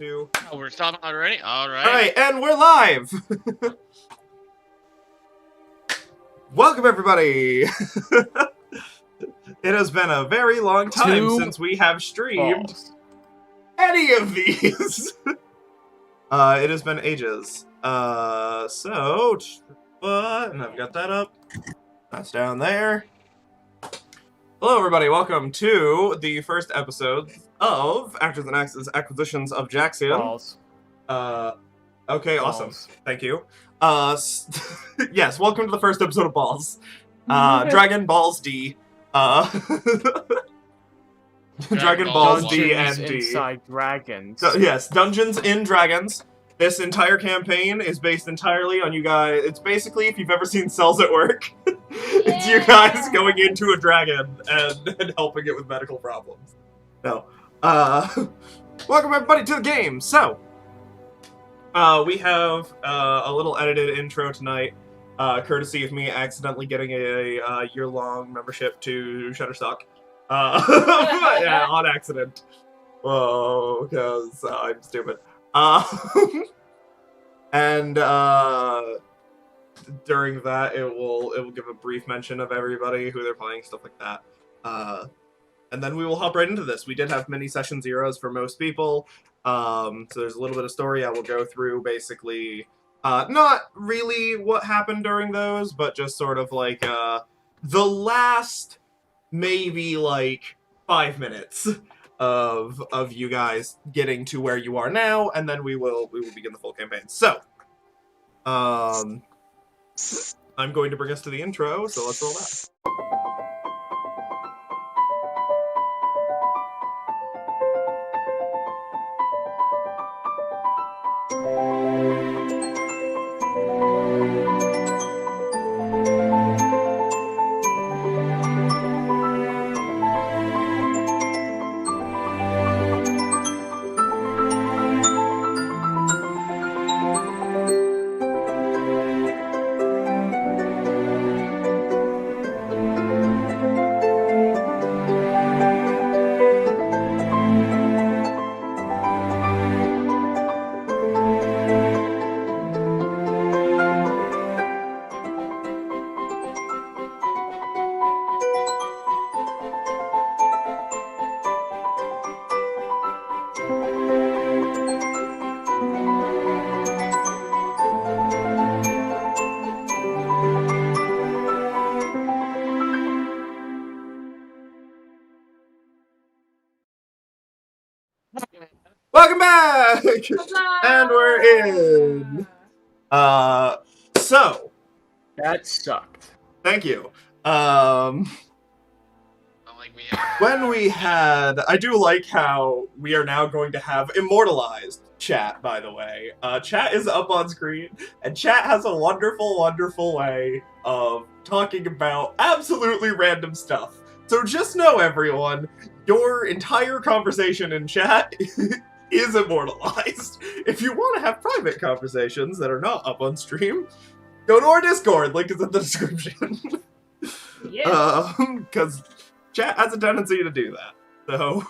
2. Oh, we're stopping already? Alright. Alright, and we're live! Welcome, everybody! It has been a very long time since we have streamed any of these! It has been ages. And I've got that up. That's down there. Hello, everybody. Welcome to the first episode of Actors and Acquisitions of Jaxien. Balls. Okay, Balls. awesome. Thank you. Yes, welcome to the first episode of Balls. Dragon Balls D. Dragon Balls D and D. Inside Dragons. Yes, Dungeons in Dragons. This entire campaign is based entirely on you guys. It's basically, if you've ever seen Cells at Work, it's you guys going into a dragon and helping it with medical problems. No. Welcome everybody to the game. So, we have a little edited intro tonight, courtesy of me accidentally getting a year-long membership to Shutterstock. Yeah, on accident. Whoa, because I'm stupid. And during that, it will give a brief mention of everybody, who they're playing, stuff like that. And then we will hop right into this. We did have mini session zeros for most people, so there's a little bit of story I will go through. Basically, not really what happened during those, but just sort of like the last maybe like 5 minutes of you guys getting to where you are now, and then we will begin the full campaign. So, I'm going to bring us to the intro, so let's roll that. Welcome back! And we're in! So. That sucked. Thank you. When we had... I do like how we are now going to have immortalized chat, by the way. Chat is up on screen, and chat has a wonderful, wonderful way of talking about absolutely random stuff. So just know, everyone, your entire conversation in chat is immortalized. If you want to have private conversations that are not up on stream, go to our Discord. Link is in the description. Yeah. Because chat has a tendency to do that. So,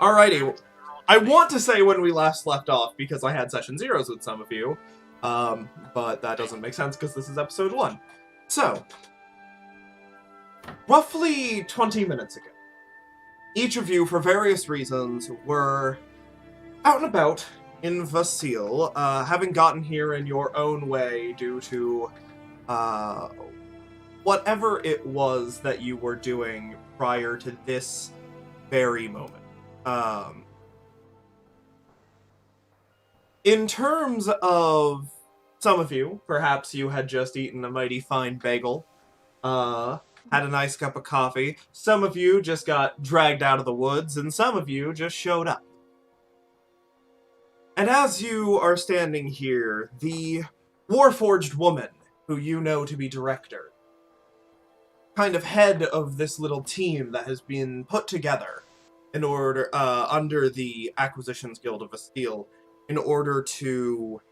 alrighty. I want to say when we last left off because I had session zeros with some of you, but that doesn't make sense because this is episode 1. So, roughly 20 minutes ago, each of you, for various reasons, were out and about in Vasile, having gotten here in your own way due to whatever it was that you were doing prior to this very moment. In terms of some of you, perhaps you had just eaten a mighty fine bagel, had a nice cup of coffee. Some of you just got dragged out of the woods, and some of you just showed up. And as you are standing here, the Warforged woman, who you know to be Director, kind of head of this little team that has been put together in order, under the Acquisitions Guild of Vasile, in order to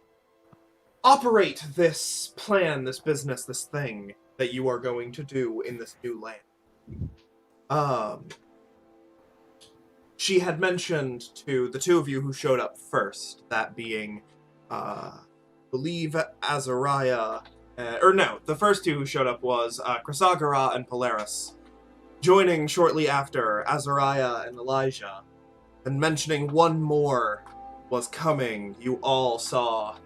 operate this plan, this business, this thing that you are going to do in this new land. she had mentioned to the two of you who showed up first, that being, believe Azariah, or no, the first two who showed up was Chrysagora and Polaris, joining shortly after Azariah and Elijah, and mentioning one more was coming. You all saw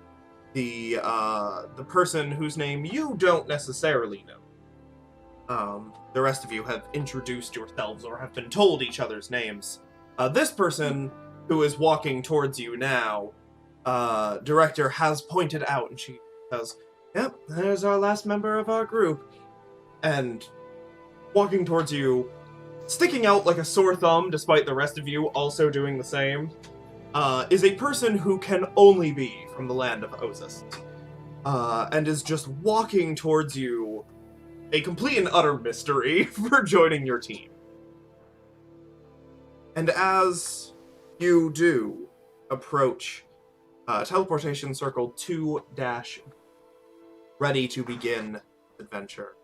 the person whose name you don't necessarily know. The rest of you have introduced yourselves or have been told each other's names. This person who is walking towards you now, Director has pointed out, and she says, "Yep, there's our last member of our group." And walking towards you, sticking out like a sore thumb, despite the rest of you also doing the same, is a person who can only be from the land of Osis, and is just walking towards you, a complete and utter mystery for joining your team. And as you do approach teleportation circle 2-, ready to begin adventure,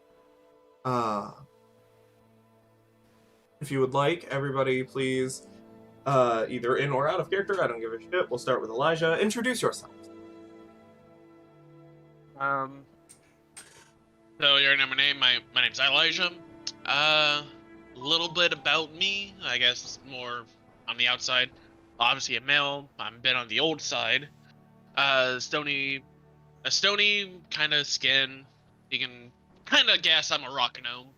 if you would like, everybody please, either in or out of character, I don't give a shit. We'll start with Elijah. Introduce yourself. So you already know my name. My name's Elijah. Little bit about me. I guess more on the outside. Obviously a male. I'm a bit on the old side. A stony kind of skin. You can kind of guess I'm a rock gnome.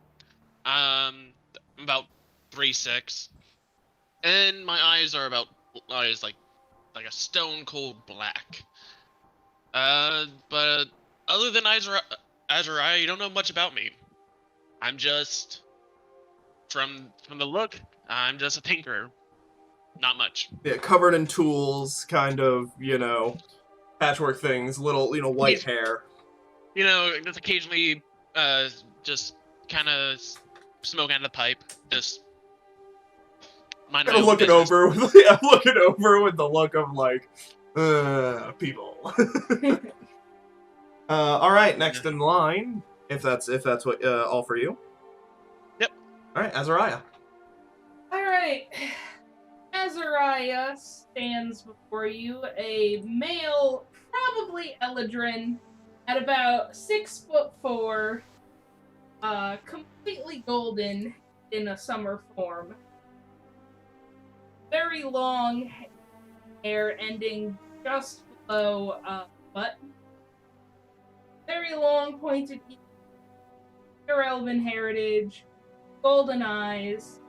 I'm about 3'6", and my eyes are like a stone cold black. But other than Azariah, you don't know much about me. I'm just from the look, I'm just a tinkerer. Not much. Yeah, covered in tools, kind of, patchwork things, little, white hair. Just occasionally, just kind of smoking out of the pipe. Just mind my own looking business. looking over with the look of like, people. All right, next in line, if that's what all for you. Yep. All right, Azariah. All right. Azariah stands before you, a male, probably Eladrin, at about 6'4", completely golden in a summer form. Very long hair ending just below butt. Very long pointed ears, pure elven heritage, golden eyes,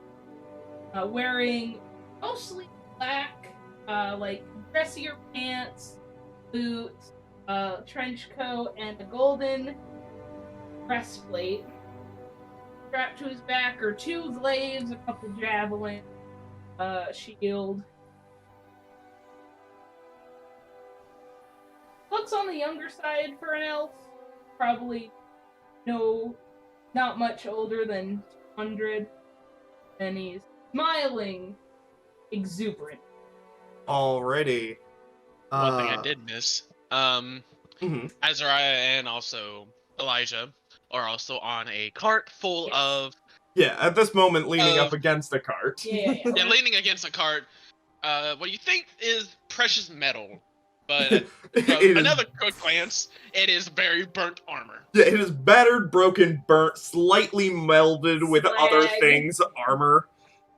wearing mostly black, like dressier pants, boots, trench coat, and a golden breastplate. Strapped to his back are 2 glaives, a couple javelins, shield. Looks on the younger side for an elf. Probably not much older than 200. And he's smiling, exuberant. Alrighty. One thing I did miss. Mm-hmm. Azariah and also Elijah are also on a cart full of... Yeah, at this moment, leaning up against a cart. Yeah. Yeah, leaning against a cart. What you think is precious metal, but another quick glance, it is very burnt armor. Yeah, it is battered, broken, burnt, slightly melded with other things, armor,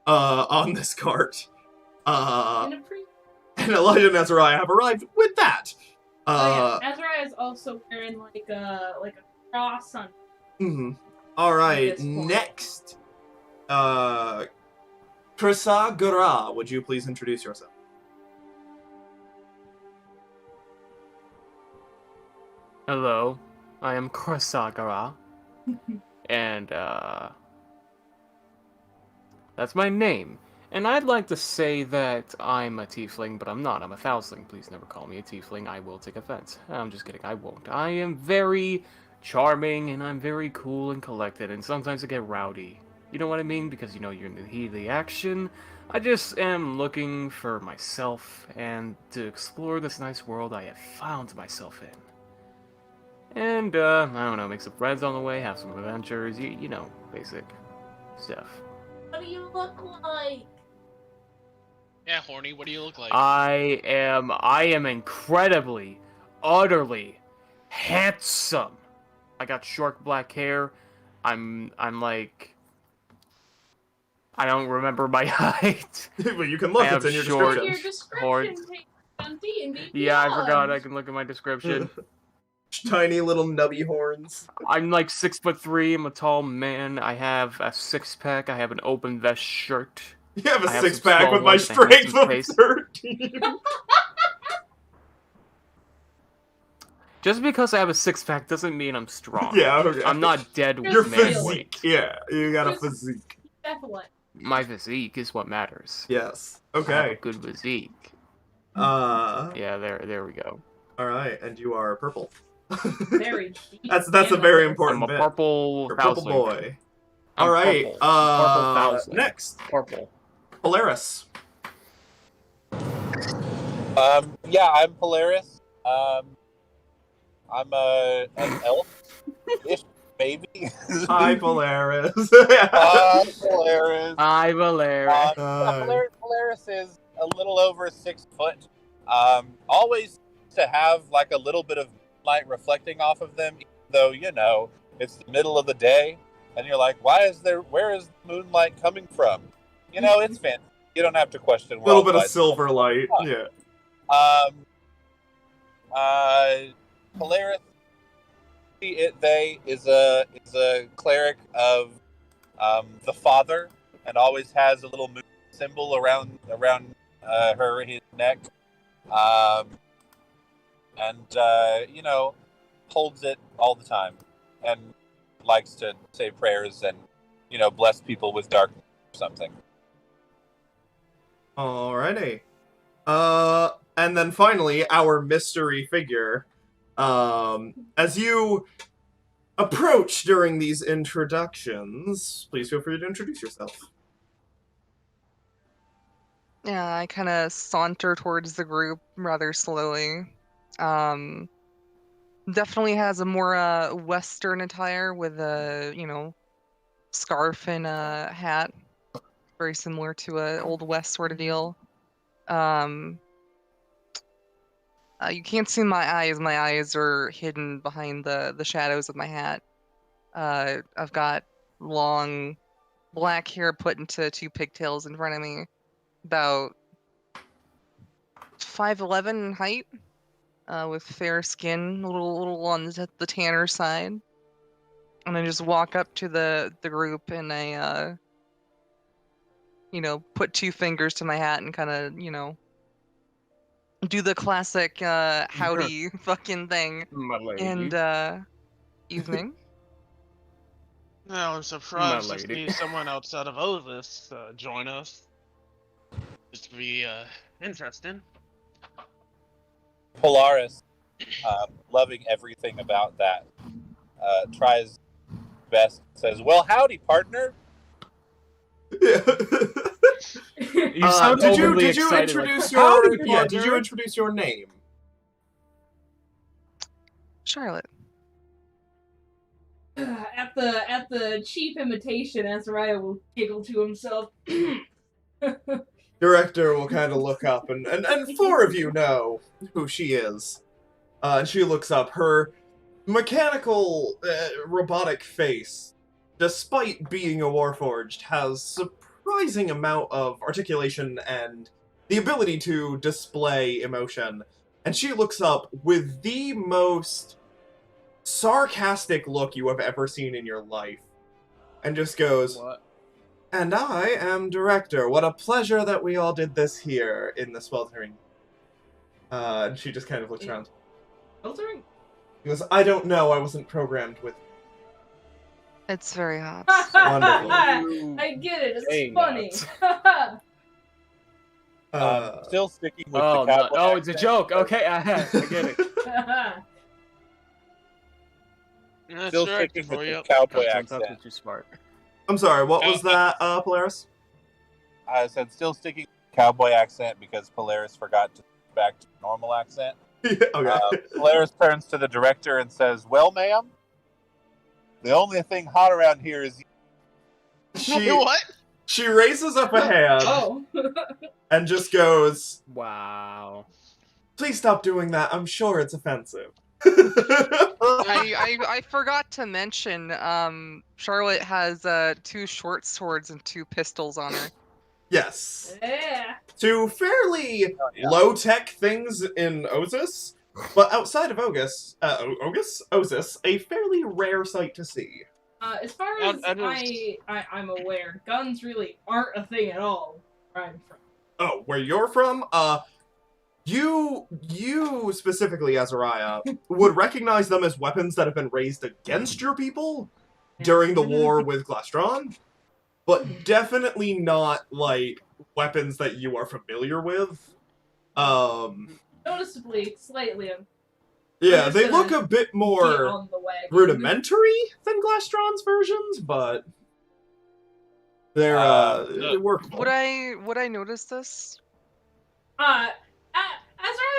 on this cart. And Elijah and Azariah have arrived with that. Azariah is also wearing like a cross on. Mm-hmm. All right, next, Chrysagora, would you please introduce yourself? Hello, I am Chrysagora, and that's my name. And I'd like to say that I'm a tiefling, but I'm not. I'm a foulsling. Please never call me a tiefling. I will take offense. I'm just kidding. I won't. I am very charming, and I'm very cool and collected, and sometimes I get rowdy. You know what I mean? Because, you're in the heat of the action. I just am looking for myself and to explore this nice world I have found myself in. And, I don't know, make some friends on the way, have some adventures, you know, basic stuff. What do you look like? Yeah, horny. What do you look like? I am incredibly, utterly handsome. I got short black hair. I'm like, I don't remember my height. But you can I look, have it's in your short- description. Your description Horns. page on D&D Yeah, I forgot. I Beyond. can look at my description. Tiny little nubby horns. I'm like 6'3". I'm a tall man. I have a six-pack. I have an open vest shirt. You have a I have some six-pack small with my ones and a strength handsome of face. 13. Just because I have a six-pack doesn't mean I'm strong. Yeah, okay. I'm not dead Your Your with physique. man weight. physique. Yeah, you got a Just- physique. Definitely. My physique is what matters. Yes. I have a Okay. good physique. Yeah. There we go. Alright, and you are purple. Very deep. That's a and very diverse. important I'm a bit. purple You're a purple houseling. boy. I'm Alright, purple. Purple houseling. next. Purple. Polaris. Yeah, I'm Polaris. I'm an elf, ish, maybe. Hi, Polaris. Polaris. Hi, Valera. Polaris is a little over 6 foot. Always to have like a little bit of light reflecting off of them, even though it's the middle of the day, and you're like, where is the moonlight coming from? It's fancy. You don't have to question. A little bit of lights. silver light. Yeah. Polaris, they is a cleric of the father, and always has a little moon symbol around his neck, and holds it all the time, and likes to say prayers and bless people with darkness or something. Alrighty. And then finally, our mystery figure. As you approach during these introductions, please feel free to introduce yourself. Yeah, I kind of saunter towards the group rather slowly. Definitely has a more Western attire with a, scarf and a hat. Very similar to a Old West sort of deal. You can't see my eyes. My eyes are hidden behind the shadows of my hat. I've got long black hair put into two pigtails in front of me. About 5'11" in height, with fair skin, a little on the tanner side. And I just walk up to the group and I put two fingers to my hat and kind of, do the classic howdy fucking thing. My lady. And evening. No, I'm surprised to lady. see someone outside of Ovis join us. This would be interesting. Polaris, loving everything about that, tries best, says, "Well, howdy, partner." You sound did you overly introduce excited, your "Howdy, yeah? Did you partner." introduce your name? Charlotte. At the cheap imitation, Azariah will giggle to himself. Director will kind of look up, and four of you know who she is. And she looks up. Her mechanical, robotic face, despite being a Warforged, has surprising amount of articulation and the ability to display emotion. And she looks up with the most sarcastic look you have ever seen in your life, and just goes, What? "And I am Director. What a pleasure that we all did this here in the sweltering." And she just kind of looks around. Filtering? He goes, "I don't know. I wasn't programmed with." It's very hot. Wonderful. I get it. It's Saying funny. Still sticking with Oh, the cowboy no. It's a accent. joke. Okay, I get it. That's Still right sticking for with you. the cowboy Sometimes accent. you're too smart. I'm sorry. What was that, Polaris? I said still sticking with the cowboy accent because Polaris forgot to switch back to normal accent. Okay. Polaris turns to the director and says, "Well, ma'am, the only thing hot around here is you." She What? She raises up a hand Oh. and just goes, Wow. "Please stop doing that. I'm sure it's offensive." I forgot to mention, Charlotte has 2 short swords and 2 pistols on her. Yes. Yeah. Two fairly Oh, yeah. low-tech things in Osis, but outside of Osis, a fairly rare sight to see. As far as I'm aware, guns really aren't a thing at all where I'm from. Oh, where you're from? You specifically, Azariah, would recognize them as weapons that have been raised against your people during the war with Glastron, but definitely not, like, weapons that you are familiar with. Noticeably, slightly Yeah, just they look gonna a bit get more on the wagon. rudimentary than Glastron's versions, but they're workable. Would I notice this? Azrael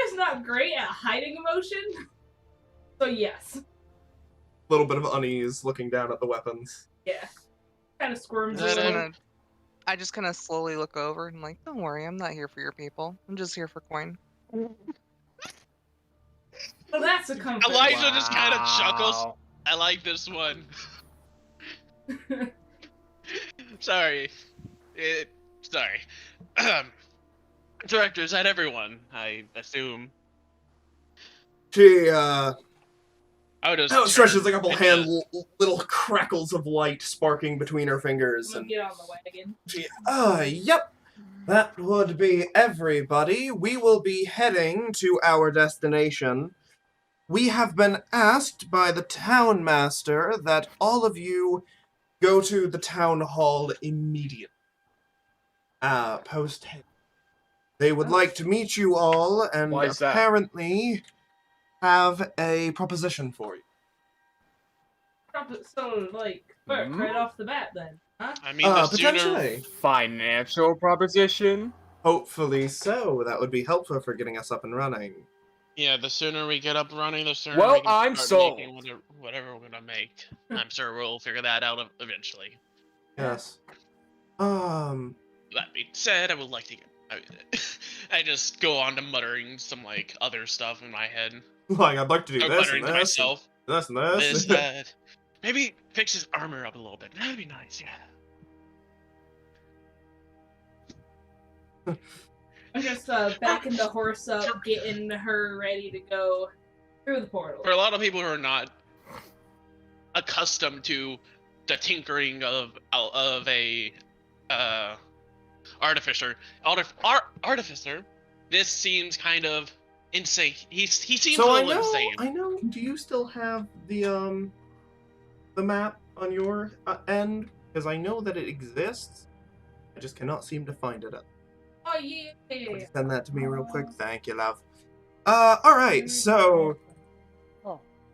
is not great at hiding emotion, so yes. A little bit of unease looking down at the weapons. Yeah. Kind of squirms a Is that little. I just kind of slowly look over and like, don't worry, I'm not here for your people. I'm just here for coin. Well, that's a comfort. Elijah just kind of chuckles. I like this one. Sorry. Sorry. Director, is that everyone? I assume. She, I would just stretches a couple maybe little crackles of light sparking between her fingers, I'm and gonna get on the wagon. she, yep, that would be everybody. We will be heading to our destination. We have been asked by the town master that all of you go to the town hall immediately. Post. They would like to meet you all, and Why is that? apparently have a proposition for you. So, like, right off the bat then, huh? I mean, the sooner... Potentially. Financial proposition? Hopefully so. That would be helpful for getting us up and running. Yeah, the sooner we get up running, the sooner Well, we can I'm start making sold. whatever we're gonna make. I'm sure we'll figure that out eventually. Yes. That being said, I would like to get... I just go on to muttering some, like, other stuff in my head. Like, I'd like to do I'm this muttering and to this, myself. and this and this. This, that. Maybe fix his armor up a little bit. That'd be nice, yeah. I'm just backing the horse up, getting her ready to go through the portal. For a lot of people who are not accustomed to the tinkering of a artificer, this seems kind of insane. He seems So a little insane. I know. Do you still have the map on your end? Because I know that it exists. I just cannot seem to find it. Oh, yeah. Would you send that to me real quick? Thank you, love. Alright, so...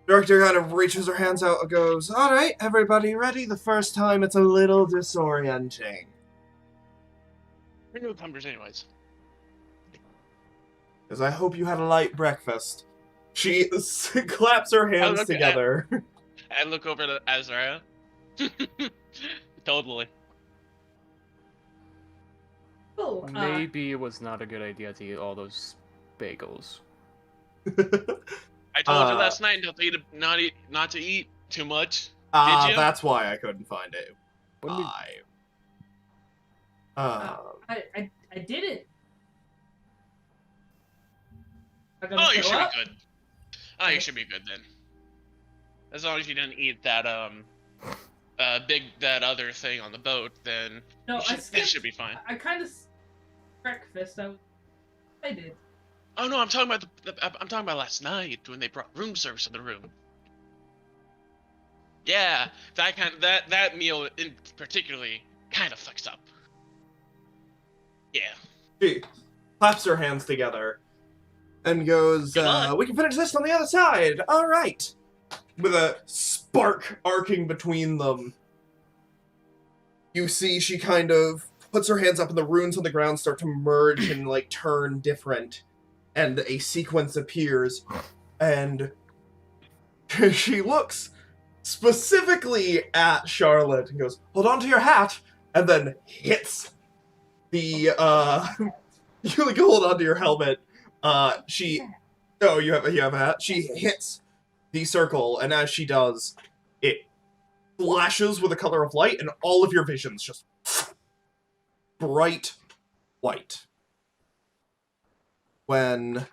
Director kind of reaches her hands out and goes, "Alright, everybody ready? The first time it's a little disorienting. We're newcomers anyways. Because I hope you had a light breakfast." She claps her hands look at- together. I look over to Azariah. Totally. Oh, Maybe it was not a good idea to eat all those bagels. I told you last night not to eat too much. Ah, Did you? that's why I couldn't find it. When we- I didn't. Oh, you should be good. Oh, you should be good then. As long as you didn't eat that that other thing on the boat, then No, it should be fine. I kind of breakfast. I did. Oh no, I'm talking about I'm talking about last night when they brought room service in the room. Yeah, that meal in particularly kind of fucks up. Yeah. She claps her hands together and goes, Come on. "We can finish this on the other side. All right." With a spark arcing between them, you see she kind of puts her hands up and the runes on the ground start to merge and like turn different, and a sequence appears, and she looks specifically at Charlotte and goes, "Hold on to your hat. and then hits the you like hold onto your helmet. You have a hat. She hits the circle, and as she does, it flashes with a color of light, and all of your visions just bright white. When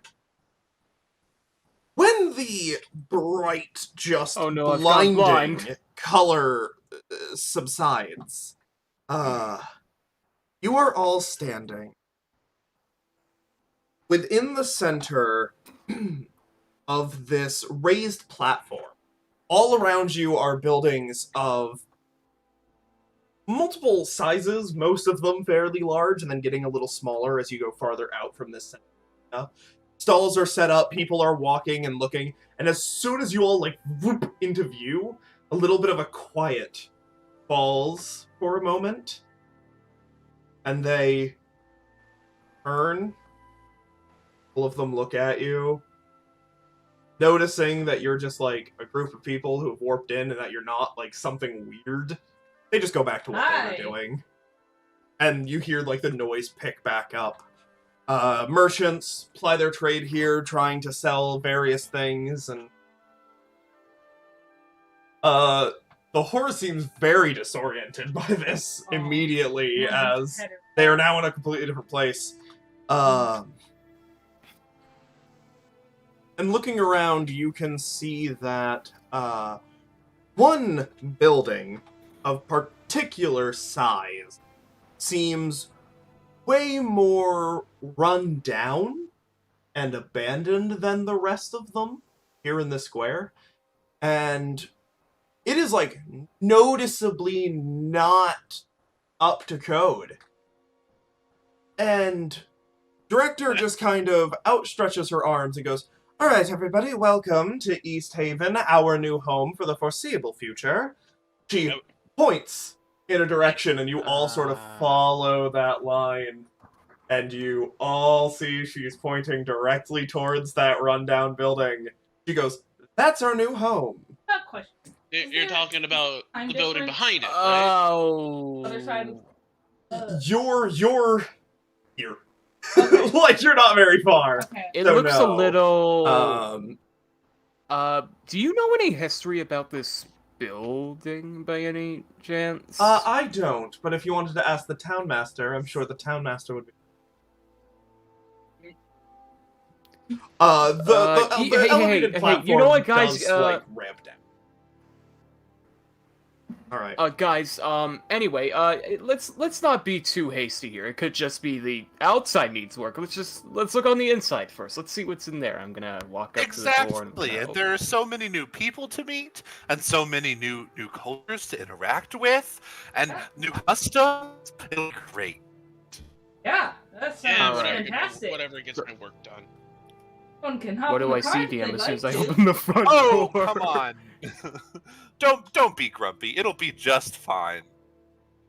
the bright, just Oh no, I've gone blinding blind. color subsides, you are all standing within the center of this raised platform. All around you are buildings of multiple sizes, most of them fairly large, and then getting a little smaller as you go farther out from this center. Stalls are set up, people are walking and looking, and as soon as you all, like, whoop into view, a little bit of a quiet falls for a moment, and they turn. All of them look at you, noticing that you're just, like, a group of people who have warped in and that you're not, like, something weird. They just go back to what they were doing. And you hear, like, the noise pick back up. Merchants ply their trade here, trying to sell various things, and the horse seems very disoriented by this immediately, as they are now in a completely different place. And looking around, you can see that one building of particular size seems way more run down and abandoned than the rest of them here in the square. And it is, like, noticeably not up to code. And Director just kind of outstretches her arms and goes, "All right, everybody, welcome to East Haven, our new home for the foreseeable future." She points in a direction, and you all sort of follow that line. And you all see she's pointing directly towards that rundown building. She goes, "That's our new home." That question. You're talking about time the building difference? behind it, right? Oh. Other side. You're here. Okay. Like, you're not very far. Okay. It So looks no. a little. Um, Do you know any history about this building by any chance? I don't, but if you wanted to ask the town master, I'm sure the town master would be. The elevated platform you know what, guys? does, like, ramp down. Alright. Guys, anyway, let's not be too hasty here. It could just be the outside needs work. Let's look on the inside first. Let's see what's in there. I'm gonna walk up to the door. Exactly, and there are so many new people to meet, and so many new cultures to interact with, and new customs. It'll be great. Yeah, that sounds Yeah, fantastic. whatever gets my work done. One can hop What in do the I car see, if they DM, as soon as I like to. open the front Oh, door? come on! Don't be grumpy. It'll be just fine.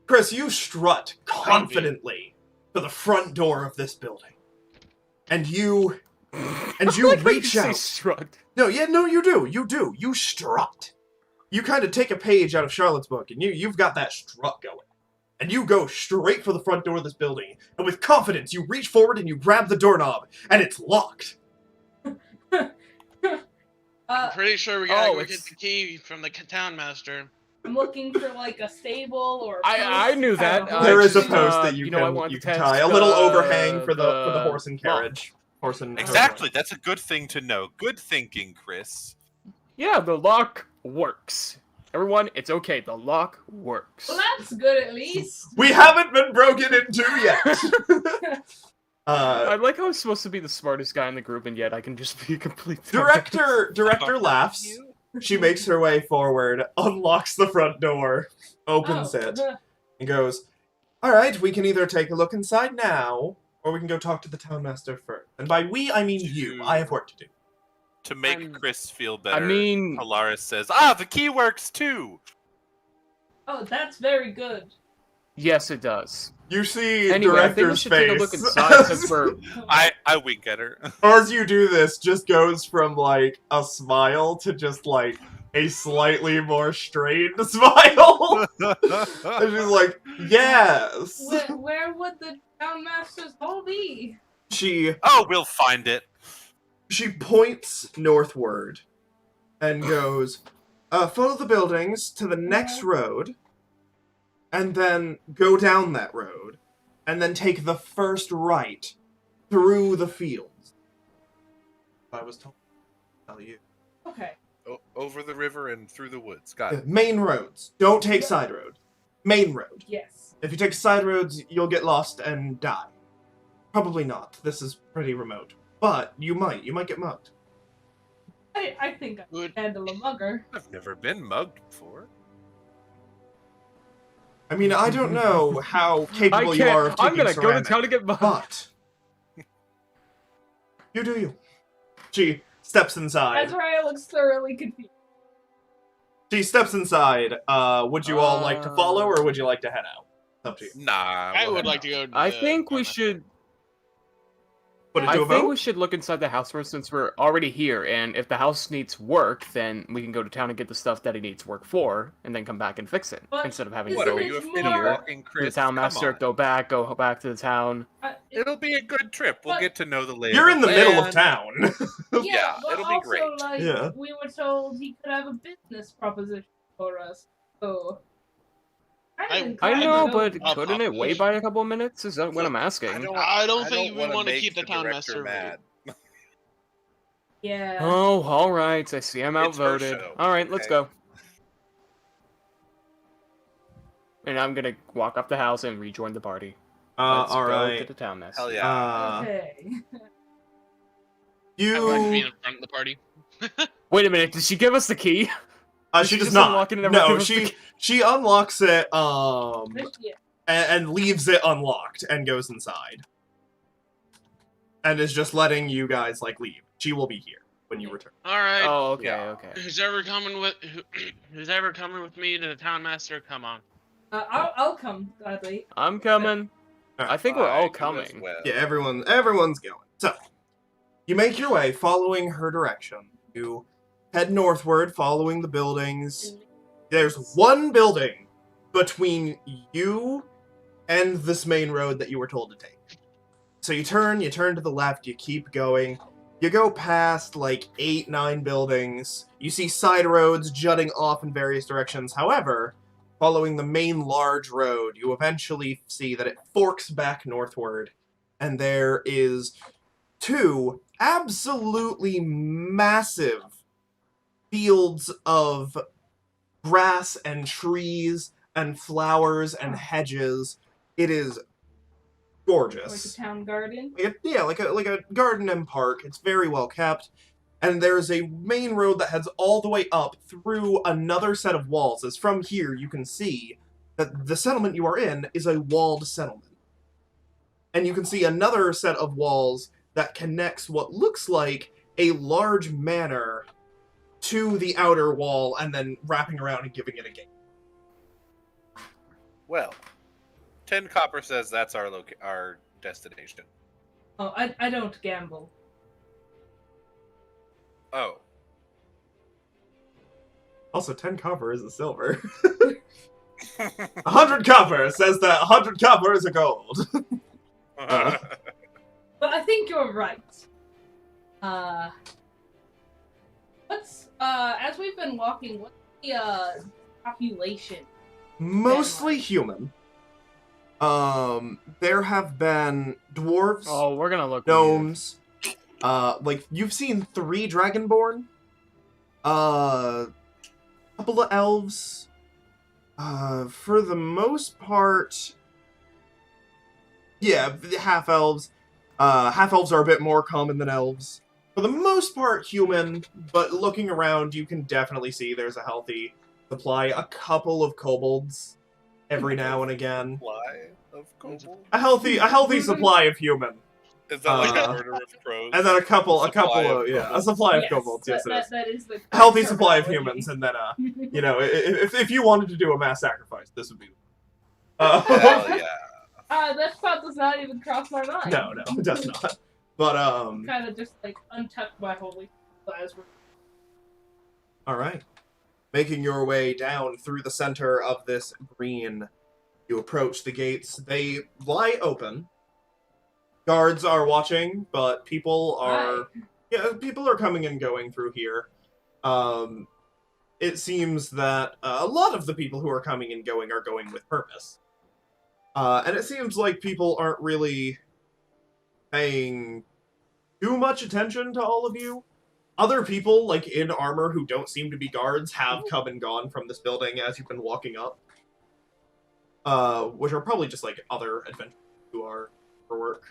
Chris, you strut confidently to the front door of this building. And you reach out. Strut. No, you do. You strut. You kind of take a page out of Charlotte's book, and you've got that strut going. And you go straight for the front door of this building, and with confidence, you reach forward and you grab the doorknob, and it's locked. I'm pretty sure we gotta go it's- get the key from the town master. I'm looking for like a stable or. A I post knew kind that. of There is a just, post that you you know, I can, wanted you to can test tie. A little the- overhang for the horse and lock. carriage. Horse and Exactly. That's a good thing to know. Good thinking, Chris. Yeah, the lock works. Everyone, it's okay. The lock works. Well, that's good at least. We haven't been broken into yet. I like how I'm supposed to be the smartest guy in the group, and yet I can just be a complete. Director laughs. She makes her way forward, unlocks the front door, opens it, and goes, "Alright, we can either take a look inside now, or we can go talk to the town master first. And by we, I mean you. I have work to do." To make I'm- Chris feel better, I mean, Polaris says, the key works too! Oh, that's very good. yes, it does. You see Anyway, I think we Director's should take a face look inside since we're. I wink at her. as you do this, just goes from, like, a smile to just, like, a slightly more strained smile. And she's like, yes. Where would the townmaster's hall be? She Oh, we'll find it. points northward and goes, follow the buildings to the next road, and then go down that road, and then take the first right through the fields. I was told to tell you. Okay. Over the river and through the woods. Got it. Main roads. Don't take side road. Main road. Yes. If you take side roads, you'll get lost and die. Probably not. This is pretty remote. But you might. You might get mugged. I think I Good. can handle a mugger. I've never been mugged before. I mean, I don't know how capable you are of taking I'm gonna go to ceramic, town to get mugged. but you do you. She steps inside. Azrael looks thoroughly confused. She steps inside. Would you all like to follow, or would you like to head out? It's up to you. Nah. I we'll would head like out. to go. To I the think we townmaster. should. Put it I to a think vote? we should look inside the house first, since we're already here. And if the house needs work, then we can go to town and get the stuff that it needs work for, and then come back and fix it But instead of having to What go are Isn't you it afraid of more- walking, to the Chris? town Come master, on. go back to the town. It'll be a good trip. We'll But- get to know the lady. You're in the middle of town. Yeah, but it'll be also, great. like, Yeah. we were told he could have a business proposition for us. So, I know, but I'll couldn't it wait by a couple of minutes? Is that what I'm asking? I don't think we wanna want to make keep the the town director master mad. Yeah. Oh, alright, I see I'm It's her outvoted. show, Alright, let's okay? go. And I'm gonna walk up the house and rejoin the party. Let's all go to right. the town master. Hell yeah. Okay. I'd like to be You. in front of the party. Wait a minute, did she give us the key? She does just not. unlock it and never No, give us the she unlocks it. Yeah. And leaves it unlocked and goes inside. And is just letting you guys like leave. She will be here when you return. All right. Oh, okay, Yeah. okay. Who's ever coming with me to the town master? Come on. I'll come gladly. I'm coming. I think we're I all do as coming. well. Yeah, everyone's going. So you make your way following her direction. You head northward, following the buildings. There's one building between you and this main road that you were told to take. So you turn to the left, you keep going. You go past like 8, 9 buildings. You see side roads jutting off in various directions. However, following the main large road, you eventually see that it forks back northward. And there is 2 absolutely massive fields of grass and trees and flowers and hedges. It is gorgeous. Like a town garden. Like a garden and park. It's very well kept. And there's a main road that heads all the way up through another set of walls. As from here you can see that the settlement you are in is a walled settlement. And you can see another set of walls that connects what looks like a large manor to the outer wall and then wrapping around and giving it a gate. Well, 10 copper says that's our destination. Oh, I don't gamble. Oh. Also, 10 copper is a silver. 100 copper says that 100 copper is a gold. But I think you're right. What's as we've been walking, what's the population? Mostly human. There have been dwarves, Oh, we're gonna look weird. gnomes, like, you've seen 3 dragonborn, couple of elves, for the most part, yeah, half-elves. Half-elves are a bit more common than elves. For the most part, human, but looking around, you can definitely see there's a healthy supply. A couple of kobolds every now and again. Supply of kobold? A healthy supply of human. Is that like Uh, a murder of crows? And then a couple Supply of, of yeah, a kobolds. supply of kobolds, yes it is. That is the A healthy supply of terminology. humans, and then, you know, if you wanted to do a mass sacrifice, this would be... Hell yeah. That thought does not even cross my mind. No, it does not. But, Kind of just like untucked my holy plasma. alright. Making your way down through the center of this green, you approach the gates. They lie open. Guards are watching, but people are coming and going through here. It seems that a lot of the people who are coming and going are going with purpose. And it seems like people aren't really paying too much attention to all of you. Other people, like in armor, who don't seem to be guards, have come and gone from this building as you've been walking up. Which are probably just like other adventurers who are for work.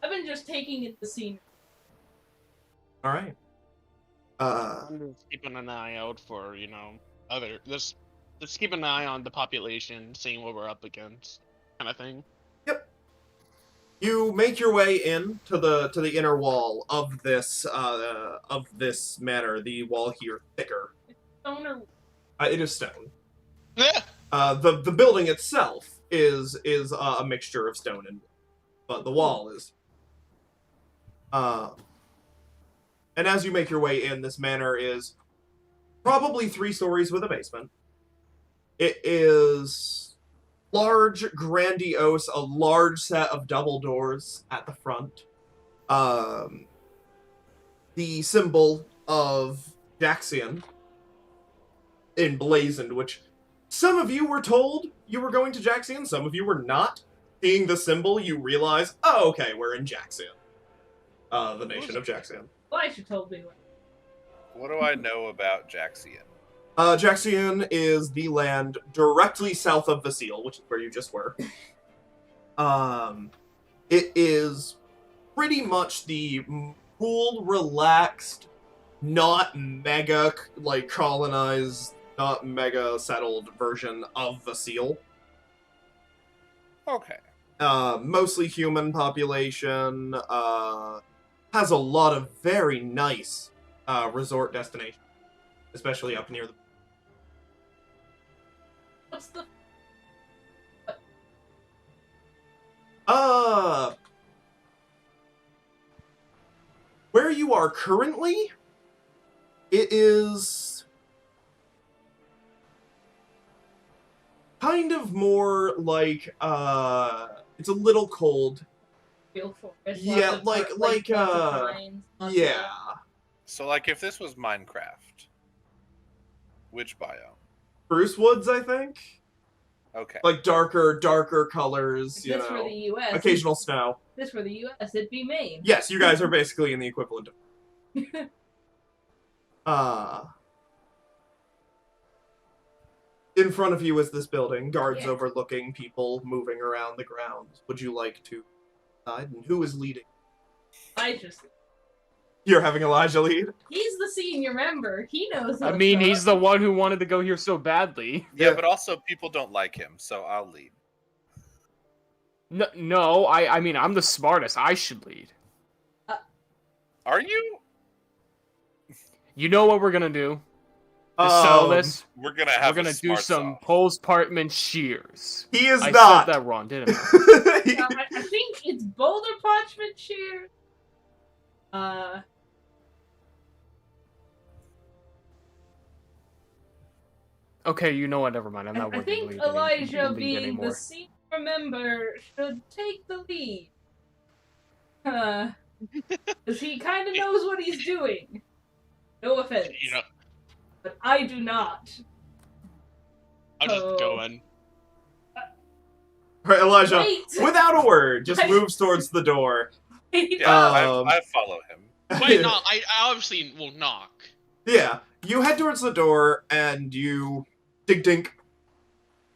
I've been just taking it the scene. Alright. I'm just keeping an eye out for, just keep an eye on the population, seeing what we're up against, kind of thing. Yep. You make your way in to the inner wall of this manor. The wall here thicker. Stone or It is stone. Yeah. The building itself is a mixture of stone and wood, but the wall is. And as you make your way in, this manor is probably 3 stories with a basement. It is large, grandiose, a large set of double doors at the front. The symbol of Jaxien emblazoned, which some of you were told you were going to Jaxien, some of you were not. Seeing the symbol, you realize, oh, okay, we're in Jaxien. The nation of Jaxien. Elijah told me. What do I know about Jaxien? Jaxien is the land directly south of Vasile, which is where you just were. It is pretty much the cool, relaxed, not mega, colonized, not mega settled version of Vasile. Okay. Mostly human population, has a lot of very nice resort destinations, especially up near the... What's the... Where you are currently, it is kind of more like, it's a little cold. Forest, Yeah, lots of pines, lots of- yeah. So, like, if this was Minecraft, which biome? Spruce woods, I think? Okay. Like darker colors, If you this were know. the U.S. Occasional snow. If this were the U.S., it'd be Maine. Yes, you guys are basically in the equivalent of... In front of you is this building, guards Yeah. overlooking people moving around the grounds. Would you like to decide? And who is leading? You're having Elijah lead? He's the senior member. He knows. I what's mean, up. he's the one who wanted to go here so badly. Yeah, but also people don't like him, so I'll lead. No, I mean, I'm the smartest. I should lead. Are you? You know what we're gonna do? To sell this, We're gonna have. we're gonna a do smart some song. postpartment shears. He is I not. said that wrong, didn't I? I think it's Boulder Parchment Shear. Okay, you know what? Never mind. I'm not I working think lead Elijah, lead being anymore. the senior member, should take the lead. Because he kind of knows what he's doing. No offense. But I do not. I'll just Oh. go in. Right, Elijah, Wait! without a word, just moves towards the door. Yeah, I follow him. Wait, no, I obviously will knock. Yeah, you head towards the door, and you... Dink.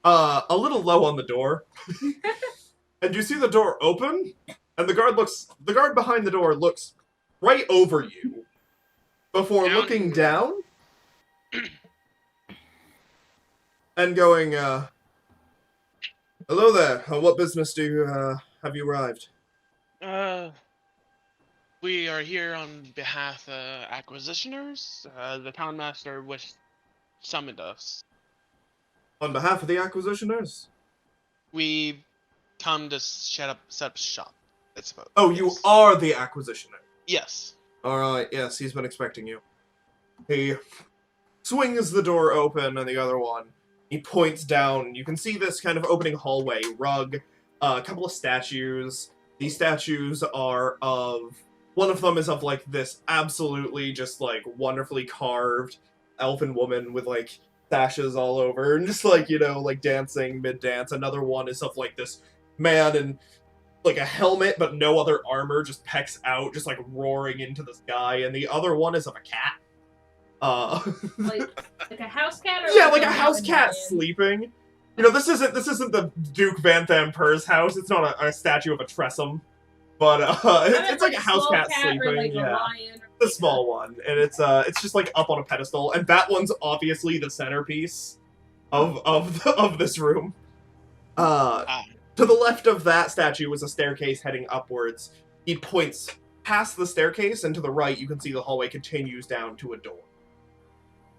A little low on the door. And you see the door open, and the guard behind the door looks right over you before Down. looking down and going, hello there, what business do you, have you arrived? We are here on behalf of acquisitioners. The town master summoned us. On behalf of the acquisitioners? We've come to set up shop, I suppose. Oh, you Yes. are the acquisitioner. Yes. Alright, yes, he's been expecting you. He swings the door open, and the other one, he points down. You can see this kind of opening hallway, rug, a couple of statues. These statues are of... One of them is of, like, this absolutely just, like, wonderfully carved elfin woman with, like, sashes all over, and just, like, you know, like, dancing mid-dance. Another one is of, like, this man in, like, a helmet, but no other armor, just pecks out, just, like, roaring into the sky. And the other one is of a cat. Like a house cat? Or yeah, like a house cat sleeping. You know, this isn't the Duke Van Thamper's house. It's not a statue of a Tressum. But it's like a house cat sleeping. Like yeah, a lion the small one, and it's just like up on a pedestal, and that one's obviously the centerpiece of this room. To the left of that statue was a staircase heading upwards. He points past the staircase, and to the right you can see the hallway continues down to a door.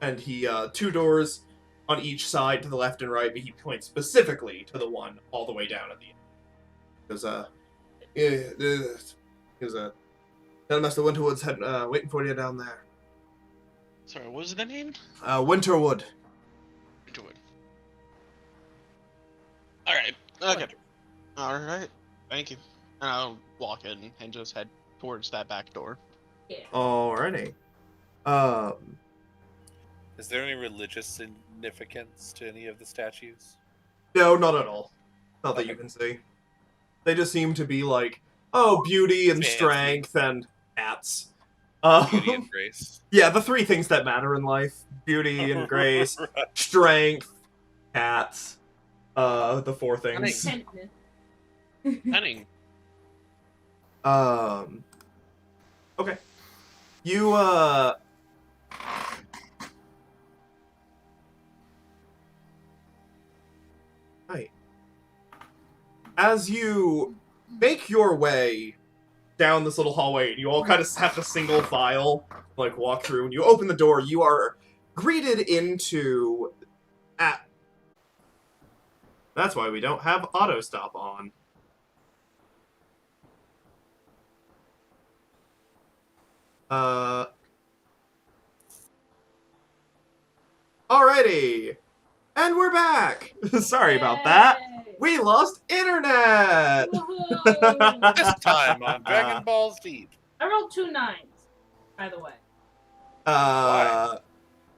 And he 2 doors on each side to the left and right, but he points specifically to the one all the way down at the end. There's There's a Master Winterwood's head waiting for you down there. Sorry, what was the name? Winterwood. Winterwood. Alright, okay. Alright, thank you. And I'll walk in and just head towards that back door. Yeah. Alrighty. Is there any religious significance to any of the statues? No, not at all. Not that you can see. They just seem to be like, oh, beauty and strength and cats. Beauty and grace. Yeah, the 3 things that matter in life. Beauty and grace, strength, cats. The 4 things. Cunning. Okay. You, Right. As you make your way down this little hallway, and you all kind of have to single file, like, walk through, and you open the door, you are greeted into... That's why we don't have auto stop on. Alrighty! And we're back! Sorry about that. We lost internet! This time on Dragon Ball Z. I rolled 2 9s, by the way.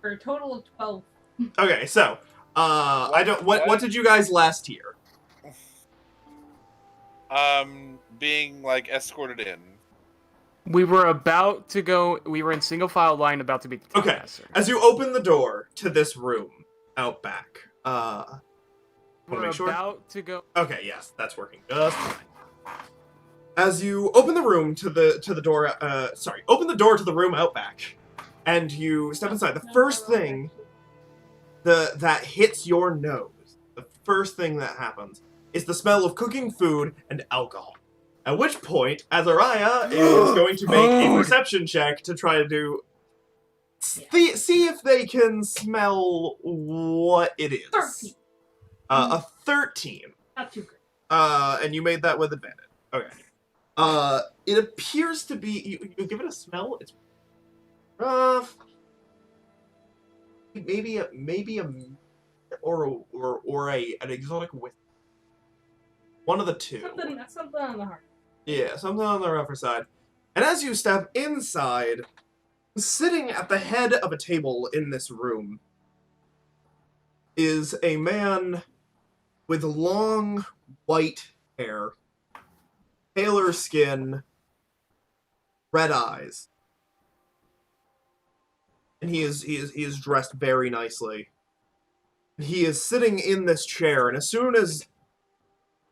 For a total of 12. Okay, so, what did you guys last hear? Being, like, escorted in. We were about to go. We were in single file line, about to be. Okay, as you open the door to this room out back, we're about to go. Okay, yes, that's working just fine. As you open the room to the door, open the door to the room out back, and you step inside. The first thing that hits your nose, the first thing that happens, is the smell of cooking food and alcohol. At which point, Azariah is going to make a perception check to try to do... See if they can smell what it is. 13. A 13. Not too good. And you made that with advantage. Okay. It appears to be... You give it a smell? It's rough. Maybe an exotic whiskey. One of the 2. Something on the heart. Yeah, something on the rougher side. And as you step inside, sitting at the head of a table in this room is a man with long white hair, paler skin, red eyes. And he is dressed very nicely. He is sitting in this chair, and as soon as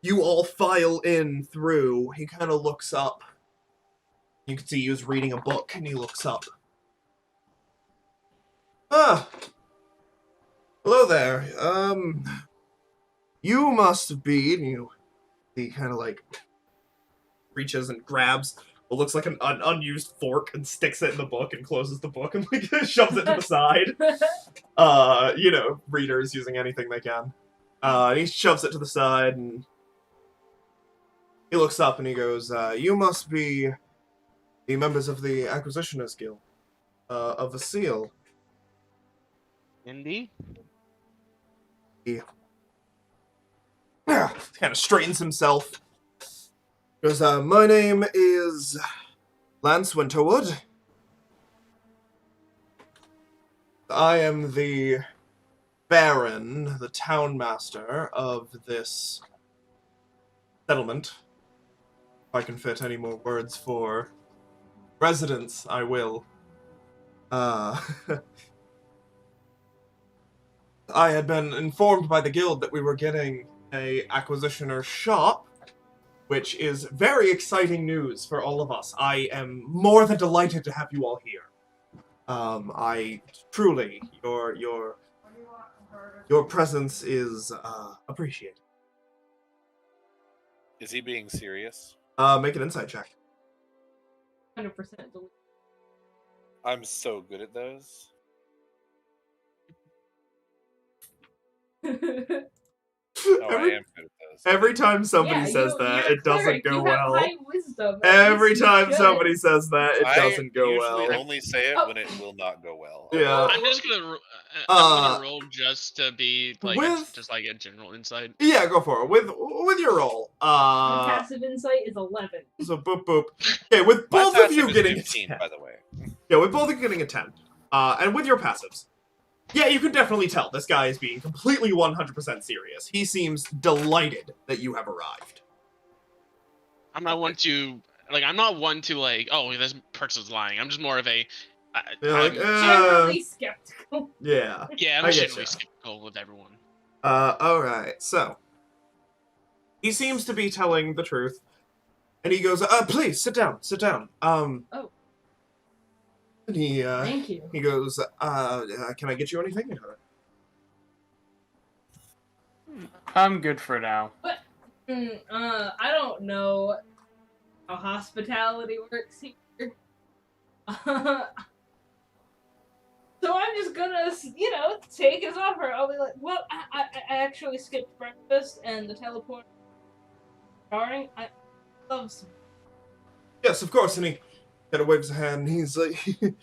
you all file in through, he kind of looks up. You can see he was reading a book, and he looks up. Ah! Hello there. You must be... He kind of, like, reaches and grabs what looks like an unused fork and sticks it in the book and closes the book and, like, shoves it to the side. Readers using anything they can. And he shoves it to the side, and he looks up and he goes, you must be the members of the Acquisitioners Guild, of the Seal. Indy? He kind of straightens himself. Goes, my name is Lance Winterwood. I am the Baron, the town master of this settlement. If I can fit any more words for residents, I will. I had been informed by the guild that we were getting a acquisitioner shop, which is very exciting news for all of us. I am more than delighted to have you all here. I truly, your presence is appreciated. Is he being serious? Make an insight check. 100% I'm so good at those. Oh, I am good at those. Every time somebody says that, it doesn't go well. Every time somebody says that, it doesn't go well. I usually only say it when it will not go well. Yeah. I'm just gonna I'm gonna roll just to be like just like a general insight. Yeah, go for it. With your roll. My passive insight is 11. So boop boop. Okay, with both of you getting 15, a 10. by the way. Yeah, with both of you getting a 10. And with your passives. Yeah, you can definitely tell this guy is being completely 100% serious. He seems delighted that you have arrived. I'm not one to like, oh, this person's lying. I'm just more of a generally skeptical. Yeah. Yeah, I'm generally skeptical with everyone. Alright, so. He seems to be telling the truth. And he goes, please, sit down. Oh. And he, Thank you. He goes, can I get you anything? I'm good for now. But, I don't know how hospitality works here. So I'm just gonna, take his offer. I'll be like, well, I actually skipped breakfast and the teleport starting. I love some. Yes, of course, and he kind of waves a hand, and he's like, you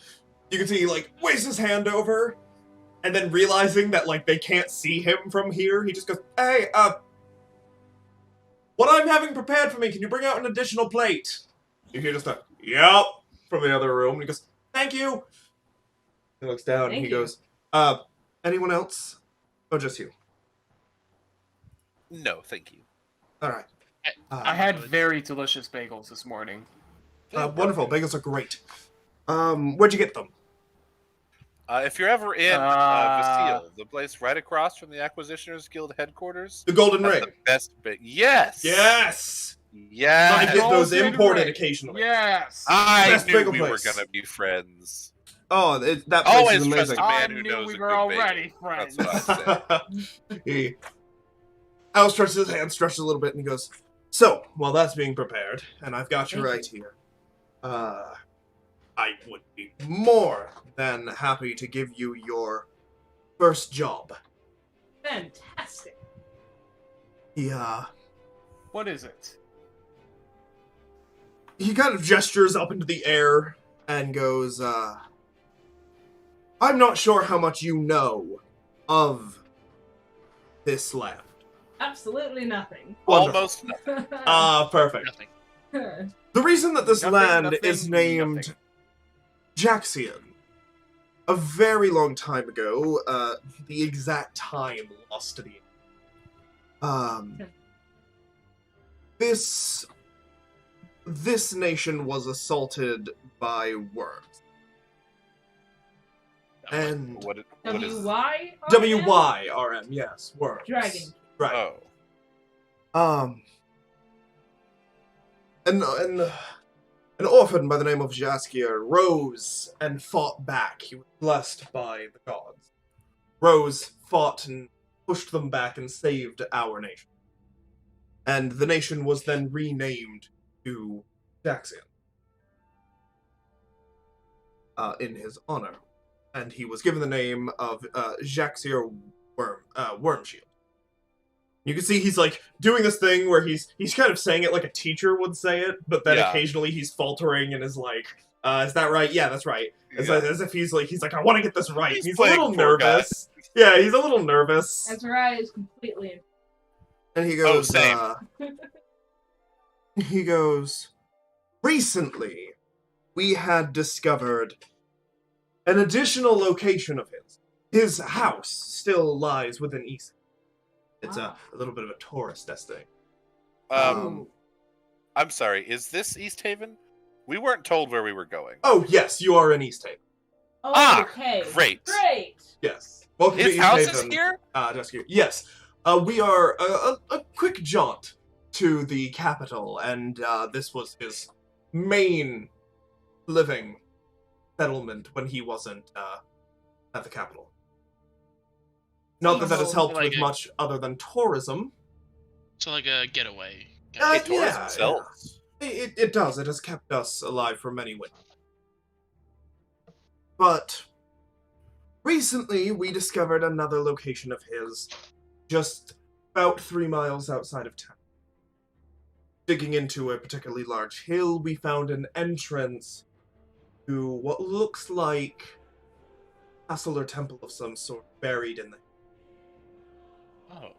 can see he, like, waves his hand over, and then realizing that, like, they can't see him from here, he just goes, hey, what I'm having prepared for me, can you bring out an additional plate? You hear just a, yep, from the other room, and he goes, thank you. He looks down, and he goes, anyone else? Or just you? No, thank you. Alright. I had very delicious bagels this morning. Wonderful, bagels are great. Where'd you get them? If you're ever in Bastille, the place right across from the Acquisitioners Guild headquarters, The Golden Ring. The best bit. Yes. Yes. Yes. I get those Golden imported Ring. occasionally. Yes. I Best knew bagel we place. were gonna be friends. Oh, that place Always is amazing. trust a man I who knew knows we a were good already bagel. friends. That's what I said. Al stretches his hand, stretches a little bit, and he goes, so, while that's being prepared, and I've got you right here, I would be more than happy to give you your first job. Fantastic. What is it? He kind of gestures up into the air and goes, I'm not sure how much you know of this land. Absolutely nothing. Almost nothing. Perfect. Nothing. The reason that this land Nothing, is named nothing. Jaxien, a very long time ago, the exact time lost to the this nation was assaulted by worms. And what is W-Y? WYRM, yes, worms. Dragon. Right. Oh. An orphan by the name of Jaxien rose and fought back. He was blessed by the gods. Rose, fought, and pushed them back and saved our nation. And the nation was then renamed to Jaxien. In his honor. And he was given the name of Jaxien Wormshield. You can see he's like doing this thing where he's kind of saying it like a teacher would say it, but then occasionally he's faltering and is like Is that right? Yeah, that's right. As if he's like, I want to get this right. He's He's a little playing poor guy. nervous. Yeah, he's a little nervous. Azariah is completely. And he goes, same. He goes, recently, we had discovered an additional location of his. His house still lies within East. It's a little bit of a tourist destination. I'm sorry, is this East Haven? We weren't told where we were going. Oh, yes, you are in East Haven. Oh, okay. Great. Great. Yes. Welcome to His East house Haven. is here? Just here. Yes. We are a quick jaunt to the capital, and this was his main living settlement when he wasn't at the capital. Not that has helped with much other than tourism. So like a getaway. Tourism sells. It does. It has kept us alive for many winters. But recently, we discovered another location of his, just about 3 miles outside of town. Digging into a particularly large hill, we found an entrance to what looks like a castle or temple of some sort buried in the. Oh.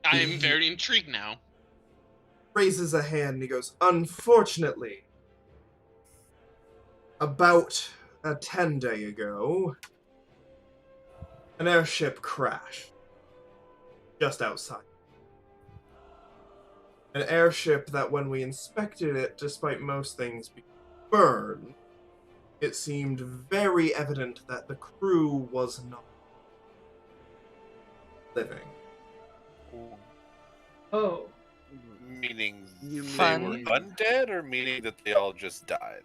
I am very intrigued now. Raises a hand and he goes, unfortunately, about a 10-day ago, an airship crashed just outside. An airship that when we inspected it, despite most things being burned, it seemed very evident that the crew was not living. Oh. Meaning they Fun. were undead, or meaning that they all just died?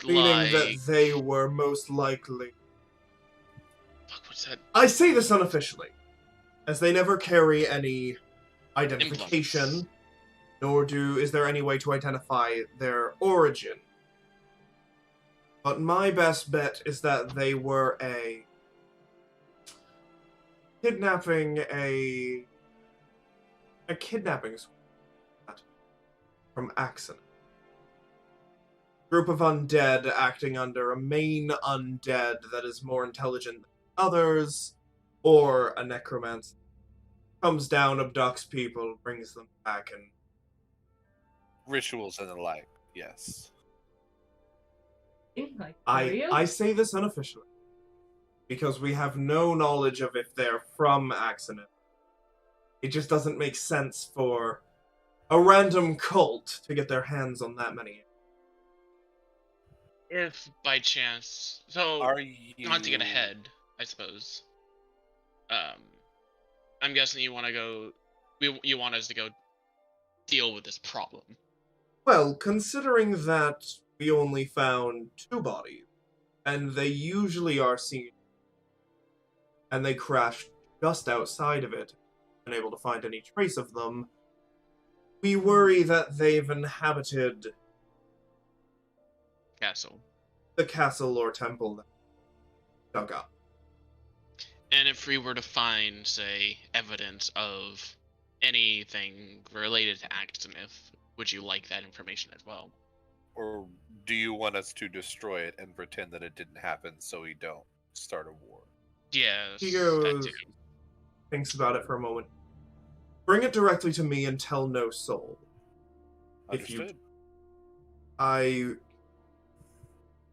Meaning that they were most likely... Fuck, what's that? I say this unofficially, as they never carry any identification, Emblems. nor is there any way to identify their origin. But my best bet is that they were kidnapping squad from Jaxien. Group of undead acting under a main undead that is more intelligent than others, or a necromancer comes down, abducts people, brings them back, and Rituals and the like, yes. Like, I say this unofficially because we have no knowledge of if they're from Jaxien. It just doesn't make sense for a random cult to get their hands on that many. If by chance, so Are you... not to get ahead, I suppose. I'm guessing you want to go. You want us to go deal with this problem. Well, considering that we only found 2 bodies, and they usually are seen, and they crashed just outside of it, unable to find any trace of them, we worry that they've inhabited Castle. the castle or temple that dug up. And if we were to find, say, evidence of anything related to Axenith, would you like that information as well? Or do you want us to destroy it and pretend that it didn't happen so we don't start a war? Yes. He that goes, too. thinks about it for a moment. Bring it directly to me and tell no soul. If you- Understood. I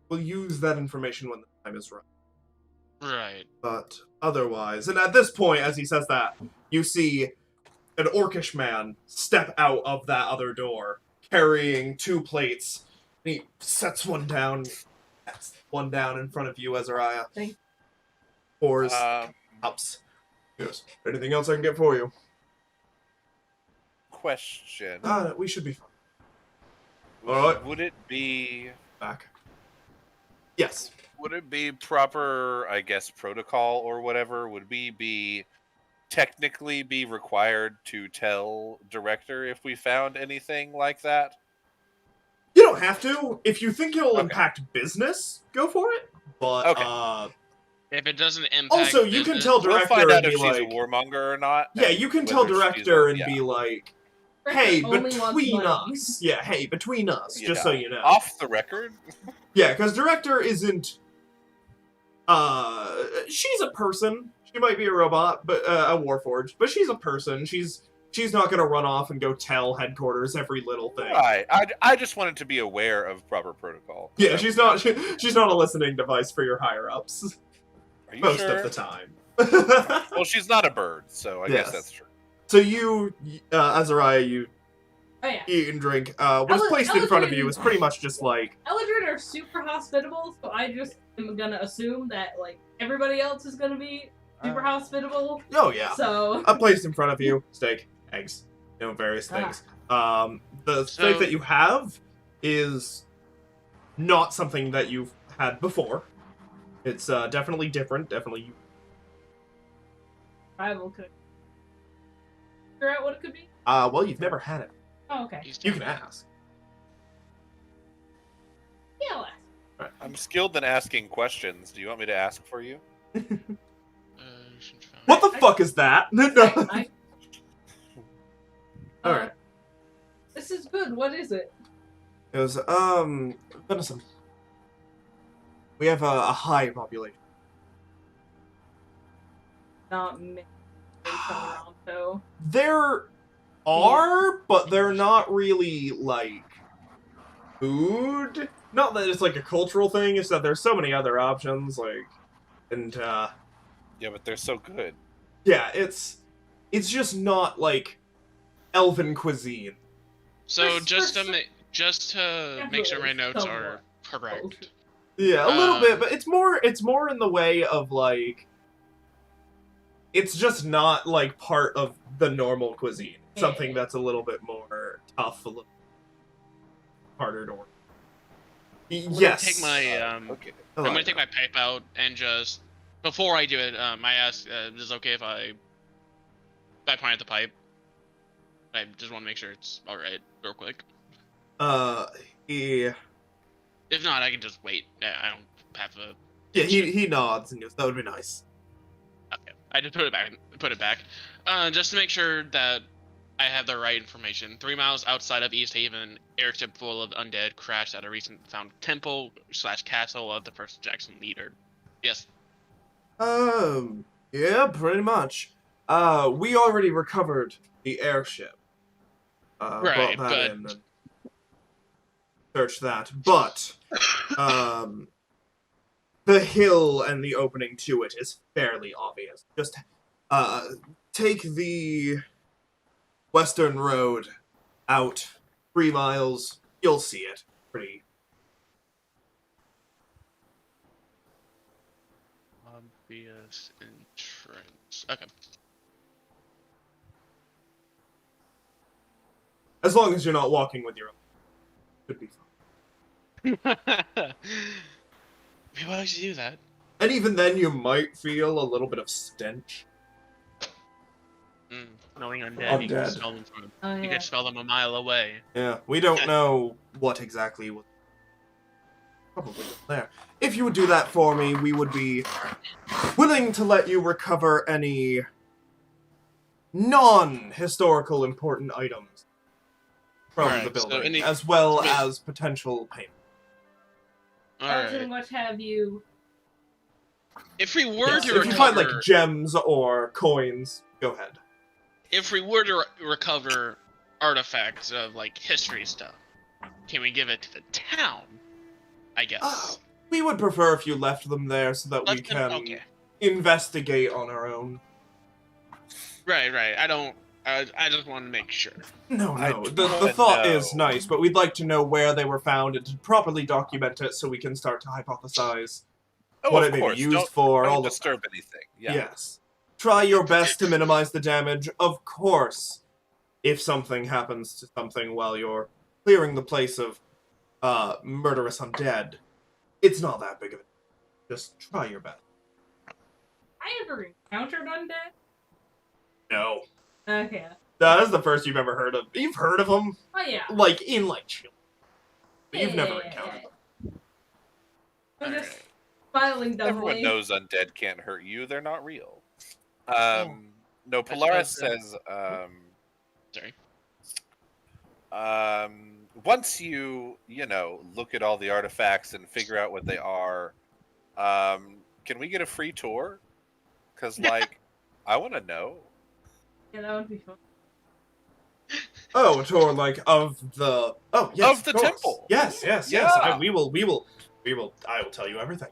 will use that information when the time is right. Right. But otherwise, and at this point, as he says that, you see an orcish man step out of that other door, carrying 2 plates. And he sets one down in front of you, Azariah. Thank- Pours cups. He goes, anything else I can get for you? Question. We should be fine. Alright. Would it be... Back. Yes. Would it be proper, I guess, protocol or whatever? Would we be technically be required to tell director if we found anything like that? You don't have to. If you think it'll Okay. impact business, go for it. But, Okay. If it doesn't impact. Also, you can business- tell We'll director find out and if be she's a like, warmonger or not. yeah, and you can tell whether she's director a- and yeah. be like, Hey, only wants between money. us. Yeah, hey, between us, just so Yeah. you know. Off the record. Yeah, because Director isn't. She's a person. She might be a robot, but a Warforged, but she's a person. She's not gonna run off and go tell headquarters every little thing. Right. I just wanted to be aware of proper protocol. Yeah, So- she's not. She's not a listening device for your higher ups Are you most sure? of the time. Well, she's not a bird, so I Yes. guess that's true. So you, Azariah, you Oh yeah. eat and drink. What is placed in front of you is pretty much just like. Eldred are super hospitable, so I just am gonna assume that like everybody else is gonna be super hospitable. Oh yeah. So Placed in front of you, steak, eggs, various things. The steak that you have is not something that you've had before. It's definitely different. Definitely. rival could figure out what it could be. Well, you've never had it. Oh, okay. You can ask. Yeah, I'll ask. I'm skilled in asking questions. Do you want me to ask for you? What the fuck is that? No. All right. This is good. What is it? It was venison. We have a high population. Not many around, so. There are, but they're not really like food. Not that it's like a cultural thing. It's that there's so many other options. Like, and Yeah, but they're so good. yeah, it's just not like elven cuisine. So For- just for to make sure my notes are somewhat. correct. Yeah, a little Uh, bit, but it's more in the way of like it's just not like part of the normal cuisine. Something that's a little bit more tough, a little harder to work. Yes. Take my Okay. I'm gonna take my pipe out and just before I do it, I ask, is it okay if I point at the pipe? I just want to make sure it's all right, real quick. Yeah. If not, I can just wait. I don't have to. Yeah, he nods and goes, "That would be nice." Okay, I just put it back. Just to make sure that I have the right information. 3 miles outside of East Haven, airship full of undead crashed at a recent found temple/castle of the first Jaxien leader. Yes. Yeah, pretty much. We already recovered the airship. Right, brought that but- in and searched that. But, the hill and the opening to it is fairly obvious. Just, take the western road out 3 miles. You'll see it. Pretty. Obvious entrance. Okay. As long as you're not walking with your own. Should be fine. Maybe I should do that. And even then, you might feel a little bit of stench. Knowing undead, you can Undead. smell them from. Oh, You yeah. can smell them a mile away. Yeah, we don't know what exactly was probably there. If you would do that for me, we would be willing to let you recover any non-historical important items from Alright, the so building, any- as well any- as potential payment. All Elton, right. what have you? If we were Yes, to if recover, you find like gems or coins, go ahead. if we were to recover artifacts of like history stuff, can we give it to the town? I guess. We would prefer if you left them there so that we Left them- can Okay. investigate on our own. Right. I don't. I just want to make sure. No, I no. do The wanna thought know. is nice, but we'd like to know where they were found and to properly document it so we can start to hypothesize Oh, what of it may course. be used Don't, for. don't All of disturb anything. Yeah. Yes. Try your best to minimize the damage. Of course, if something happens to something while you're clearing the place of murderous undead, it's not that big of a deal. Just try your best. I ever encountered undead? No. Okay. That is the first you've ever heard of. You've heard of them, Oh yeah. like, in, like, children. But you've never Yeah. encountered them. I'm just Alright. smiling Everyone doubly. knows undead can't hurt you. They're not real. No, I Polaris suppose, says, Sorry. Once you look at all the artifacts and figure out what they are, can we get a free tour? Because, I want to know. Yeah, that would be fun. Oh, a tour of the yes, Of the course. temple. Yes. Yeah. We will. I will tell you everything.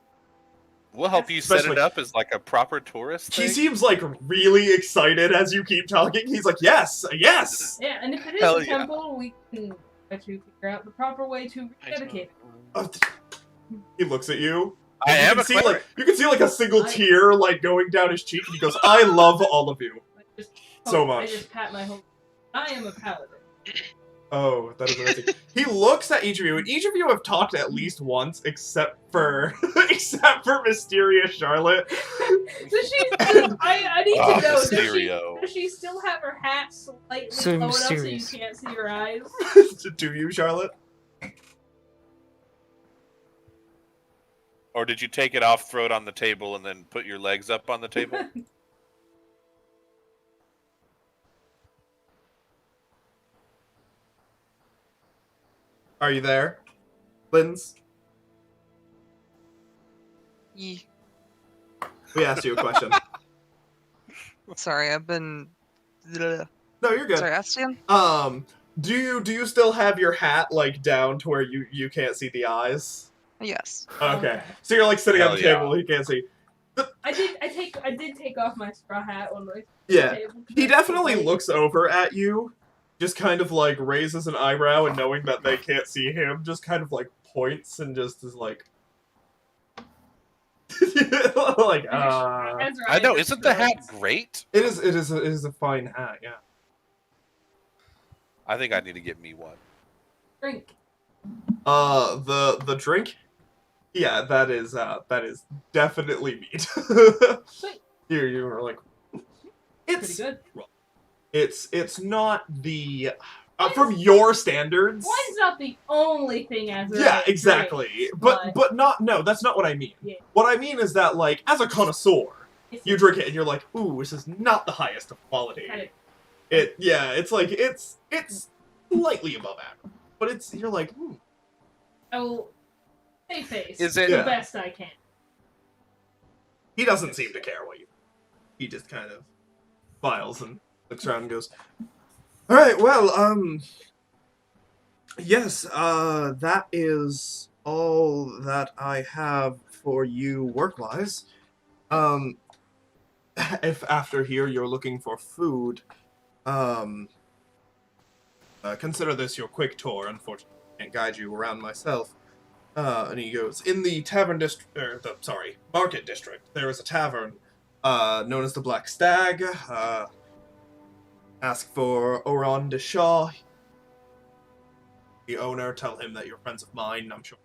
We'll help you set it Especially- up as like a proper tourist He thing. seems like really excited as you keep talking. He's like, yes. Yeah, and if it is Hell a yeah. temple, we can try to figure out the proper way to dedicate it. Oh, he looks at you. I And you am can a see cleric. you can see a single tear going down his cheek, and he goes, "I love all of you." So much. I just pat my whole. I am a paladin. Oh, that is amazing. He looks at each of you, and each of you have talked at least once, except for mysterious Charlotte. Does she? I need to know. Mysterio. Does she still have her hat slightly So low enough so you mysterious. can't see her eyes? Do you, Charlotte? Or did you take it off, throw it on the table, and then put your legs up on the table? Are you there, Linz? Ye- We asked you a question. Sorry, I've been. No, you're good. Sorry, Astian? Do you still have your hat down to where you can't see the eyes? Yes. Okay. So you're sitting on Hell the yeah. table, you can't see. I did take off my straw hat on the Yeah. table. He definitely looks over at you, just kind of raises an eyebrow, and knowing that they can't see him, just kind of points and just is I know, isn't the hat great? It is a fine hat, yeah. I think I need to get me one. Drink. The drink? Yeah, that is definitely meat. Sweet. You were like, Pretty it's good. it's not the from your standards. Wine's not the only thing as a Yeah, exactly. drink, But not no, that's not what I mean. Yeah. What I mean is that as a connoisseur, it's you drink it and you're like, ooh, this is not the highest of quality. kind It's slightly above average. But you're like, I will stay face. Is it- the Yeah. best I can? he doesn't seem to care what you. He just kind of smiles and looks around and goes, "All right, well, yes, that is all that I have for you work-wise. If after here you're looking for food, consider this your quick tour. Unfortunately, I can't guide you around myself." And he goes, in the market district, there is a tavern, known as the Black Stag. Ask for Oran de Shaw, the owner. Tell him that you're friends of mine, I'm sure.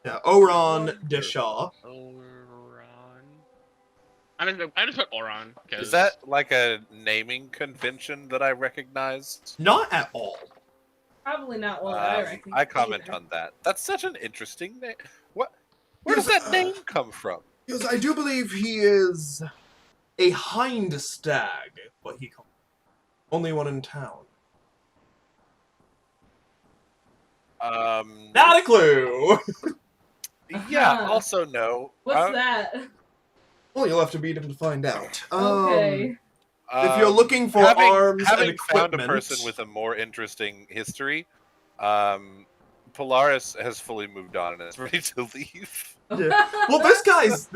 Yeah, Oran de Shaw. Oron. I just put Oron. Is that like a naming convention that I recognized? Not at all. Probably not one that I reckon. I comment either. on that. That's such an interesting name. Where does that name come from? Because I do believe he is a hind stag, what he calls it. Only one in town. Not a clue! Yeah. Uh-huh. Also, no. What's that? Well, you'll have to beat him to find out. Okay. If you're looking for arms and having found equipment... a person with a more interesting history, Polaris has fully moved on and is ready to leave. Yeah. Well, this guy is.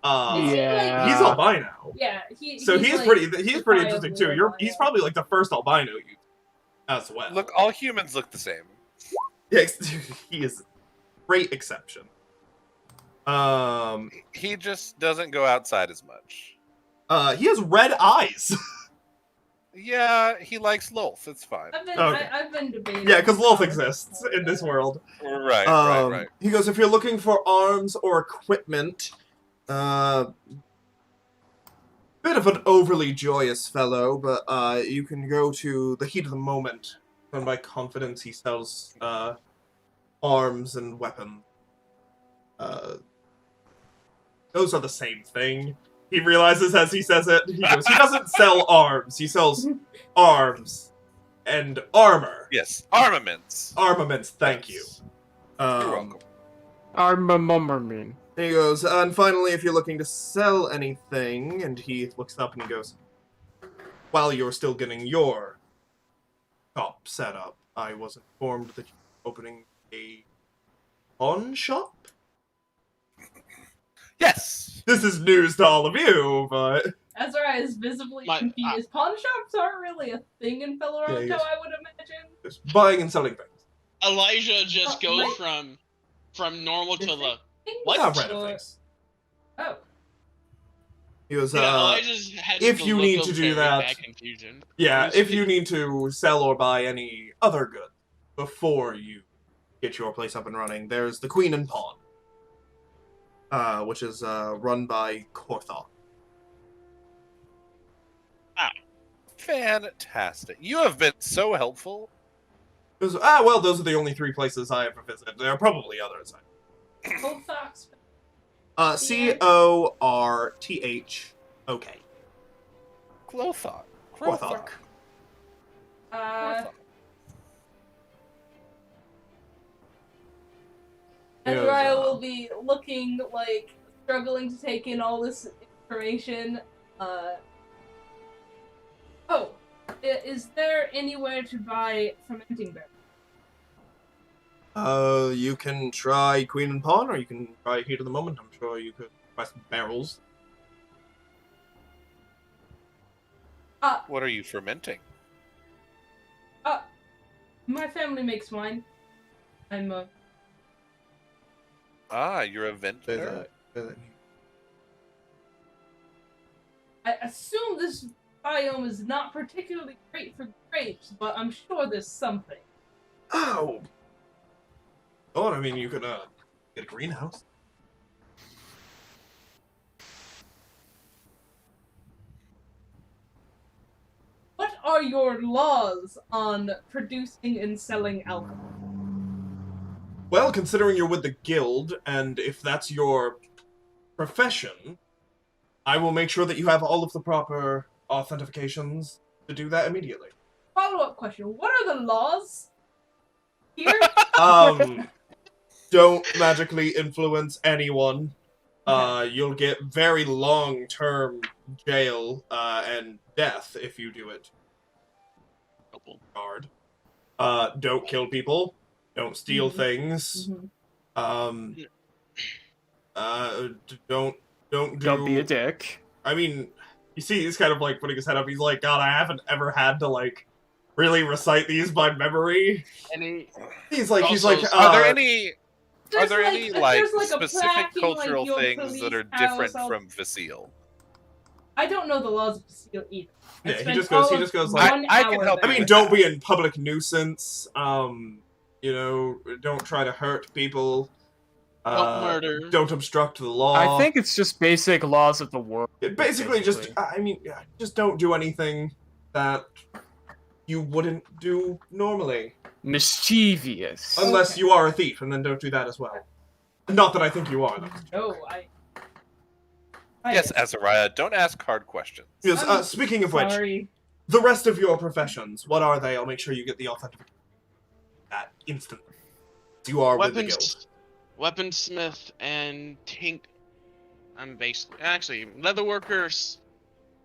Yeah. He's albino, Yeah, he's like, pretty interesting too. albino. He's probably the first albino you as well. Look, all humans look the same. Yeah, he is a great exception. He just doesn't go outside as much. He has red eyes. Yeah, he likes Lolth. It's fine. I've been debating. Yeah, because Lolth this exists in this world. Right. He goes, if you're looking for arms or equipment, bit of an overly joyous fellow, but you can go to the Heat of the Moment. And by confidence, he sells arms and weapons. Those are the same thing. He realizes as he says it, he goes, he doesn't sell arms, he sells arms and armor. Yes, armaments. Armaments, thank you. Yes. You're welcome. Armamummerman. He goes, and finally, if you're looking to sell anything, and he looks up and he goes, while you're still getting your shop set up, I was informed that you're opening a pawn shop? Yes. This is news to all of you, but... Ezra is visibly confused. Pawn shops aren't really a thing in Feloroto, yes. I would imagine. Just buying and selling things. Elijah just goes my- from normal to the What? what? Not random things. Oh. He goes, Yeah, Elijah's had if the you look need of to do very that- bad confusion. yeah, if you need to sell or buy any other good before you get your place up and running, there's the Queen and Pawn, which is run by Korthok. Fantastic. You have been so helpful. He goes, well, those are the only 3 places I ever visited. There are probably others. Old Fox. Corthok. Clothok. Korthok. Ezra will be looking, like, struggling to take in all this information. Oh, is there anywhere to buy fermenting barrels? You can try Queen and Pawn, or you can try Heat of the Moment. I'm sure you could buy some barrels. What are you fermenting? My family makes wine. I'm You're a vintner. I assume this biome is not particularly great for grapes, but I'm sure there's something. Oh! Oh, I mean, you could, get a greenhouse. What are your laws on producing and selling alcohol? Well, considering you're with the guild, and if that's your profession, I will make sure that you have all of the proper authentications to do that immediately. Follow-up question. What are the laws here? Don't magically influence anyone. You'll get very long-term jail, and death if you do it. Hard. Don't kill people. Don't steal things. Don't be a dick. I mean, you see, he's kind of like putting his head up. He's like, God, I haven't ever had to like really recite these by memory. He's like, Are there any There's like specific a plaque in, cultural your things that are police different house. from Vasile? I don't know the laws of Vasile either. Yeah, he just goes like, I can help I you mean, with don't that. be a public nuisance. You know, don't try to hurt people. Don't murder. Don't obstruct the law. I think it's just basic laws of the world. Basically, just, I mean, just don't do anything that you wouldn't do normally. Mischievous. Unless you are a thief, and then don't do that as well. Not that I think you are, though. No, I Yes, Azariah, don't ask hard questions. Yes, speaking of which, sorry. the rest of your professions, what are they? I'll make sure you get the authentication that instantly. You are with the guild. Weaponsmith and I'm basically actually leatherworkers.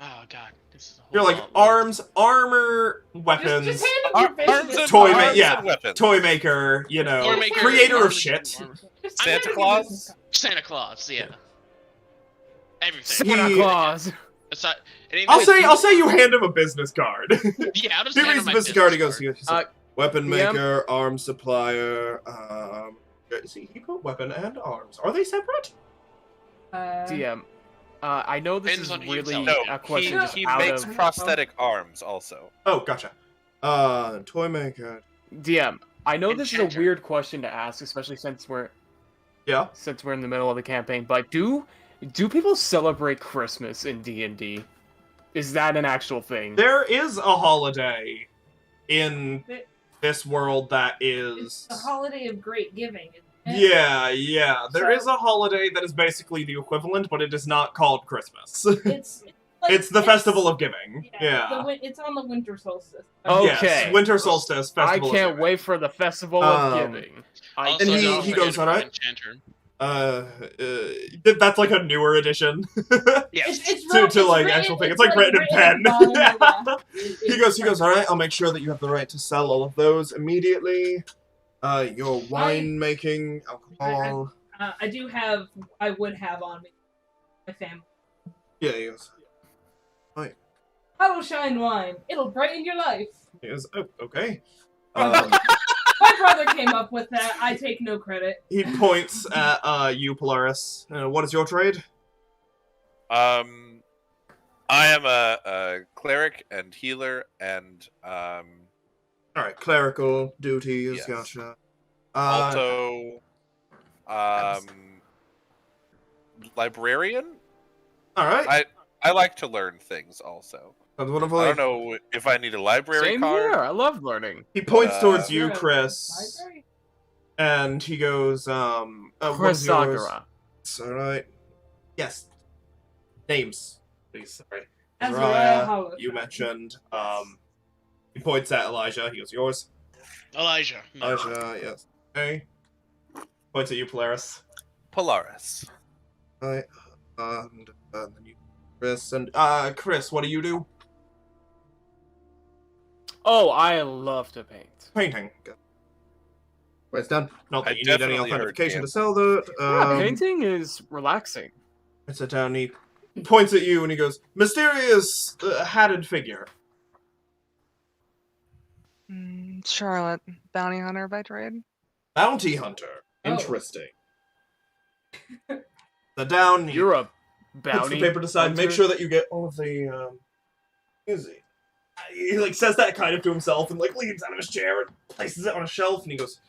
Oh god, this is a whole You're like lot. arms, armor, weapons, Just hand him your Arms business and Toy card. ma- arms yeah. and weapons. toy maker, you know, Toy maker, creator of arms, shit. armor. Just Santa hand him your Claus? business card. Santa Claus, yeah. Everything. Santa He- Claus. Aside, anything I'll say you hand him a business card. Yeah, I'll just He hand reads him the my business card. He business goes, he's like, weapon DM? maker, arms supplier. See, he put weapon and arms. Are they separate? DM. I know this Depends is on who you really tell. a question just he out makes of prosthetic arms also. Oh, gotcha. Toy maker. DM. I know this is Enchanter. a weird question to ask, especially since we're Yeah. in the middle of the campaign. But do people celebrate Christmas in D&D? Is that an actual thing? There is a holiday in this world that It's is. the holiday of great giving. Yeah. There So- is a holiday that is basically the equivalent, but it is not called Christmas. It's like, It's the Festival of Giving. Yeah. It's on the winter solstice. Yes, Okay. winter solstice I festival. of can't Giving. wait for the Festival of Um, Giving. I Also, And he don't cannot goes, forget "Alright." Enchanter. That's like a newer edition. Yes. to like actual thing. It's like written in pen. He goes, all right, I'll make sure that you have the right to sell all of those immediately. Your wine making, alcohol. I would have on me my family. Yeah, he goes, Hollow Shine wine. It'll brighten your life. oh, okay. My brother came up with that. I take no credit. He points at you, Polaris. What is your trade? I am a cleric and healer, and All right, clerical duties. Yes. Gotcha. also librarian. All right. I like to learn things also. That's wonderful. I don't know if I need a library Same card. here. I love learning. He points towards you, You're a Chris, library? and he goes, what Chris is yours? Sakura. It's all right. Yes. Names, please. Sorry. Azariah Azariah, Hollow. you mentioned. He points at Elijah. He goes, yours. Elijah. No. Elijah, yes. Okay. Points at you, Polaris. Polaris. Right. And then you, Chris. And Chris, what do you do? Oh, I love to paint. Painting. Good. Well, it's done. Not that I you need any definitely heard authentication to dance. sell that. Yeah, painting is relaxing. I sit down. He points at you and he goes, "Mysterious hatted figure." Charlotte, bounty hunter by trade. Bounty hunter. Oh. Interesting. The down. He You're a puts bounty. the paper aside. hunter? Make sure that you get all of the. He like says that kind of to himself and like leans out of his chair and places it on a shelf and he goes,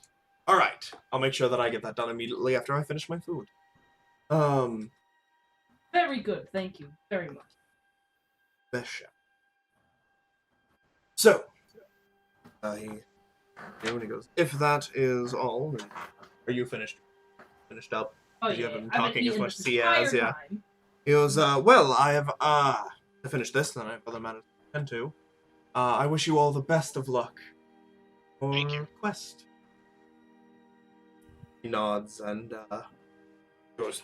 "All right, I'll make sure that I get that done immediately after I finish my food." Very good. Thank you very much. Best chef. So, and he goes, "If that is all, then are you finished? Finished up?" Oh, You yeah. haven't been I've been talking as eating much this as he has, entire yeah. time. He goes, "Well, I have to finish this, then I have other matters to attend to. I wish you all the best of luck for Thank you. quest." He nods and goes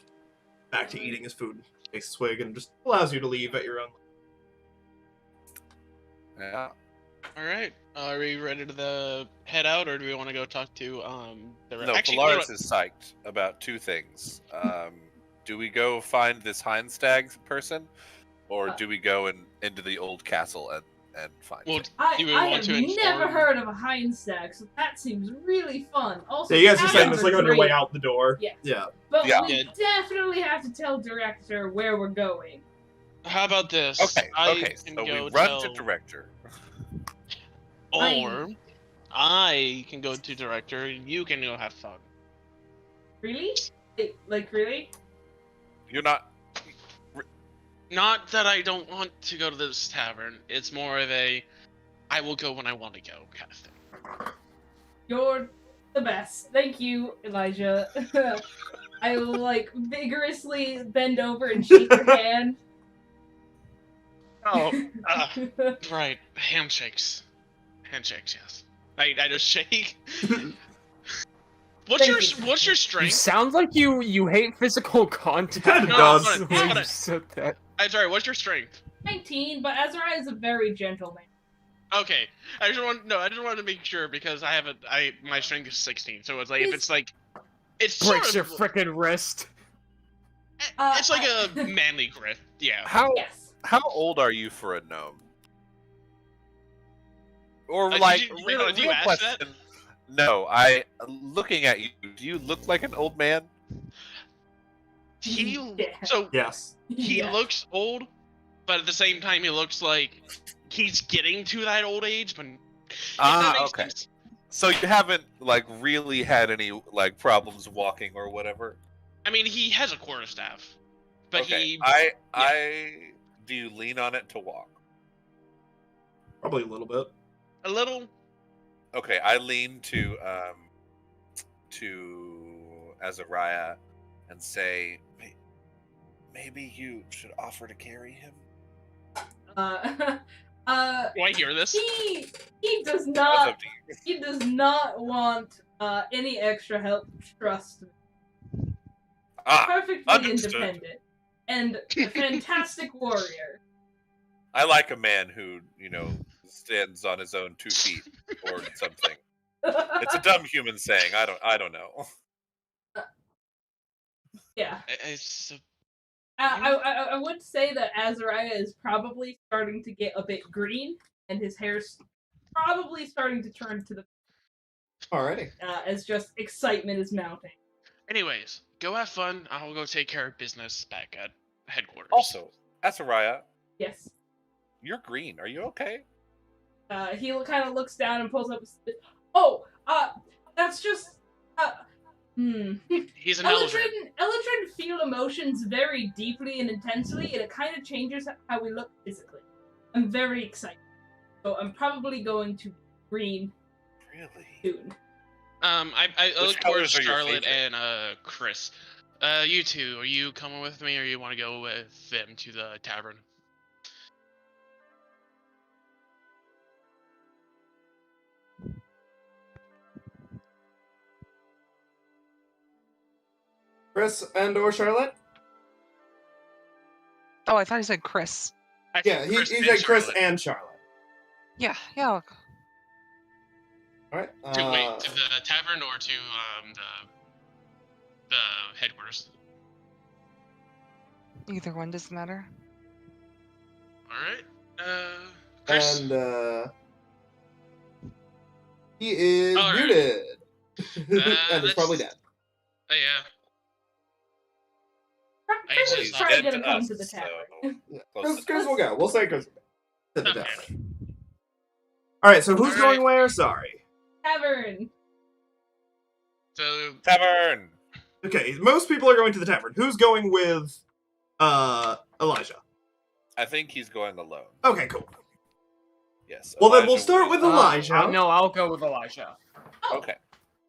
back to eating his food, takes a swig, and just allows you to leave at your own. Yeah. All right. Are we ready to head out, or do we want to go talk to the? No, Actually, you know Polaris what? is psyched about two things. Do we go find this Heinstag person, or do we go into the old castle and find Well, him? Do we I want have to inform- never heard of a Heinstag, so that seems really fun. Also, Yeah, you guys are saying cabins this like are on your way great, out the door. Yes. Yeah. But Yeah. we definitely have to tell director where we're going. How about this? Okay, I so can we go run tell- to director. Or I can go to director, and you can go have fun. Really? Like really? You're not. Not that I don't want to go to this tavern. It's more of a, I will go when I want to go kind of thing. You're the best. Thank you, Elijah. I will like vigorously bend over and shake your hand. Oh, right. Handshakes. Handshakes, yes. I just shake. What's Thank you. what's your You strength? sound like you hate physical contact. Kinda No, does. hold on, The way hold you on. said that. I'm sorry, what's your strength? 19, but Azariah is a very gentle man. Okay. I just wanted to make sure because my strength is 16, so it's like if it's like it's Breaks your sort of, frickin' wrist. it's like a manly grip, yeah. How old are you for a gnome? Or Did like, you- real, did you real ask question. that? No, looking at you, do you look like an old man? He Yeah. so Yes. he Yeah. looks old, but at the same time he looks like he's getting to that old age, but if that makes Okay. sense. So you haven't like really had any like problems walking or whatever. I mean, he has a quarterstaff, but Okay. he Do you lean on it to walk? Probably a little bit. a little. Okay, I lean to Azariah and say, maybe you should offer to carry him? Uh, Do I hear this? he does That's not up to you. he does not want any extra help. Trust me. Ah, Perfectly understood. independent and a fantastic warrior. I like a man who, stands on his own 2 feet or something. It's a dumb human saying. I don't know. Yeah. It's I would say that Azariah is probably starting to get a bit green, and his hair's probably starting to turn to the Alrighty. as just excitement is mounting. Anyways, go have fun. I'll go take care of business back at headquarters. Also, Azariah, Yes. you're green. Are you okay? He kind of looks down and pulls up. Oh, that's just. He's an Eldred. Eldred feel emotions very deeply and intensely, and it kind of changes how we look physically. I'm very excited, so I'm probably going to green Really? soon. I Which look towards colors are your Charlotte favorite? and Chris. You two, are you coming with me, or you want to go with them to the tavern? Chris and or Charlotte? Oh, I thought he said Chris. I Yeah, think he and said Chris Charlotte. and Charlotte. Yeah, I'll go. Alright. Wait, to the tavern or to the headquarters? Either one doesn't matter. All right. Chris. And he is All right. muted. And is probably that's- dead. Oh yeah. Chris He's is probably dead gonna to come us, to the so tavern. Yeah. close Chris will go. We'll say Chris will go. To the Okay. tavern. Alright, so who's Alright. going where? Sorry. Tavern. So Tavern! Okay, most people are going to the tavern. Who's going with Elijah? I think he's going alone. Okay, cool. Yes. Well, then we'll Elijah start will- with Elijah. No, I'll go with Elijah. Okay.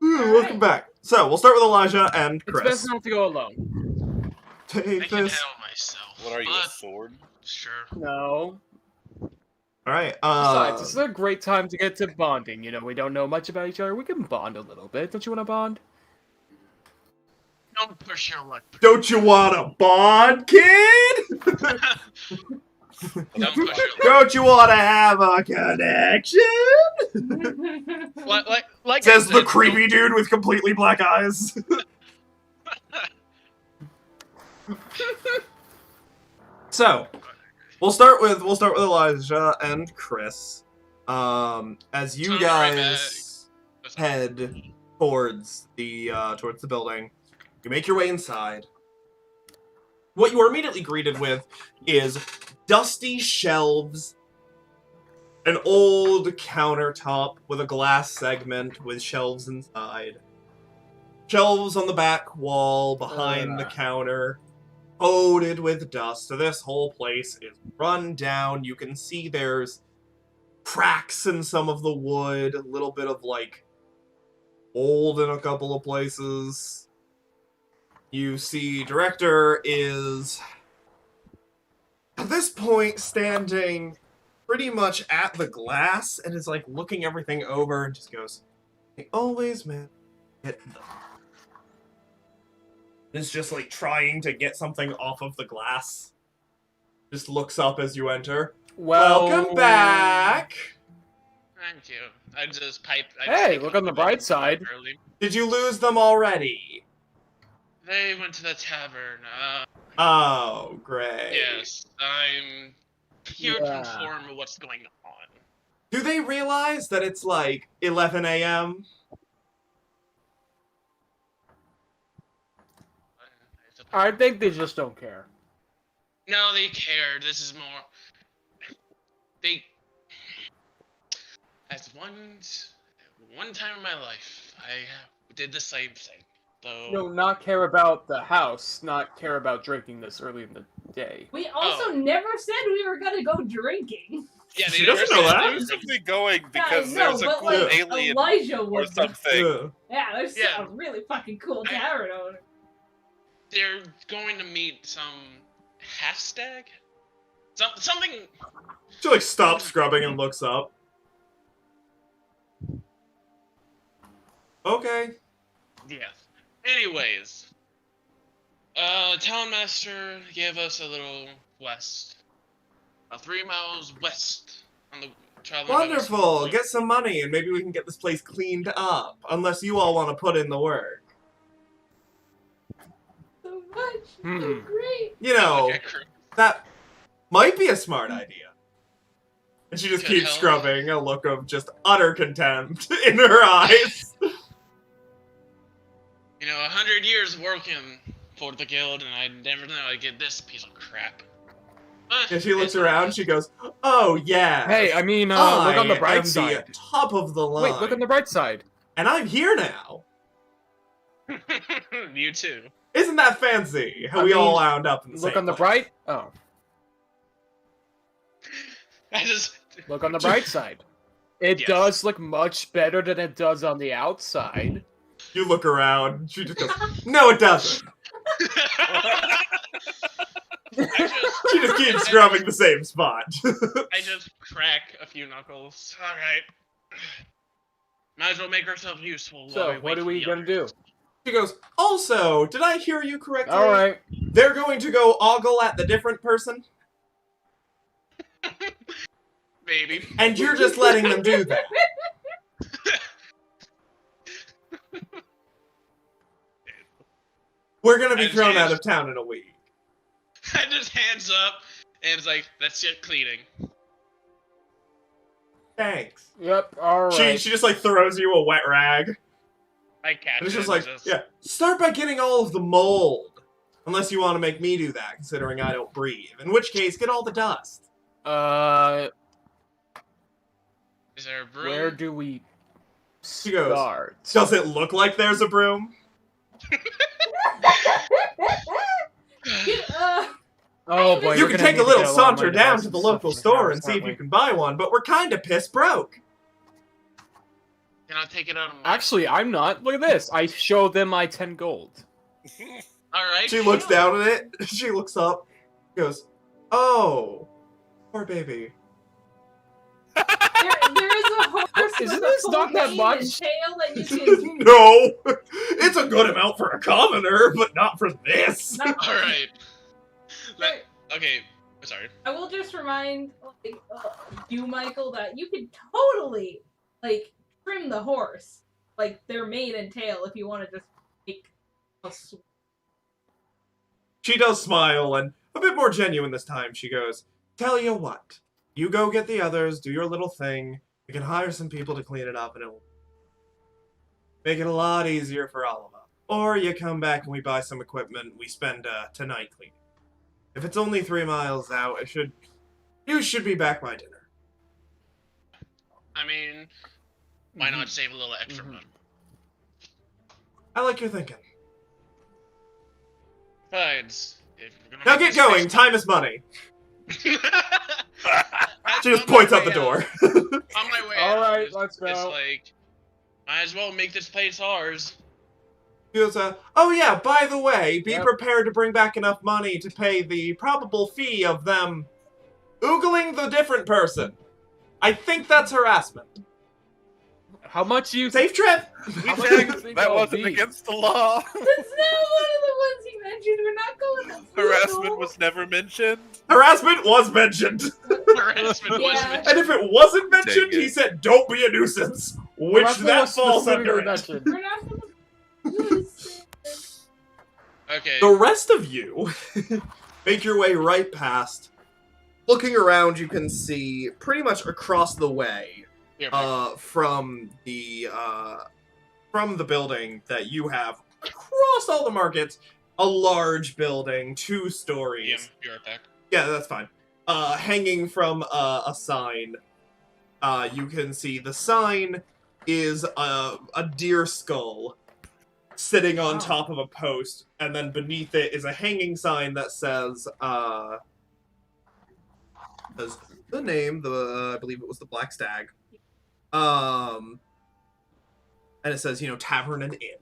Welcome back. So, we'll start with Elijah and It's Chris. best not to go alone. I Take can this. handle myself. What are you, a but sword? sure. No. Alright, Besides, this is a great time to get to bonding. We don't know much about each other. We can bond a little bit. Don't you want to bond? Don't push your luck. don't you want a bond, kid? Don't push your luck. Don't you want to have a connection? Like Says I the said, creepy dude with completely black eyes. So, we'll start with Elijah and Chris. As you Turn right guys head towards the building, you make your way inside. What you are immediately greeted with is dusty shelves, an old countertop with a glass segment with shelves inside, shelves on the back wall behind the counter, coated with dust. So this whole place is run down. You can see there's cracks in some of the wood, a little bit of mold in a couple of places. You see director is at this point standing pretty much at the glass and is looking everything over and just goes, "I always man get them." Is just trying to get something off of the glass. Just looks up as you enter. Well, Welcome back. Thank you. I just pipe. Hey, look on the bright side. Early. Did you lose them already? They went to the tavern. Oh, great. Yes, I'm here to Yeah. inform what's going on. Do they realize that it's 11 a.m.? I think they just don't care. No, they care. This is more. They. As one time in my life, I did the same thing. Though. No, not care about the house, not care about drinking this early in the day. We also never said we were gonna go drinking. Yeah, the She doesn't know university that. is I'm simply going because Yeah, I know, there's a but, cool like, alien Elijah or would. something. Yeah. Yeah, there's Yeah. a really fucking cool tavern owner. They're going to meet some half-stag? Something... She like stops scrubbing and looks up. Okay. Yes. Anyways. Town Master gave us a little west. 3 miles west on the traveling. Wonderful. Get some money and maybe we can get this place cleaned up. Unless you all want to put in the work. So much. So Hmm. great. You know, Okay, crew. that might be a smart idea. And she just Could keeps help. scrubbing, a look of just utter contempt in her eyes. You know, 100 years working for the guild, and I never know I'd get this piece of crap. But And she looks it's what it around, she goes, "Oh yeah. Hey, I mean, look on the I bright am side. the top of the line. Wait, look on the bright side. And I'm here now. is. You too. Isn't that fancy? How I we all mean, wound up in the Look same on the place. bright. Oh, I just... look on the bright side. It Yes. does look much better than it does on the outside. You look around, she just goes, "No, it doesn't." She just keeps scrubbing the same spot. I just crack a few knuckles. Alright. Might as well make ourselves useful. while So, we what wait are for we the gonna do? others. She goes, "Also, did I hear you correctly? All right. They're going to go ogle at the different person, Maybe. and you're just letting them do that." We're gonna be I thrown just- out of town in a week. I just hands up, and it's like, that's it, cleaning. Thanks. Yep. All right. She just like throws you a wet rag. I catch And it's it. just like, yeah, start by getting all of the mold. Unless you want to make me do that, considering I don't breathe. In which case, get all the dust. Is there a broom? Where do we goes, start? Does it look like there's a broom? Oh boy, You we're can gonna take need a to little get along saunter with down the to the stuff local in the store house, and see if aren't you we? can buy one, but we're kinda piss broke. Can I take it out of my... Actually, I'm not. Look at this. I showed them my 10 gold. Alright. She looks down at it, she looks up, goes, "Oh, poor baby." There is a horse Isn't with a this full not that mane much? and tail that you can... No! It's a good amount for a commoner, but not for this. Not- Alright. Okay, sorry. I will just remind you, Michael, that you could totally, like, trim the horse, like, their mane and tail, if you want to just make a She does smile, and a bit more genuine this time, she goes, "Tell you what, you go get the others, do your little thing, we can hire some people to clean it up, and it'll make it a lot easier for all of us. Or you come back and we buy some equipment, we spend tonight cleaning. If it's only 3 miles out, you should be back by dinner." I mean, why not save a little extra money? I like your thinking. Besides, if we're gonna Now make get this going, place- time is money. That's She just on my points out the way door. On my way All out, right, it's- let's It's go. like, might as well make this place ours. He goes, "Oh yeah, by the way, be Yep. prepared to bring back enough money to pay the probable fee of them oogling the different person. I think that's harassment. How much do you Safe trip!" How much do you Check, think that that'll wasn't be? against the law. That's not one of the ones he mentioned. We're not going to Harassment was never mentioned. Harassment was mentioned. Harassment was Yeah. mentioned. And if it wasn't mentioned, Dang it. he said, "Don't be a nuisance," which Harassment that was falls specifically under it. mentioned. We're not going to do this. Okay. The rest of you make your way right past. Looking around, you can see pretty much across the way Here, from the building that you have across all the markets, a large building, 2 stories. be right back. Yeah, that's fine. Hanging from a sign. You can see the sign is a deer skull sitting on Wow. top of a post, and then beneath it is a hanging sign that says, As the name, I believe it was the Black Stag. And it says, tavern and inn.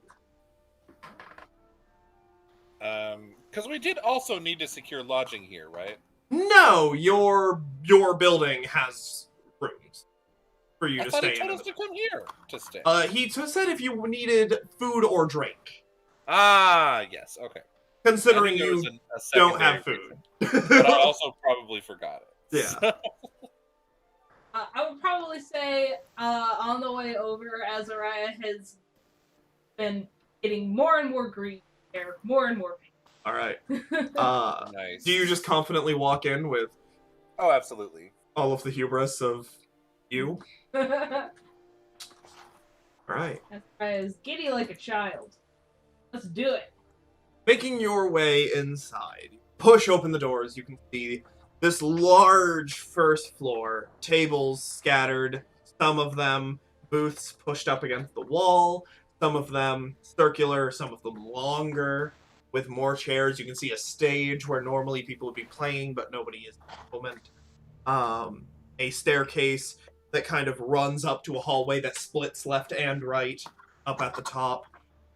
Because we did also need to secure lodging here, right? No, your building has rooms for you I to thought stay he told in. us to come here to stay. He said if you needed food or drink, Ah, yes, okay. considering I knew there was you a don't have secondary food. reason, but I also probably forgot it. Yeah. I would probably say on the way over, Azariah has been getting more and more green hair, more and more pink. All right. Nice. Do you just confidently walk in with Oh, absolutely. all of the hubris of you? All right. Azariah is giddy like a child. Let's do it. Making your way inside, push open the doors. You can see this large first floor, tables scattered, some of them booths pushed up against the wall, some of them circular, some of them longer, with more chairs. You can see a stage where normally people would be playing, but nobody is at the moment. A staircase that kind of runs up to a hallway that splits left and right up at the top,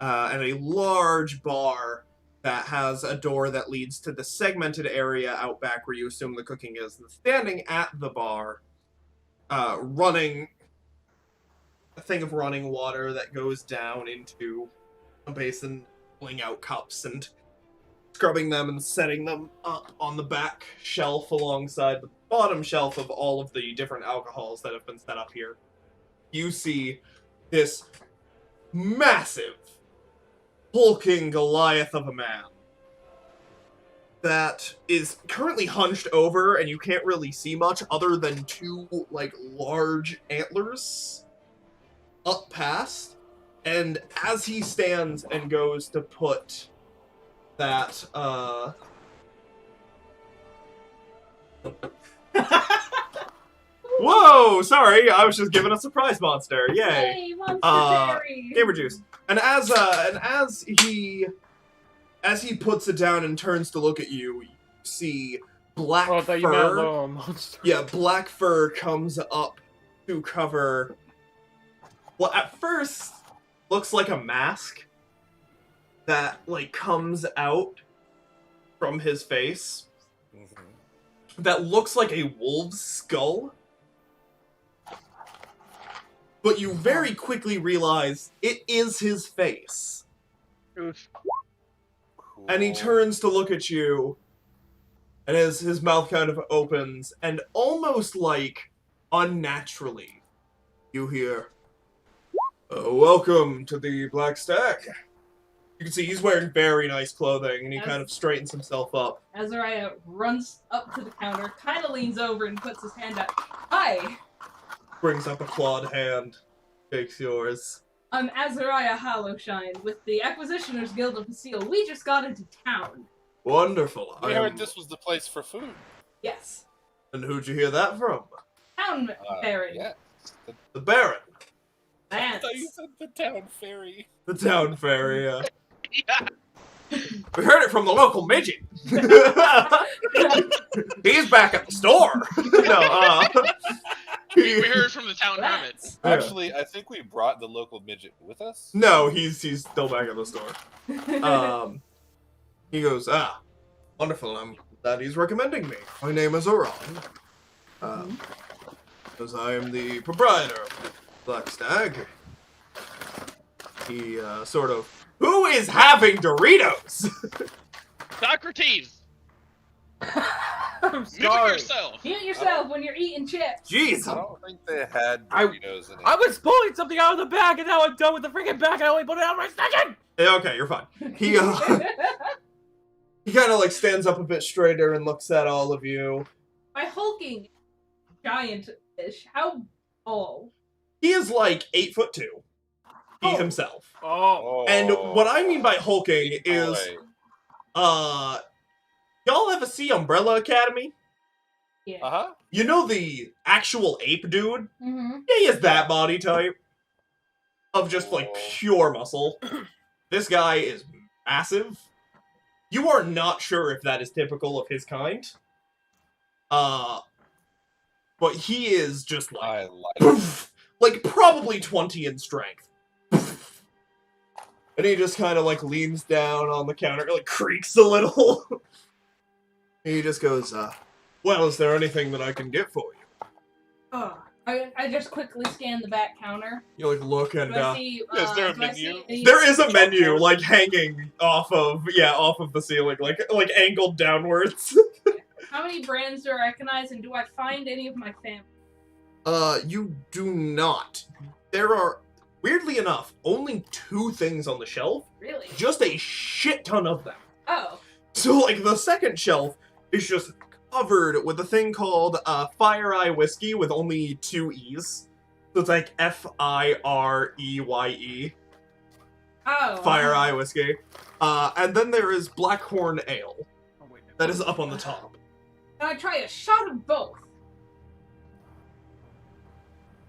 and a large bar that has a door that leads to the segmented area out back where you assume the cooking is. And standing at the bar, running a thing of running water that goes down into a basin, pulling out cups and scrubbing them and setting them up on the back shelf alongside the bottom shelf of all of the different alcohols that have been set up here. You see this massive, hulking Goliath of a man that is currently hunched over, and you can't really see much other than two, large antlers up past. And as he stands and goes to put that, Whoa! Sorry, I was just giving a surprise monster. Yay! Hey, Monster Jerry! Gamer juice. And as he puts it down and turns to look at you, you see black Oh, I thought you meant fur. the monster. Yeah, black fur comes up to cover what at first looks like a mask that comes out from his face. That looks like a wolf's skull. But you very quickly realize it is his face. Oof. Cool. And he turns to look at you, and his mouth kind of opens, and almost unnaturally, you hear, "Welcome to the Black Stag." You can see he's wearing very nice clothing, and he kind of straightens himself up. Azariah runs up to the counter, kind of leans over and puts his hand out. Hi, Brings up a clawed hand, shakes yours. I'm Azariah Hollowshine with the Acquisitioners Guild of Facile. We just got into town. Wonderful. We heard this was the place for food. Yes. And who'd you hear that from? Town Baron. Yeah. The Baron. I Vance. thought you said the town fairy. The town fairy, yeah. Yeah. We heard it from the local midget. He's back at the store. We heard from the town hermits. Yeah. Actually, I think we brought the local midget with us. No, he's still back at the store. He goes, wonderful. I'm glad he's recommending me. My name is Oron. Because I am the proprietor of Black Stag. He who is having Doritos? Socrates, I'm mute sorry. yourself. Mute yourself when you're eating chips. Jeez. I don't think they had I- Doritos in it. I was pulling something out of the bag, and now I'm done with the freaking bag. I only put it out for a second. Yeah, okay, you're fine. He he kind of stands up a bit straighter and looks at all of you. By hulking, giant-ish. How tall? He is 8'2". He Oh. himself. Oh. And what I mean by hulking Big is, boy. y'all ever see Umbrella Academy? Yeah. Uh-huh. You know the actual ape dude? Mm-hmm. He is that body type. Of just, pure muscle. This guy is massive. You are not sure if that is typical of his kind. but he is just like, I like it. like probably 20 in strength. And he just kind of like leans down on the counter, like creaks a little. He just goes, well, is there anything that I can get for you? Oh, I just quickly scan the back counter. You like look and Do I see, Is there a do I menu? see any- there is a menu like hanging off of the ceiling, like angled downwards. How many brands do I recognize, and do I find any of my family? You do not. There are, weirdly enough, only 2 things on the shelf. Really? Just a shit ton of them. Oh. So, like, the second shelf is just covered with a thing called Fire Eye Whiskey with only 2 E's. So it's like Fireye. Oh. Fire Eye Whiskey. And then there is Blackhorn Ale. That is up on the top. Can I try a shot of both?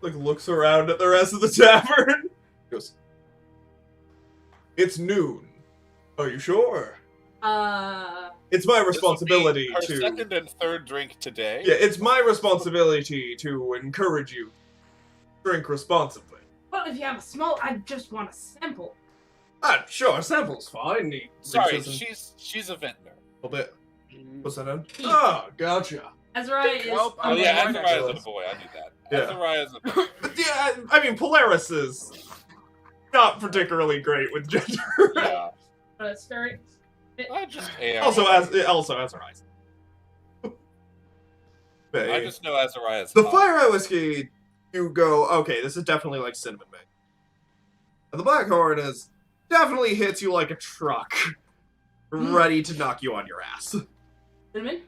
Like, looks around at the rest of the tavern. Goes, it's noon. Are you sure? It's my responsibility Our to... second and third drink today. Yeah, it's my responsibility to encourage you to drink responsibly. Well, if you have a small, I just want a sample. Sure, sample's fine. He Sorry, reaches in she's a vintner. a little bit. What's that in? Heath. Oh, gotcha. Azariah is. Well, Oh yeah, right next to Azariah's us. a boy. I knew that. Yeah. Azariah's a boy. Yeah, I mean, Polaris is not particularly great with gender. Yeah. Stir it. I just am. also has her eyes. I just know Azariah's The hot. Fire Eye Whiskey, you go, okay, this is definitely like cinnamon made. And the Blackhorn is definitely hits you like a truck, ready to knock you on your ass. Cinnamon?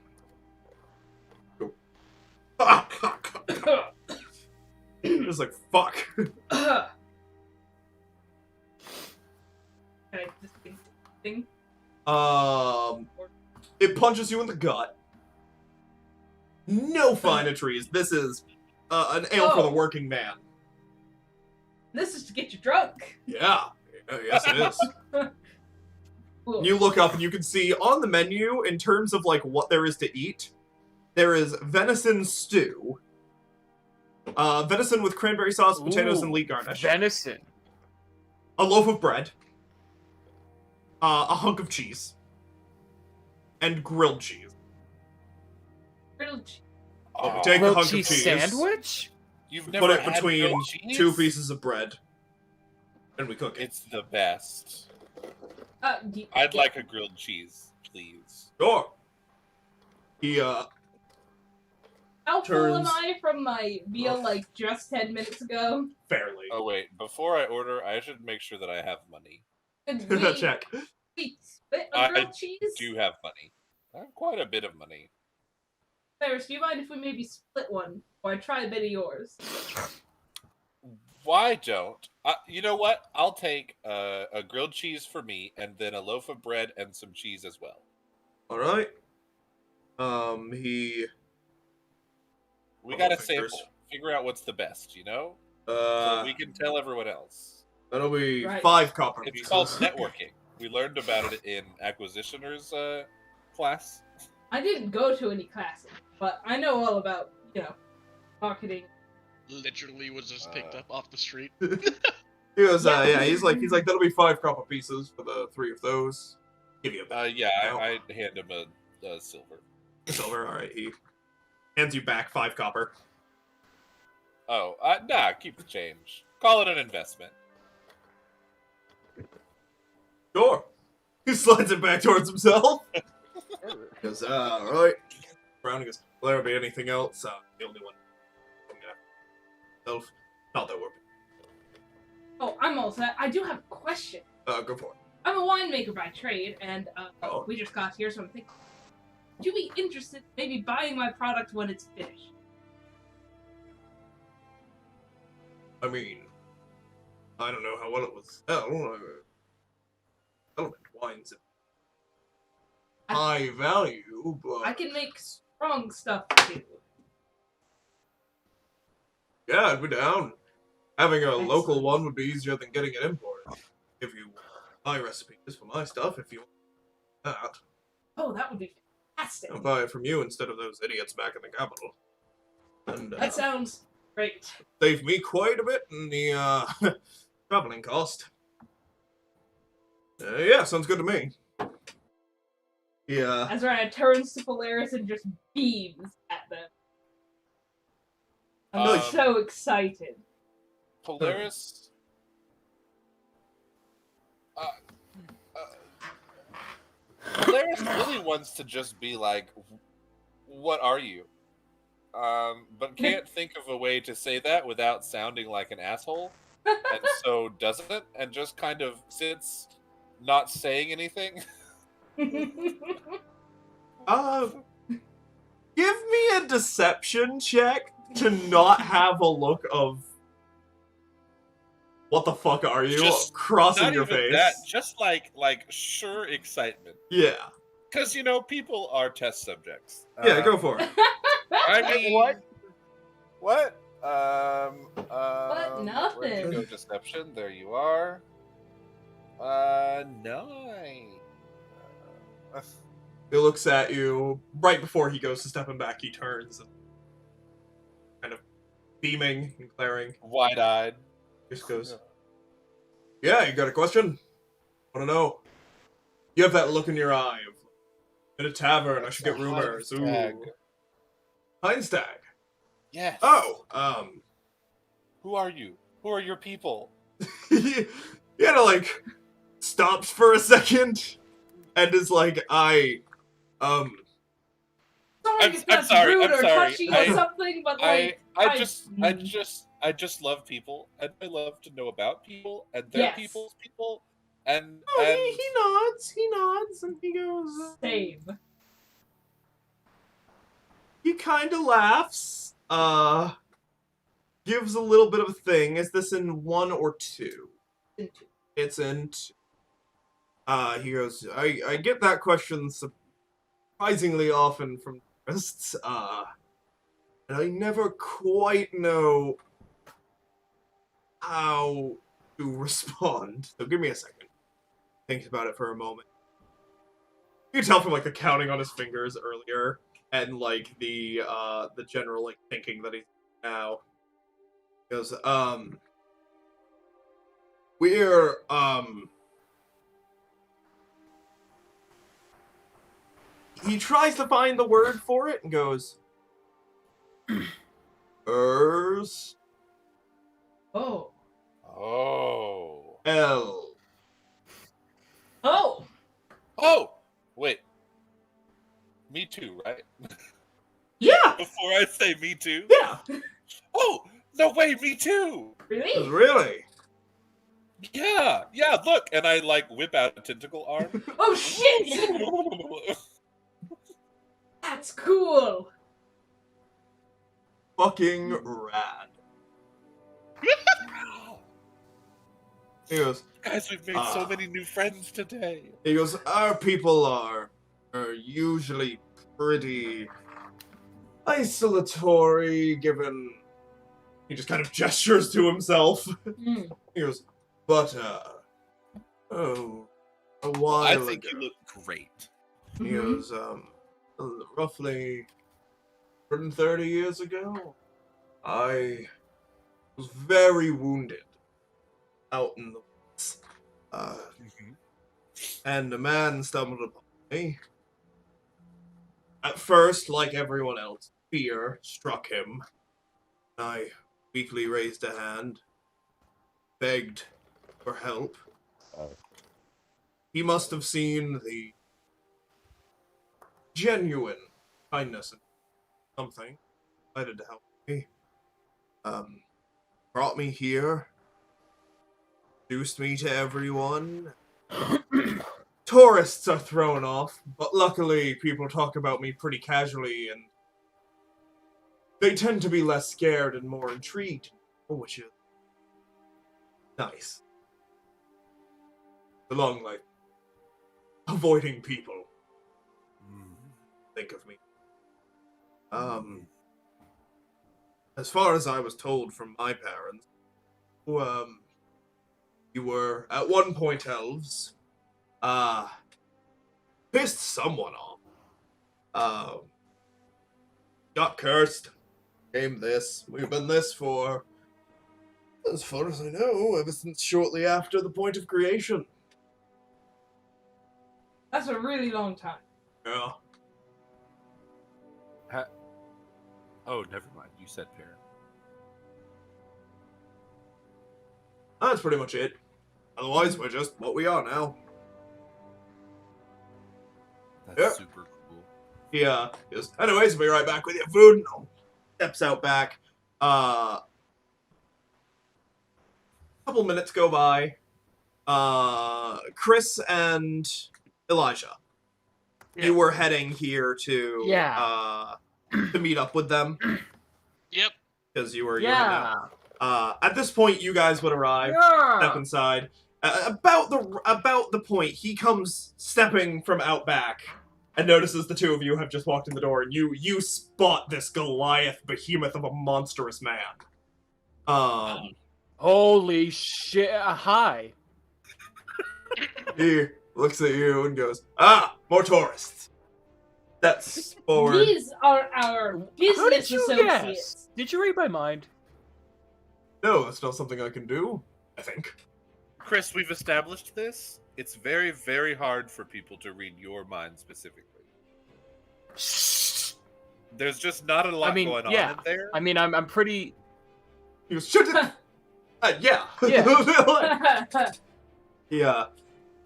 Just like, fuck. Can I just thing? It punches you in the gut. No finetries. This is an ale for the working man. This is to get you drunk. Yeah. Yes, it is. Cool. You look up and you can see on the menu, in terms of like what there is to eat, there is venison stew, venison with cranberry sauce, potatoes, and leek garnish, Venison. a loaf of bread, a hunk of cheese, and grilled cheese. Grilled cheese. Oh, Take a Grilled hunk of cheese cheese, sandwich? you've never put it had between grilled cheese? 2 pieces of bread, and we cook it. It's the best. Y- I'd yeah. like a grilled cheese, please. Sure. He, How full am turns- I from my meal like just 10 minutes ago? fairly. Oh wait, before I order, I should make sure that I have money. Could we, Check. we split a I grilled cheese? Do have money. I have quite a bit of money. Ferris, do you mind if we maybe split one? Or I try a bit of yours? Why don't? You know what? I'll take a grilled cheese for me, and then a loaf of bread and some cheese as well. Alright. He... We Oh, gotta fingers. sample. Figure out what's the best, you know? So Uh, we can tell everyone else. that'll be Right. 5 copper It's pieces. called networking. We learned about it in Acquisitioner's class. I didn't go to any classes, but I know all about, marketing. Literally was just picked up off the street. He goes, yeah, he's like, that'll be 5 copper pieces for the 3 of those. Give you a bit. Yeah, No. I hand him a silver. Silver, alright, he hands you back 5 copper. Oh, nah, keep the change. Call it an investment. Sure. He slides it back towards himself. He goes, alright. Brown goes, will there be anything else? The only one. Self. Not that we're... Oh, I'm all set. I do have a question. go for it. I'm a winemaker by trade, and Oh. we just got here, so I'm thinking, would you be interested in maybe buying my product when it's finished? I mean, I don't know how well it was. Element wines high value, but I can make strong stuff too. yeah, I'd be down. Having a Excellent. local one would be easier than getting it imported. If you buy recipes for my stuff, if you want that, Oh, that would be fantastic. I'll buy it from you instead of those idiots back in the capital. And That sounds great. saved me quite a bit in the traveling cost. Yeah, sounds good to me. Yeah. Azariah turns to Polaris and just beams at them. I'm Um, so excited. Polaris. Polaris really wants to just be like, "What are you?" But can't think of a way to say that without sounding like an asshole, and so doesn't, and just kind of sits, not saying anything. Give me a deception check to not have a look of what the fuck are you Just crossing Not your even face. that, just like sure excitement, Yeah. because people are test subjects. Yeah, go for it. I mean, What? What? Nothing. Where'd you go, deception? There you are. 9. He looks at you right before he goes to stepping back. He turns, and kind of beaming and glaring. Wide-eyed. Just goes, "Yeah, you got a question? Want to know? You have that look in your eye of in a tavern. I should get rumors. Ooh, Heinstag. Yes. Oh, Who are you? Who are your people? he kind of like stops for a second and is like, Sorry I'm if that's sorry, rude I'm or sorry. touchy or something, but like I just love people, and I love to know about people and their Yes. people's people, and oh, he nods, and he goes, same. He kind of laughs, gives a little bit of a thing. Is this in 1 or 2? It's in 2. He goes, I get that question surprisingly often from tourists, and I never quite know how to respond. So give me a second. Think about it for a moment. You can tell from like the counting on his fingers earlier and like the general like thinking that he's now. He goes, we're he tries to find the word for it and goes, Ers Oh. L. Oh. Oh, wait. Me too, right? Yeah! Before I say me too. Yeah! Oh, no way, me too. Really? Really? Yeah, look, and I like whip out a tentacle arm. Oh shit! That's cool. Fucking rad. He goes, Guys, we've made so many new friends today. He goes, our people are usually pretty isolatory, given... He just kind of gestures to himself. Mm. He goes, but, a while I think ago... you look great. He goes, roughly 130 years ago, I was very wounded out in the woods. And a man stumbled upon me. At first, like everyone else, fear struck him. I weakly raised a hand, begged for help. He must have seen the genuine kindness in something, decided to help me. Brought me here, introduced me to everyone. Tourists are thrown off, but luckily people talk about me pretty casually, and they tend to be less scared and more intrigued, which is nice. The long life. Avoiding people. Think of me. As far as I was told from my parents, you were at one point elves. Pissed someone off. Got cursed. Came this. We've been this for, as far as I know, ever since shortly after the point of creation. That's a really long time. Yeah. Oh, never mind. You said parent. That's pretty much it. Otherwise, we're just what we are now. That's Yeah. super cool. He goes, anyways, I'll be right back with your food. And steps out back. Couple minutes go by. Chris and Elijah. You were heading here to to meet up with them. Yep. Because you were Yeah. at this point, you guys would arrive. Step inside. About the point, he comes stepping from out back and notices the two of you have just walked in the door, and you spot this Goliath behemoth of a monstrous man. Holy shit! Hi. He looks at you and goes, more tourists. Steps forward. These are our How business did you associates. guess? Did you read my mind? No, that's not something I can do, I think. Chris, we've established this. It's very, very hard for people to read your mind specifically. There's just not a lot going on in there. I mean, I'm pretty. He goes, shut it! Yeah. Yeah.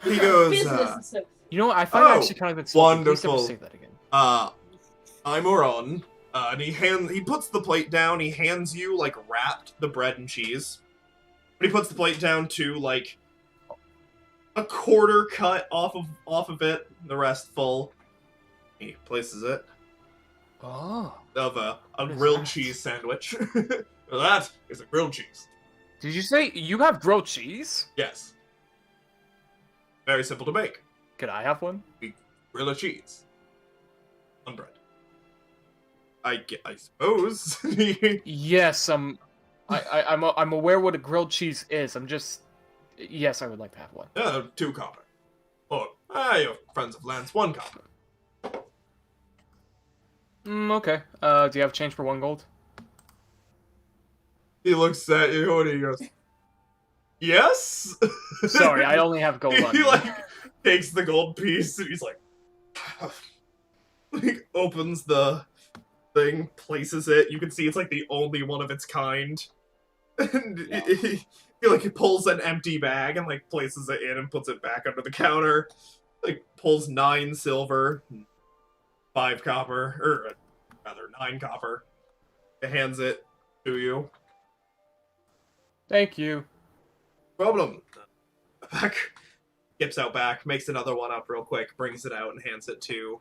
He goes, Business associates. You know what? I find that actually kind of insulting. Please never wonderful. say that again. I'm Oron. And he puts the plate down, he hands you, like, wrapped the bread and cheese. But he puts the plate down to, like, a quarter cut off of it, the rest full. He places it. Oh. Of a What is grilled that? cheese sandwich. That is a grilled cheese. Did you say you have grilled cheese? Yes. Very simple to make. Could I have one? Grill a cheese. On bread. I suppose. Yes, I'm aware what a grilled cheese is. Yes, I would like to have one. 2 copper. Or, your friends of Lance, 1 copper. Okay. Do you have change for 1 gold? He looks at you and he goes, yes? Sorry, I only have gold on He, me. like, takes the gold piece and he's like, he opens the thing, places it. You can see it's, like, the only one of its kind. And he like, pulls an empty bag and, like, places it in and puts it back under the counter. Like, pulls 9 silver, 5 copper, or rather 9 copper. Hands it to you. Thank you. Problem. Back. Skips out back, makes another one up real quick, brings it out and hands it to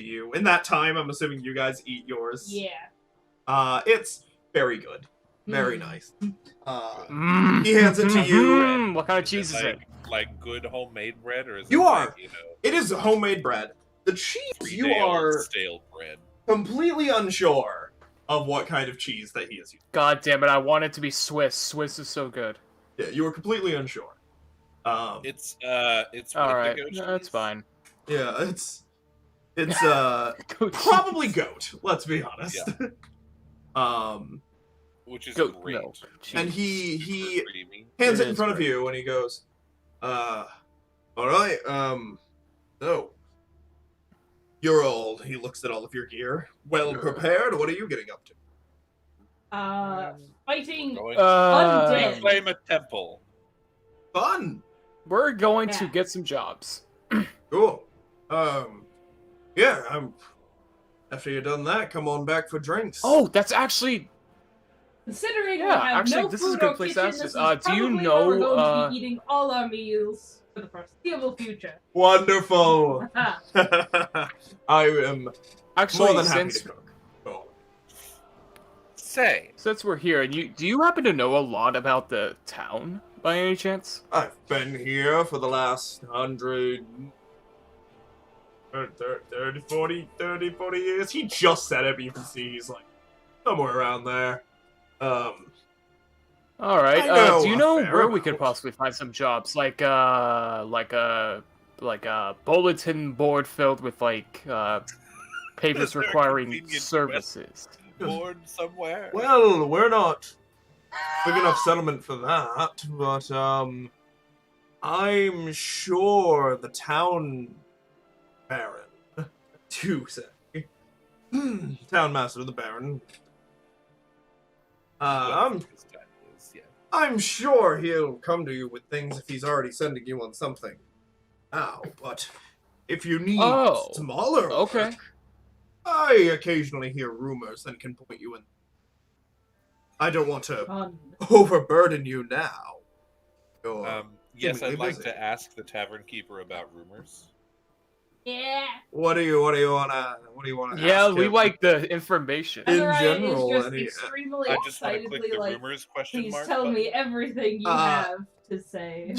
you. In that time, I'm assuming you guys eat yours. Yeah. It's very good. Very nice. He He hands it to you. And What kind of cheese is it? Like good homemade bread, or is You it are. like, it is homemade bread. The cheese, you day-old are stale bread? completely unsure of what kind of cheese that he is using. God damn it! I want it to be Swiss. Swiss is so good. Yeah, you were completely unsure. It's All right, Wendigo cheese. that's fine. Yeah, it's Goat probably cheese. goat. Let's be honest. Which is Goat great. milk. And cheese. he Super creamy. hands It it in is front of great. you, and he goes, all right, so, you're all, he looks at all of your gear, well prepared, what are you getting up to? Fighting Going undead. to claim a temple. Fun! We're going to Yeah. get some jobs. Cool. Yeah, after you're done that, come on back for drinks. Oh, that's actually. Considering we Yeah, have actually, no this is a food good or place to kitchen, ask this this. is Do you probably know, where we're going to be eating all our meals for the foreseeable future. Wonderful! Ah, I am more Actually, than happy since to cook. Oh. since we're here, and do you happen to know a lot about the town by any chance? I've been here for the last 100... 30, 40 years. He just said it, but you can see he's like somewhere around there. All right. I know Do you a know fair where we could amount. possibly find some jobs, like a bulletin board filled with papers Is there a requiring convenient services? born somewhere. Well, we're not big enough settlement for that, but I'm sure the town baron, to say, town master, the baron. Well, his time is, yeah. I'm sure he'll come to you with things if he's already sending you on something now. But if you need Oh, smaller okay. work, I occasionally hear rumors and can point you in. I don't want to Fun. overburden you now. You're Yes, seemingly I'd like busy. to ask the tavern keeper about rumors. Yeah. What do you wanna Yeah, ask we him? like the information. In Azariah general, is just any- extremely I just want to click excitedly the like, rumors question please mark tell button. me everything you have to say.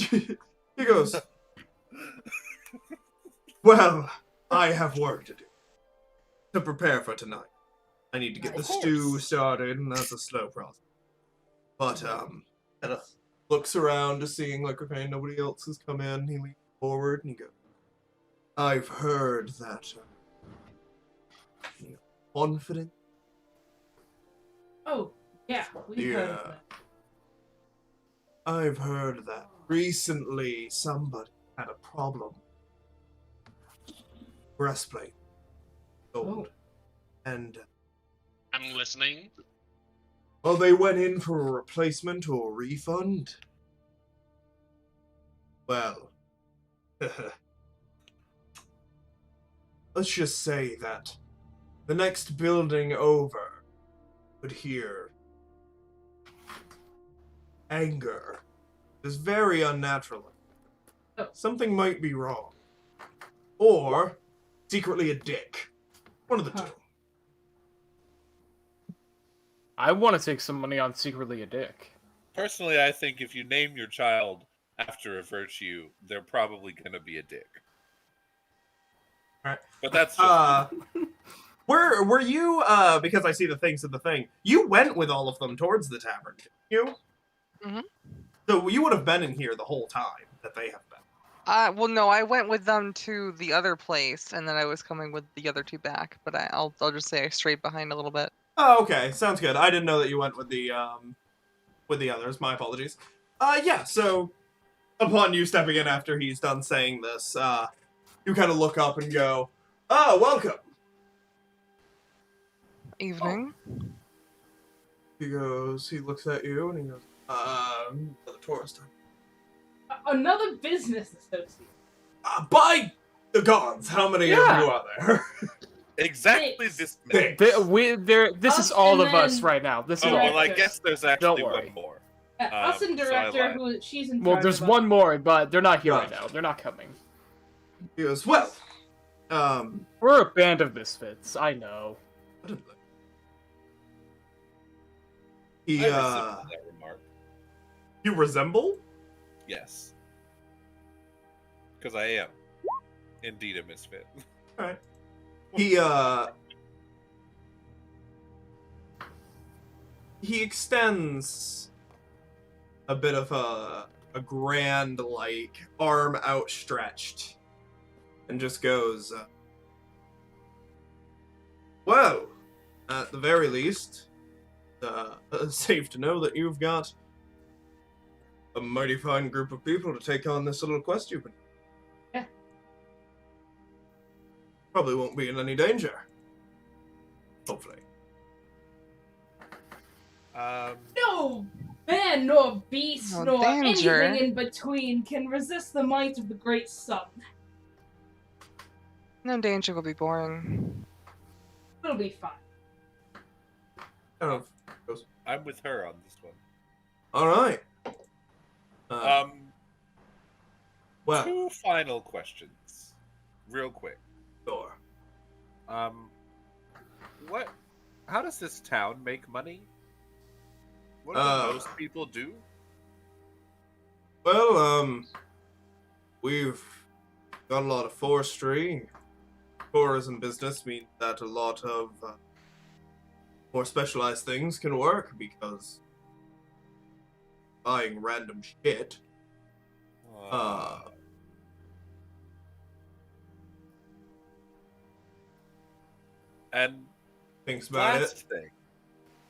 He goes, well, I have work to do. To prepare for tonight. I need to get the Of stew course. started, and that's a slow process. But, kind of looks around to seeing, like, okay, nobody else has come in. He leans forward, and he goes, I've heard that, confident. Oh, yeah, we've heard of Yeah. that. I've heard that recently somebody had a problem. Breastplate. Gold. And, I'm listening. well, they went in for a replacement or a refund. Well, let's just say that the next building over would hear anger. It's very unnatural. Oh. Something might be wrong. Or secretly a dick. One of the Huh. two. I want to take some money on secretly a dick. Personally, I think if you name your child after a virtue, they're probably going to be a dick. Alright. But that's just Were you, because I see the things in the thing, you went with all of them towards the tavern, didn't you? Mhm. So you would have been in here the whole time that they have been. Well, no, I went with them to the other place, and then I was coming with the other two back. But I'll just say I strayed behind a little bit. Oh, okay, sounds good. I didn't know that you went with the others. My apologies. Yeah. So, upon you stepping in after he's done saying this, you kind of look up and go, "Oh, welcome." Evening. He goes. He looks at you and he goes, "The tourist." Another business associate. By the gods, how many of Yeah. you are there? exactly Six. this Six. many. This is Us all and of us then- right now. This is Oh, all. well, I Director. guess there's actually worry. one more. Us and so I director, lied. who she's in Well, charge there's of one more, but they're not here right Gotcha. now. They're not coming. He goes, "Well, We're a band of misfits. I know. he I resemble that remark. you resemble?" Yes. Because I am indeed a misfit. Alright. He extends a bit of a grand, like, arm outstretched and just goes, well, at the very least, safe to know that you've got a mighty fine group of people to take on this little quest you've been. Yeah. Probably won't be in any danger. Hopefully. No man nor beast No nor danger. anything in between can resist the might of the great sun. No danger will be boring. It'll be fine. Kind of goes, I'm with her on this one. alright. Well, Two final questions, real quick. sure. What? How does this town make money? What do most people do? Well, we've got a lot of forestry. Tourism business means that a lot of more specialized things can work because buying random shit. And Thinks about it. last thing,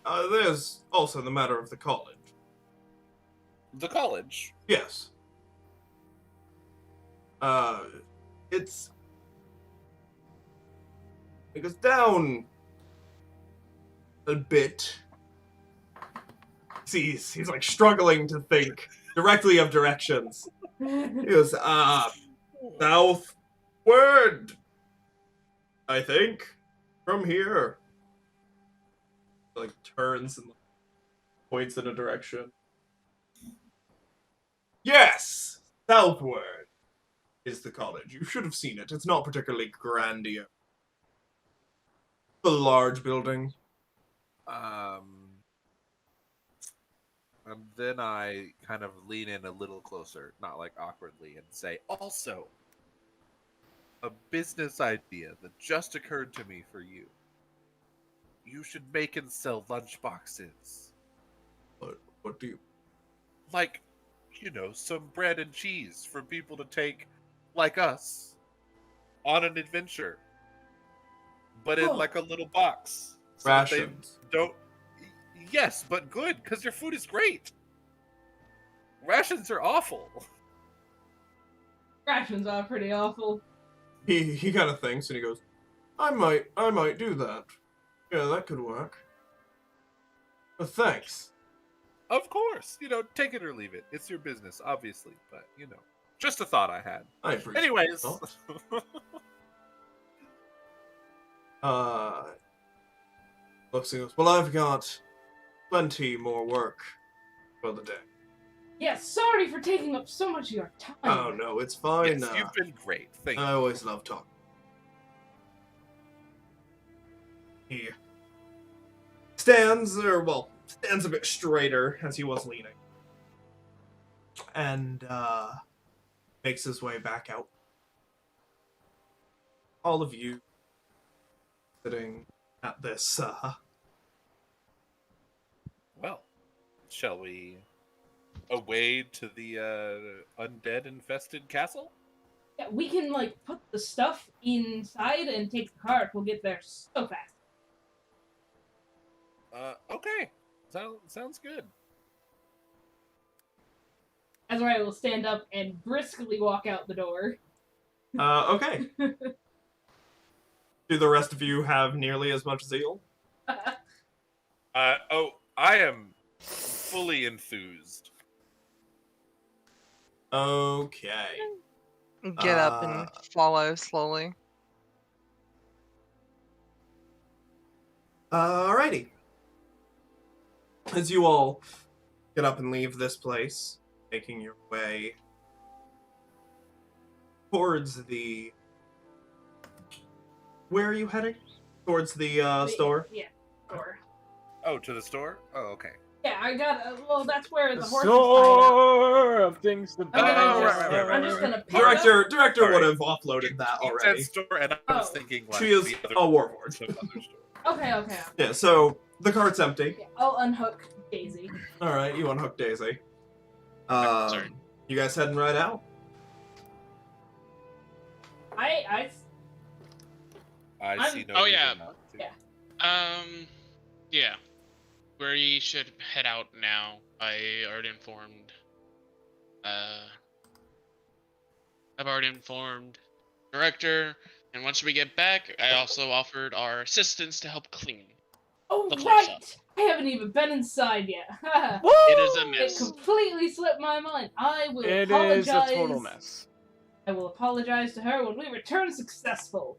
There's also the matter of the college. The college. Yes. It's... It goes down a bit. He's like struggling to think directly of directions. He goes, southward, I think, from here. Like turns and points in a direction. Yes, southward is the college. You should have seen it. It's not particularly grandiose. A large building. And then I kind of lean in a little closer, not like awkwardly, and say, also, a business idea that just occurred to me for you. You should make and sell lunch boxes. What do you... Like, some bread and cheese for people to take, like us, on an adventure. But in like a little box. So that they Rations. don't... Yes, but good, because your food is great. Rations are awful. Rations are pretty awful. He kind of thinks and he goes, I might do that. Yeah, that could work. But thanks. Of course. Take it or leave it. It's your business, obviously. But, just a thought I had. I appreciate Anyways. it. Looks and goes, well, I've got plenty more work for the day. Yeah, sorry for taking up so much of your time. Oh, no, it's fine. Yes, you've been great. Thank you. I always love talking. He stands a bit straighter as he was leaning. And, makes his way back out. All of you sitting at this, Well, shall we away to the undead-infested castle? Yeah, we can, put the stuff inside and take the cart. We'll get there so fast. Okay. Sounds good. Azariah will stand up and briskly walk out the door. Okay. Do the rest of you have nearly as much zeal? I am fully enthused. Okay. Get up and follow slowly. Alrighty. As you all get up and leave this place, making your way towards the... Where are you heading? Towards the store? Yeah, store. Oh, to the store? Oh, okay. Yeah, I got. That's where the horse is tied Store of things to buy. I'm just gonna pick it up. Director Sorry. would have offloaded that You already. said store, and I was Oh. thinking like She is the other, a warlord. some other store. Okay. Yeah, so the cart's empty. Yeah, I'll unhook Daisy. Alright, you unhook Daisy. Sorry. You guys heading right out? I I see no Oh, reason yeah. not to. Yeah. Yeah. We should head out now. I already informed. I've already informed director, and once we get back, I also offered our assistants to help clean. Oh The place right! up. I haven't even been inside yet. It is a It mess. completely slipped my mind. I will It apologize. is a total mess. I will apologize to her when we return successful.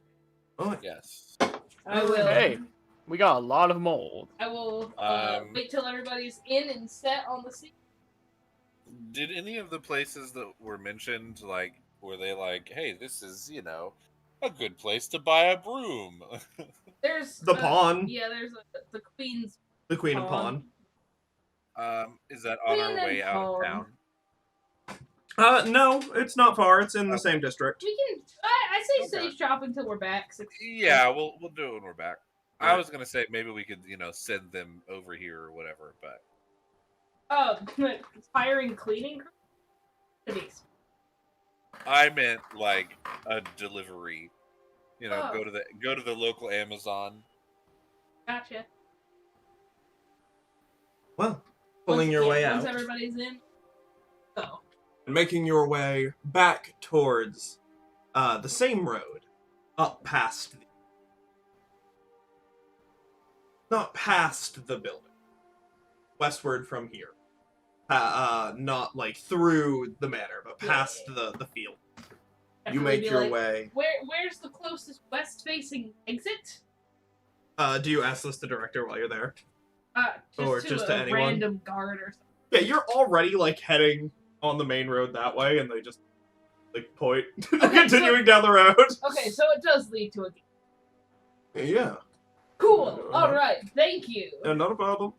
Oh, Yes. I will. Hey, we got a lot of mold. I will Um, wait till everybody's in and set on the seat. Did any of the places that were mentioned, were they like, hey, this is, a good place to buy a broom? There's the pawn. Yeah, there's the Queen's The Queen of Pawn. Is that on our Queen and way out of pawn. town? No, it's not far. It's in the same district. We can. I say Okay. safe shopping till we're back. Yeah, we'll do it when we're back. I Right. was gonna say maybe we could, send them over here or whatever, but Oh, hiring cleaning crew? Cities. I meant like a delivery. Oh. Go to the local Amazon. Gotcha. Well, pulling your way out Once everybody's in, go. and making your way back towards the same road, up past not past the building, westward from here. Not like through the manor, but past the field. You make your way. Where's the closest west-facing exit? Do you ask this to director while you're there? Just to anyone? random guard or something. Yeah, you're already like heading on the main road that way, and they just like point, continuing down the road. Okay, so it does lead to a gate. Yeah. Cool. All right. Thank you. Not a problem.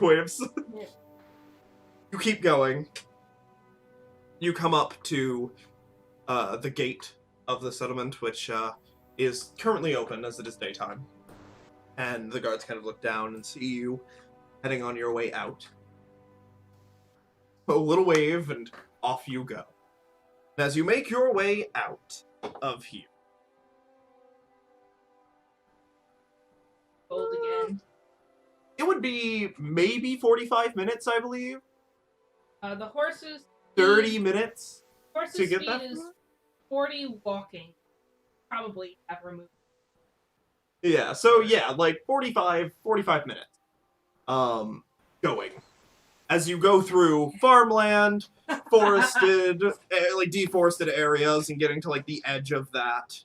Waves. Yeah. You keep going. You come up to the gate of the settlement, which is currently open as it is daytime. And the guards kind of look down and see you heading on your way out. A little wave, and off you go. And as you make your way out of here, Gold again. it would be maybe 45 minutes, I believe. The horses. 30 minutes Horse's to get speed that. is 40 walking. Probably have removed. Yeah, so yeah, like 45 minutes. Going. As you go through farmland, forested, like deforested areas, and getting to like the edge of that.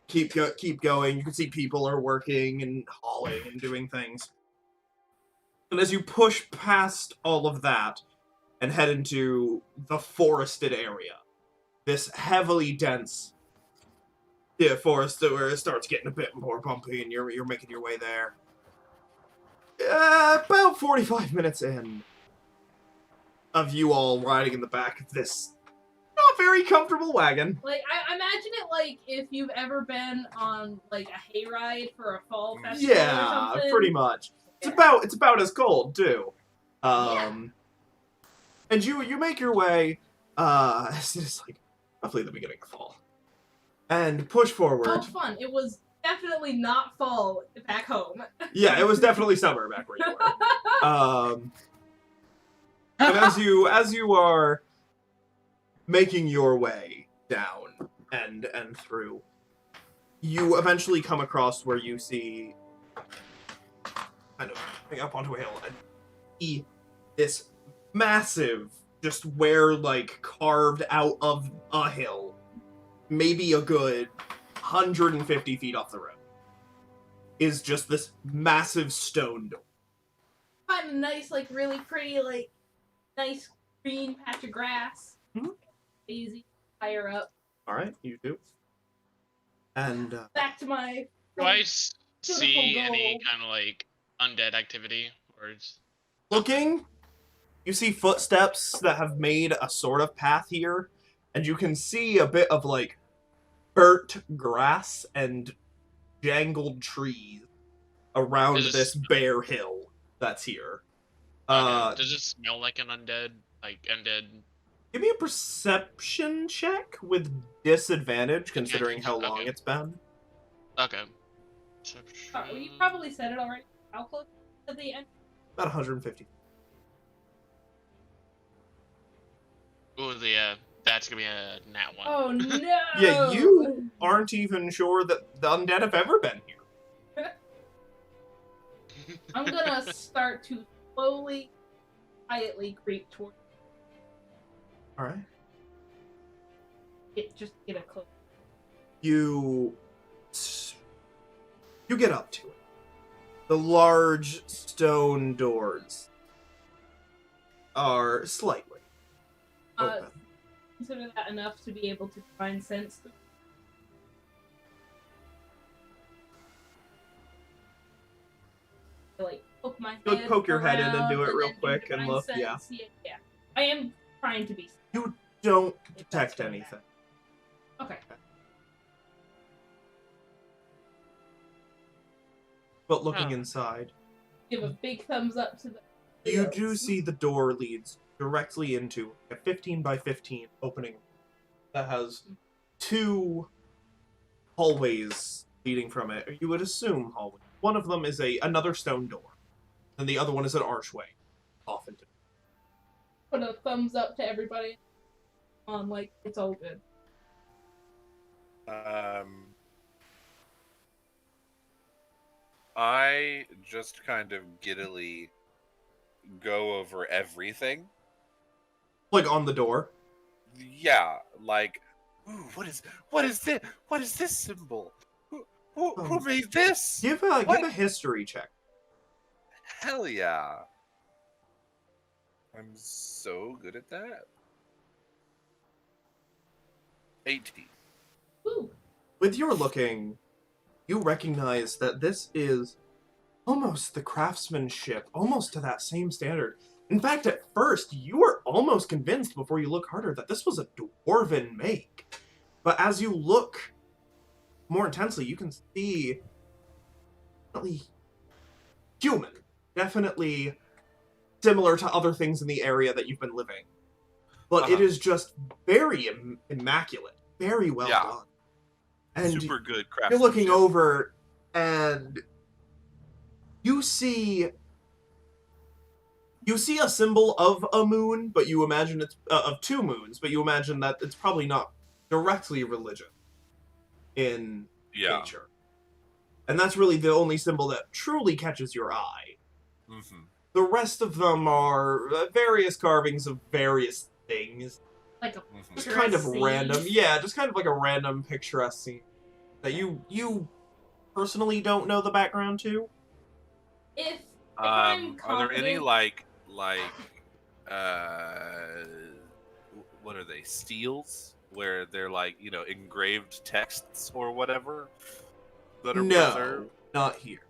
Keep going. You can see people are working and hauling and doing things. And as you push past all of that and head into the forested area, this heavily dense forest where it starts getting a bit more bumpy, and you're making your way there. About 45 minutes in of you all riding in the back of this not very comfortable wagon. Like, I imagine it like if you've ever been on like a hayride for a fall festival or Yeah, something. pretty much. Yeah. It's about as cold too. And you make your way it's like roughly the beginning of fall. And push forward. Oh, fun. It was definitely not fall back home. Yeah, it was definitely summer back where you were. And as you are making your way down and through, you eventually come across where you see kind of coming up onto a hill and see this massive, just like carved out of a hill, maybe a good 150 feet off the road, is just this massive stone door. Find a nice, like, really pretty, like, nice green patch of grass. Mhm. Easy. Higher up. Alright, you do. And Back to my... Do I Beautiful see any gold. kind of like undead activity, or is looking, you see footsteps that have made a sort of path here, and you can see a bit of like burnt grass and jangled trees around this bare hill that's here. does it smell like an undead, Give me a perception check with disadvantage, considering how long Okay. it's been. Okay. You probably said it already. How close to the end? About 150. Ooh, that's gonna be a nat one. Oh, no! Yeah, you aren't even sure that the undead have ever been here. I'm gonna start to slowly, quietly creep toward Alright. it. Just get a close. You get up to it. The large stone doors are slightly open. Consider that enough to be able to find sense. Like poke my You'll head. poke your head in and do it around real then quick and divine look, sense. yeah. Yeah. I am trying to be. You don't If that's detect gonna anything. Okay. But looking Huh. inside, Give a big thumbs up to the. you do see the door leads directly into a 15 by 15 opening that has two hallways leading from it. Or you would assume hallways. One of them is another stone door. and the other one is an archway off into. Put a thumbs up to everybody. Like, it's all good. I just kind of giddily go over everything. Like on the door. Yeah, like, ooh, what is this? What is this symbol? Who made this? Give a history check. Hell yeah! I'm so good at that. 18. Woo. With your looking, you recognize that this is almost the craftsmanship, almost to that same standard. In fact, at first, you were almost convinced before you look harder that this was a dwarven make. But as you look more intensely, you can see definitely human. Definitely similar to other things in the area that you've been living. But it is just very immaculate. Very well done. And super good craftsmanship. you're looking over, and you see a symbol of a moon, but you imagine it's of two moons, but you imagine that it's probably not directly religion in nature. And that's really the only symbol that truly catches your eye. Mm-hmm. The rest of them are various carvings of various things. Like a Just kind of scene. random. Yeah, just kind of like a random picturesque scene that you personally don't know the background to. If I'm Are there any confident- what are they, steels? Where they're like, engraved texts or whatever that are preserved? Not here.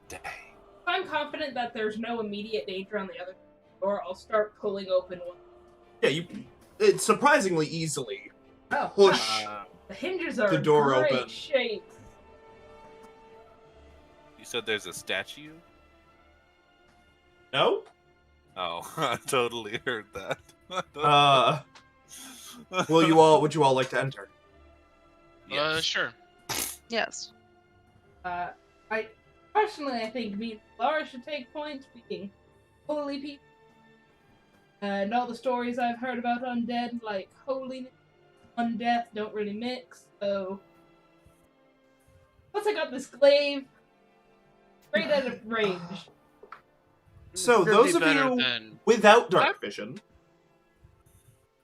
Dang. If I'm confident that there's no immediate danger on the other door, I'll start pulling open one. Yeah, it's surprisingly easily Oh, push. the hinges are the door in great open. shape. You said there's a statue? No? Oh, I totally heard that. Would you all like to enter? Yes. Sure. Yes. I think me and Laura should take points being holy people. And all the stories I've heard about undead, like holiness, undeath, don't really mix. So, once I got this glaive, right out of range. So Could those be of better you than- without dark vision.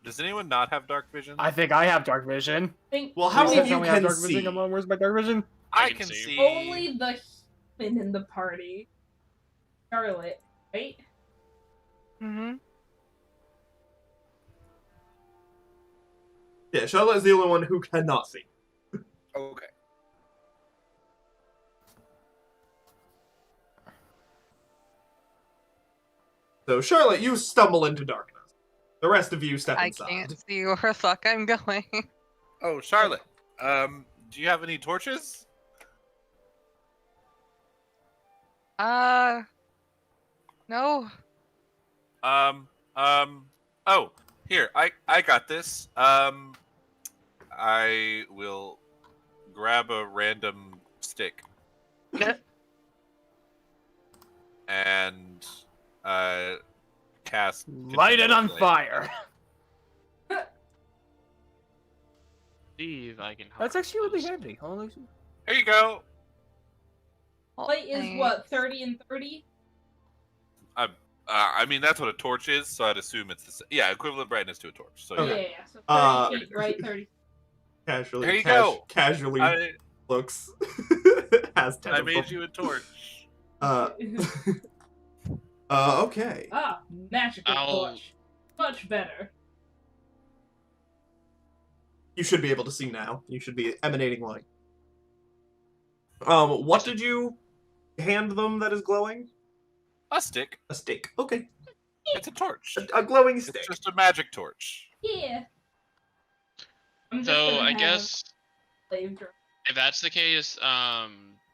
Does anyone not have dark vision? I think I have dark vision. Well, how Please many of tell you me I have can dark see? vision? Come on, where's my dark vision? I can can see. see. Only the human in the party. Charlotte, right? Mm-hmm. Yeah, Charlotte is the only one who cannot see. Okay. So Charlotte, you stumble into darkness. The rest of you step I inside. can't see where the fuck I'm going. Oh, Charlotte. Do you have any torches? No. Oh, here, I got this. I will grab a random stick and cast Light it on Flame. fire. Steve, I can help. That's actually really you. handy. Holy shit. Here you go. Light is Thanks. what, 30 and 30? I mean, that's what a torch is, so I'd assume it's equivalent brightness to a torch. So Okay. Yeah, so 30 feet, 30. right? 30. Casually, There you go. Casually I looks has 10 I of made them. you a torch. Okay. Ah, magical Ow. torch. Much better. You should be able to see now. You should be emanating light. What did you hand them that is glowing? A stick. A stick. Okay. It's a torch. A glowing stick. It's just a magic torch. Yeah. I'm just So gonna I have guess slave drive. if that's the case,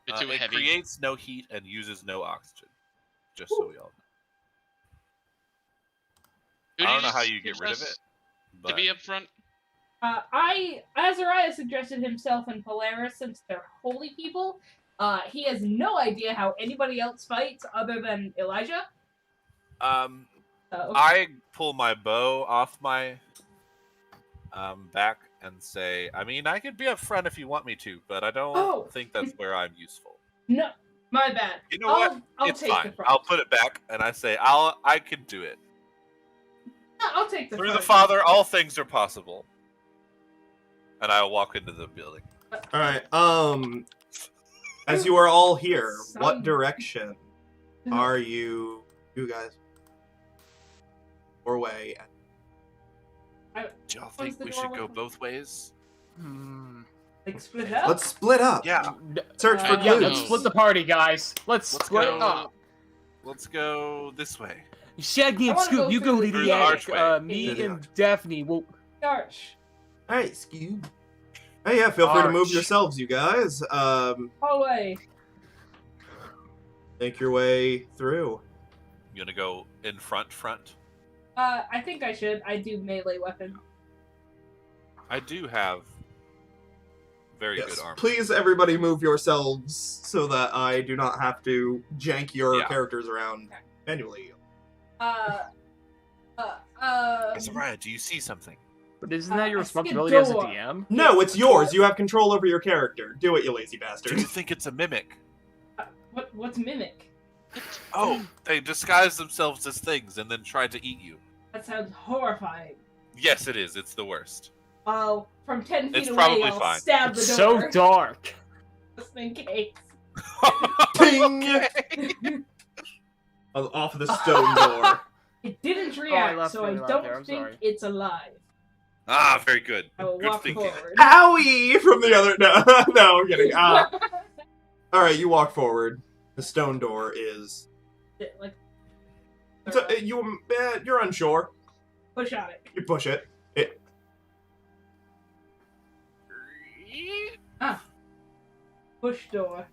it's too It heavy. creates no heat and uses no oxygen. Just so we all Who know. I did don't know how you suggest get rid of it. But To be up front. Azariah suggested himself and Polaris since they're holy people, He has no idea how anybody else fights other than Elijah. So I pull my bow off my back and say, I mean, I could be up front if you want me to, but I don't Oh. think that's where I'm useful. no, my bad. You know what? I'll It's take fine. the front. I'll put it back, and I say, I can do it. I'll take the Through front. the Father, all things are possible. And I walk into the building. All right. As you are all here, what Some- direction are you guys? Or way? Do y'all What's think the we door should go with- both ways? Like split up. Let's split up. Yeah. Search for I Yeah, clues. let's split the party, guys. Let's Let's split go. up. Let's go this way. Shaggy I and wanna Scoop, go you go through to the the attic. archway. Me Yeah, the and archway. Daphne will. Arch. All right, Scoob. Hey, yeah, feel free to move Arch. yourselves, you guys. Hallway. Make your way through. You gonna go in front? I think I should. I do melee weapon. I do have very Yes. good armor. Please, everybody, move yourselves so that I do not have to jank your Yeah. characters around manually. Azariah, do you see something? But isn't that your I see a responsibility as a door. DM? No, it's yours. You have control over your character. Do it, you lazy Do bastard. you think it's a mimic? What's mimic? Oh, they disguise themselves as things and then try to eat you. That sounds horrifying. Yes, it is. It's the worst. From 10 feet It's away, probably I'll fine. stab the It's door. so dark. Just in case. Ping! Okay. Off of the stone door. It didn't react, left so I really loud don't there, I'm think sorry. it's alive. Ah, very good. I will Good walk thinking. forward. Howie from the other. No, no, I'm kidding. All right, you walk forward. The stone door is. Like, You're unsure. push on it. You push it. Push door.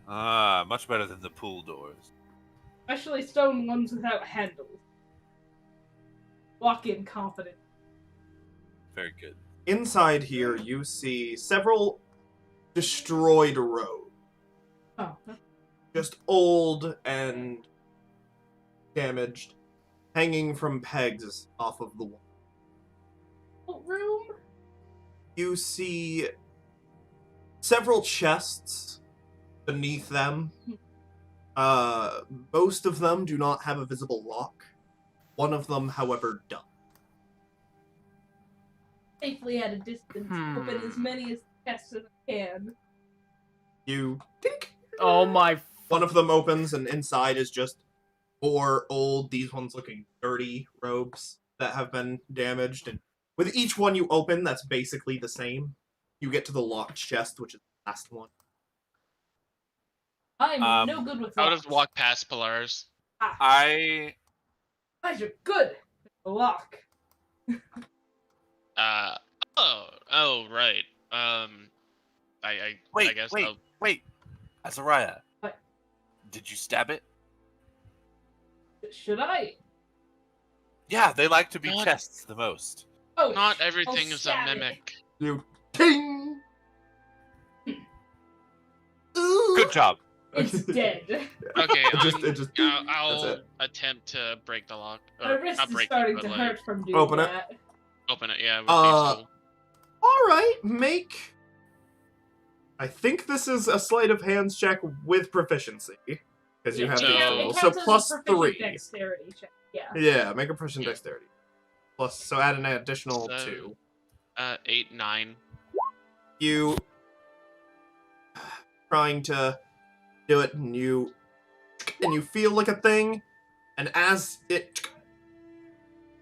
Ah, much better than the pool doors. Especially stone ones without handles. Walk in confident. Very good. Inside here, you see several destroyed roads. Oh. Just old and damaged, hanging from pegs off of the wall. Room? You see several chests beneath them. Most of them do not have a visible lock. One of them, however, does. Safely at a distance. Open as many as chests as I can. You think Oh my. one of them opens, and inside is just 4 old, these ones looking dirty robes that have been damaged. And with each one you open, that's basically the same. You get to the locked chest, which is the last one. I'm no good with I'll locks. just walk past Polaris. I Guys are good. A lock. Oh, right. I wait, guess wait, I'll... wait. Azariah. What? Did you stab it? Should I? Yeah, they like to be Not- chests the most. Oh, Not everything I'll is a stab it. mimic. You ting! Ooh. Good job. It's dead. Okay, It just that's I'll it. attempt to break the lock. My Or wrist not is break starting it, to but hurt like, from doing Open it. that. open it. Yeah. With Uh, these tool. Alright, make... I think this is a sleight of hands check with proficiency. Because you have So- these Yeah, tools. it So counts as a plus proficient 3. Dexterity check. Yeah. Yeah, make a proficient dexterity. Plus, so add an additional So- 2. 8, 9. You... trying to do it, and you feel like a thing, and as it...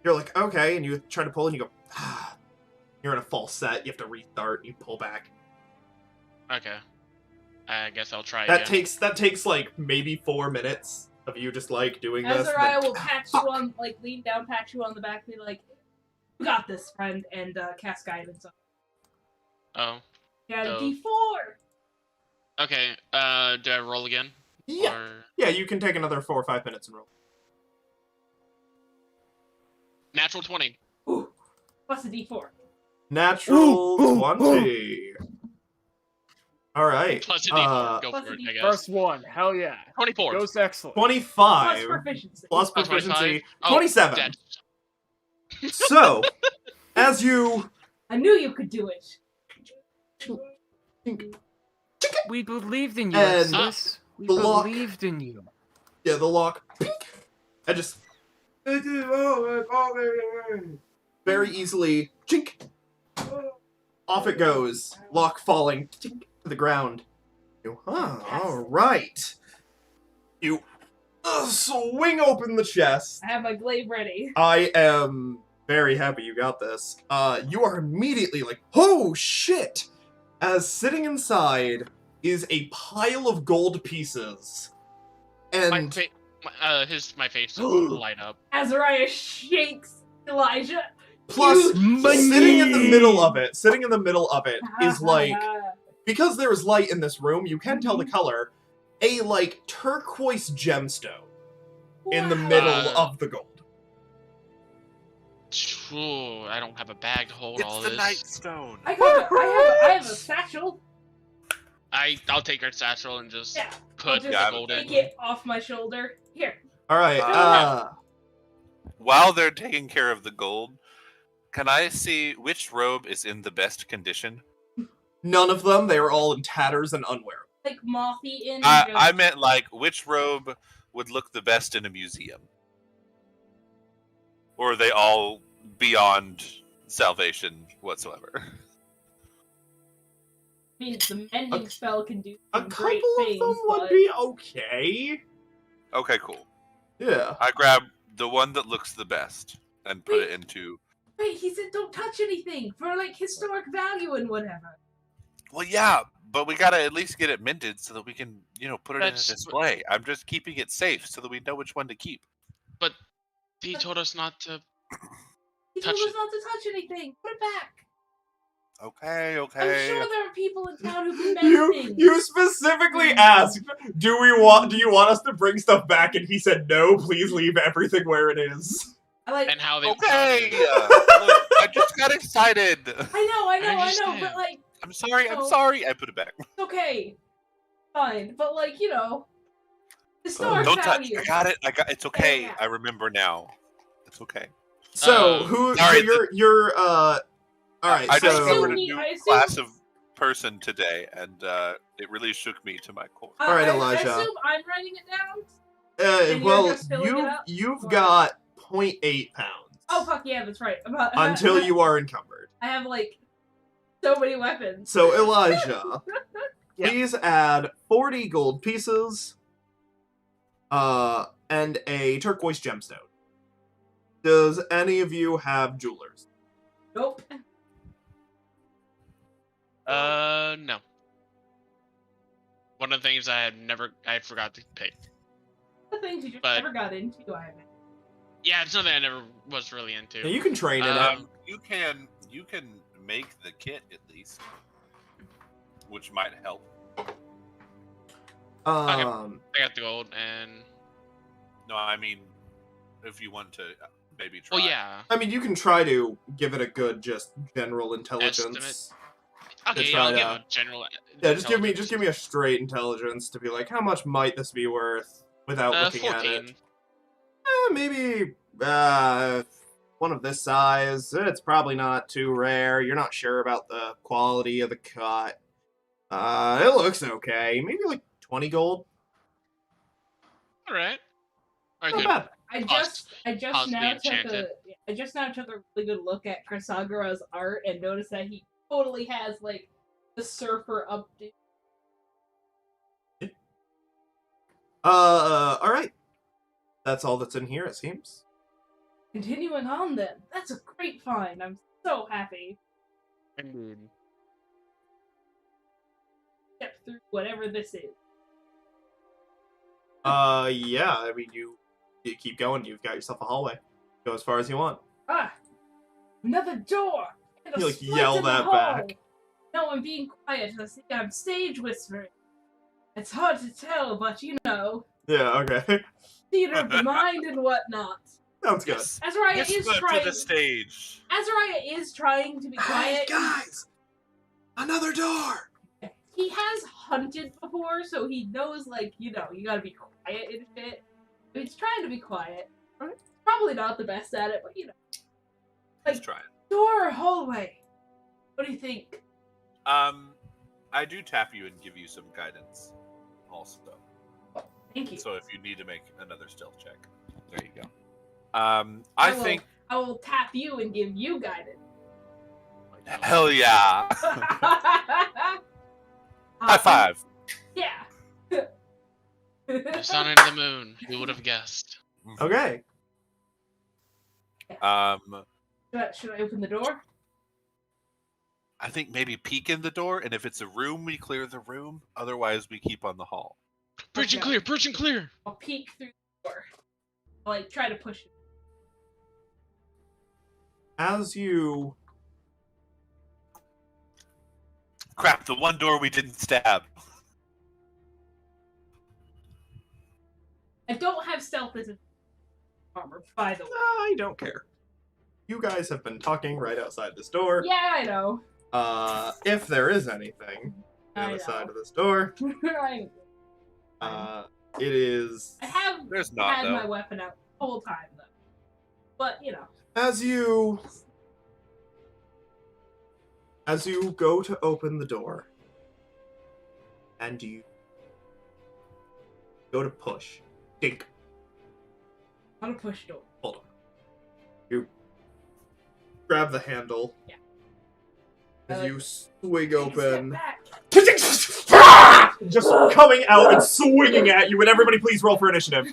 You're like, okay, and you try to pull, and you go, ah. You're in a false set, you have to restart, you pull back. Okay. I guess I'll try That again. takes like maybe 4 minutes of you just like doing this. and Azariah then- will pat you on, like, lean down, pat you on the back, be like, "You got this, friend," and cast guidance on. Oh. Yeah, So- D4. Okay. Do I roll again? Yeah, Or... yeah, you can take another 4 or 5 minutes and roll. Natural 20. Ooh. Plus a D4. Natural Ooh, ooh, 20. All right. Plus a D4. Go Plus for a it, I guess. First one, hell yeah. 24. Ghost excellent. 25 Plus proficiency. plus Plus proficiency. 25. Oh, 27. dead. So, as you I knew you could do it. We believed in you, And Exodus. We the lock. believed in you. yeah, the lock, and just very easily, chink, off it goes. Lock falling chink, to the ground. All right. You swing open the chest. I have my glaive ready. I am very happy you got this. You are immediately like, oh shit! As sitting inside is a pile of gold pieces. And My face will light up. Azariah shakes Elijah. plus, Money! sitting in the middle of it is like, because there is light in this room, you can tell the color, a like turquoise gemstone in the middle of the gold. Ooh, I don't have a bag to hold all It's the this. night stone. I have a satchel. I'll take our satchel and just Yeah, put just the gold take in. it off my shoulder. Here. All right. While they're taking care of the gold, can I see which robe is in the best condition? None of them. They are all in tatters and unwearable. Like moth-eaten. I meant like which robe would look the best in a museum, or are they all beyond salvation whatsoever? I mean, the mending spell can do A some couple great of things, them would but be okay. Okay, cool. Yeah. I grab the one that looks the best and put it Wait. into. wait, he said don't touch anything for like historic value and whatever. Well, yeah, but we gotta at least get it minted so that we can, put it That's- in a display. I'm just keeping it safe so that we know which one to keep. But he told us not to. He told Touch us it. not to touch anything. Put it back. Okay, I'm okay. sure there are people in town who can mend things. You specifically asked, do you want us to bring stuff back? And he said, no, please leave everything where it is. I like. And how they. Okay. Look, I just got excited. I know, understand. but like, I'm sorry. I'm No. sorry. I put it back. it's okay. Fine, but like, historic Don't touch. value. I got it. It's okay. Yeah. I remember now. It's okay. So, sorry, you're, all right, I so... discovered a assume- new I assume- class of person today, and it really shook me to my core. All right, I Elijah. assume I'm writing it down. And you're well, just filling it up? you've Or- got 0.8 pounds. Oh fuck yeah, that's right. Until you are encumbered. I have like so many weapons. So, Elijah, Yeah. please add 40 gold pieces, and a turquoise gemstone. Does any of you have jewelers? Nope. No. One of the things I forgot to pay. The things you just But- never got into, I haven't. Yeah, it's something I never was really into. Yeah, you can train it. You can make the kit at least, which might help. I got the gold and. No, I mean, if you want to maybe try. Well, yeah. I mean, you can try to give it a good, just general intelligence. Estimate. To Okay, try I'll to- give a general. Yeah, just give me a straight intelligence to be like, how much might this be worth without looking 14. at it. Maybe one of this size. It's probably not too rare. You're not sure about the quality of the cut. It looks okay. Maybe like 20 gold. All right. All right, Not good. bad. I Possibly just now took a really good look at Chrysagara's art and noticed that he totally has like the surfer update. All right. That's all that's in here, it seems. Continuing on then. That's a great find. I'm so happy. Indeed. Step through whatever this is. Yeah. I mean, you keep going. You've got yourself a hallway. Go as far as you want. Ah! Another door! And a You, like, split yell in the that hall. back. No, I'm being quiet. I think I'm stage whispering. It's hard to tell, but Yeah. Okay. theater of the mind and whatnot. Sounds good. Azariah is Whisper trying. to the stage. Azariah is trying to be quiet. Guys, another door. he has hunted before, so he knows, like, you know, you gotta be quiet and shit. He's trying to be quiet. Probably not the best at it, but you know. Let's try it. Door or hallway? What do you think? I do tap you and give you some guidance, also. Thank you. So if you need to make another stealth check, there you go. I think. I will tap you and give you guidance. Hell yeah! High five. Yeah. The sun and the moon. Who would have guessed? Okay. Should I open the door? I think maybe peek in the door, and if it's a room, we clear the room. Otherwise, we keep on the hall. Bridge and clear. Bridge and clear. I'll peek through the door. I'll, like, try to push it. As you... Crap! The one door we didn't stab. I don't have stealth as an armor, by the way. I don't care. You guys have been talking right outside this door. Yeah, I know. If there is anything on the I other know. side of this door, I it is... I have There's not, had though. my weapon out the whole time, though. But, you know. As you go to open the door, and you go to push, dink, On a push door. hold on. You grab the handle. Yeah. As you swing Take a step open, back. just coming out and swinging at you. And everybody, please roll for initiative.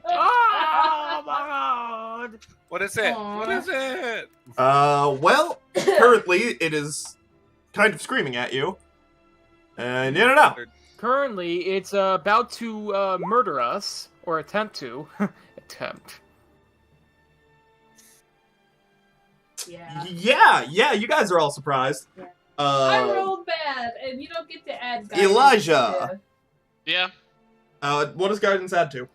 Oh my god! What is it? Aw. What is it? Well, currently it is kind of screaming at you, and you don't know. Currently, it's about to murder us, or attempt to. Attempt. Yeah. Yeah, you guys are all surprised. Yeah. I rolled bad, and you don't get to add guidance. Elijah. Yeah. What does guidance add to?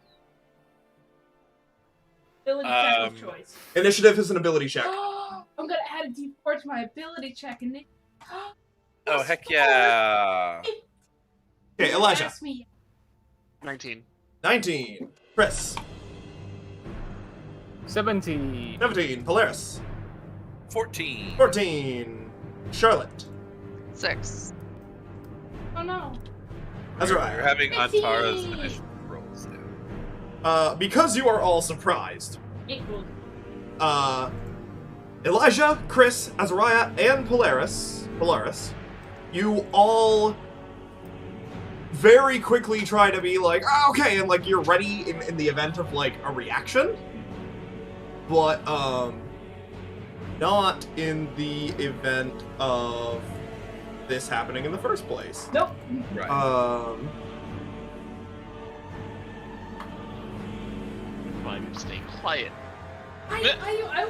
Ability check of choice. Initiative is an ability check. I'm gonna add a D4 to my ability check, and Oh, heck yeah. Okay, Elijah. Ask me. 19. 19. Chris. 17. 17. Polaris. 14. 14. Charlotte. 6. Oh no. That's You're right. having 15. Antara's initial rolls now. Because you are all surprised, Equals. Elijah, Chris, Azariah, and Polaris, you all very quickly try to be like, "Ah, okay, and like you're ready in the event of like a reaction, but not in the event of this happening in the first place. Nope. Right. I'm staying quiet. I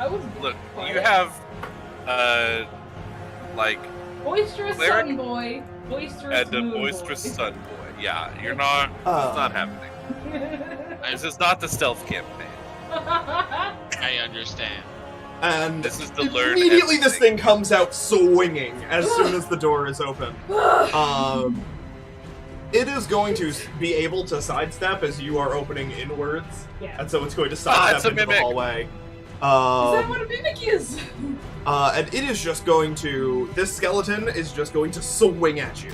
was Look, quiet. you have, like, boisterous Cleric sun boy, boisterous and a moon boisterous boy. sun boy. Yeah, you're not. It's not happening. This is not the stealth campaign. I understand. And This is to learn immediately this everything. thing comes out swinging as soon as the door is open. It is going to be able to sidestep as you are opening inwards, Yeah. and so it's going to it's sidestep a into the mimic. hallway. Is that what a mimic is? And it is just going to. This skeleton is just going to swing at you.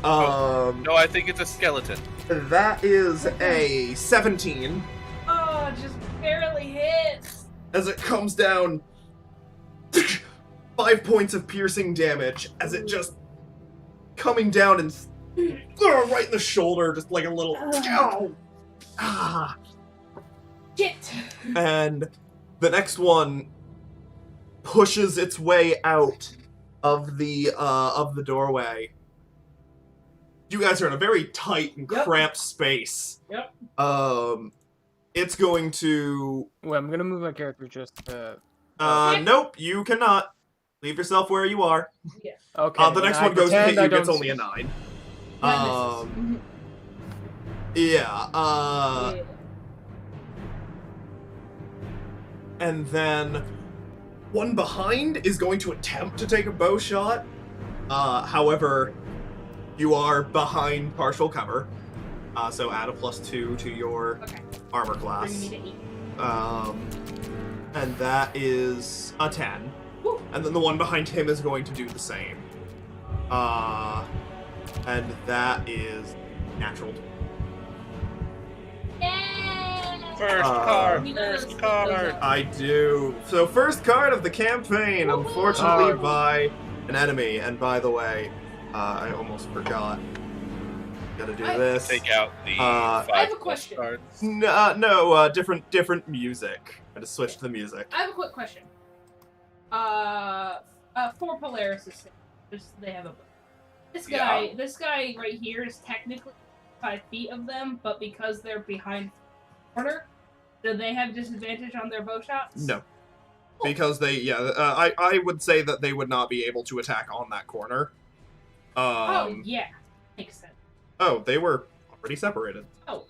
No, I think it's a skeleton. That is a 17 Oh, just barely hits. as it comes down. 5 points of piercing damage as it just coming down and right in the shoulder, just like a little. Ah. Shit. And the next one pushes its way out of the doorway. You guys are in a very tight and Yep. cramped space. Yep. It's going to. Well, I'm gonna move my character just. Nope, you cannot. Leave yourself where you are. Yeah. Okay. The next I one goes to hit pretend I you. Gets don't only a see- 9. Mine Yeah. misses. And then one behind is going to attempt to take a bow shot. However, you are behind partial cover, so add a +2 to your Okay. armor Bring class. me to 8. And that is a 10. Woo. And then the one behind him is going to do the same. And that is natural. Yeah! First Uh, card, You know first those- card. I do. So first card of the campaign, Woohoo! unfortunately by an enemy. And by the way, I almost forgot. Gotta do this. Take out the I 5 have a plus question. cards. No, different music. I just switched the music. I have a quick question. For Polaris' just they have a. This guy right here is technically 5 feet of them, but because they're behind corner, do they have disadvantage on their bow shots? No. Because I would say that they would not be able to attack on that corner. Oh yeah, makes sense. Oh, they were already separated. Oh,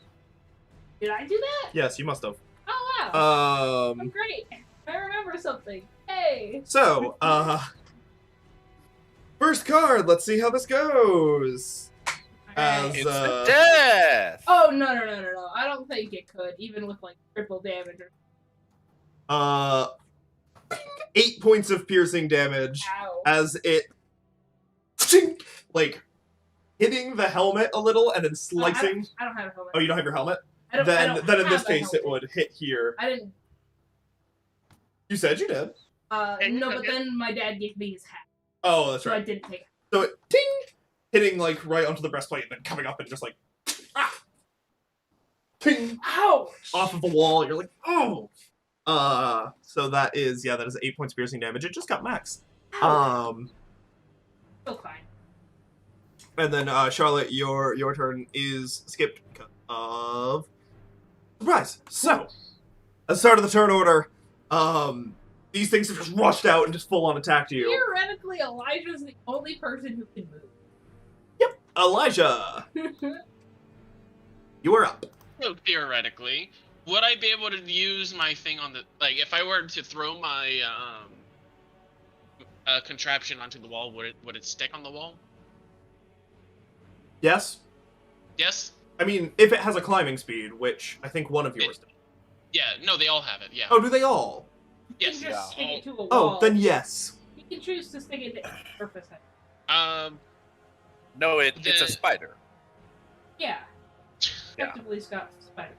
did I do that? Yes, you must have. Oh wow, I'm Um, great. I remember something. Hey. so, first card, let's see how this goes. Alright. It's the death. Oh no! I don't think it could, even with like triple damage. 8 points of piercing damage Ow. as it, like, hitting the helmet a little and then slicing. I don't have a helmet. Oh, you don't have your helmet? I don't Then in this have a case, it helmet. would hit here. I didn't. You said you did. And No, you but took it. then my dad gave me his hat, Oh, that's so I right. didn't take it. So it ting, hitting like right onto the breastplate and then coming up and just like ting Ouch! off of the wall. You're like, oh. So that is 8 points piercing damage. It just got max. Ow. Still fine. And then Charlotte, your turn is skipped because of surprise. So at the start of the turn order, these things have just rushed out and just full on attacked you. Theoretically, Elijah's the only person who can Elijah, you are up. So theoretically, would I be able to use my thing on the if I were to throw my contraption onto the wall, would it stick on the wall? Yes. Yes. I mean, if it has a climbing speed, which I think one of yours does. Yeah. No, they all have it. Yeah. Oh, do they all? You Yes. can just stick it to a wall. Oh, then yes. You can choose to stick it to any surface. No, it's a The- spider. Yeah. Yeah. Effectively, Scott's spider.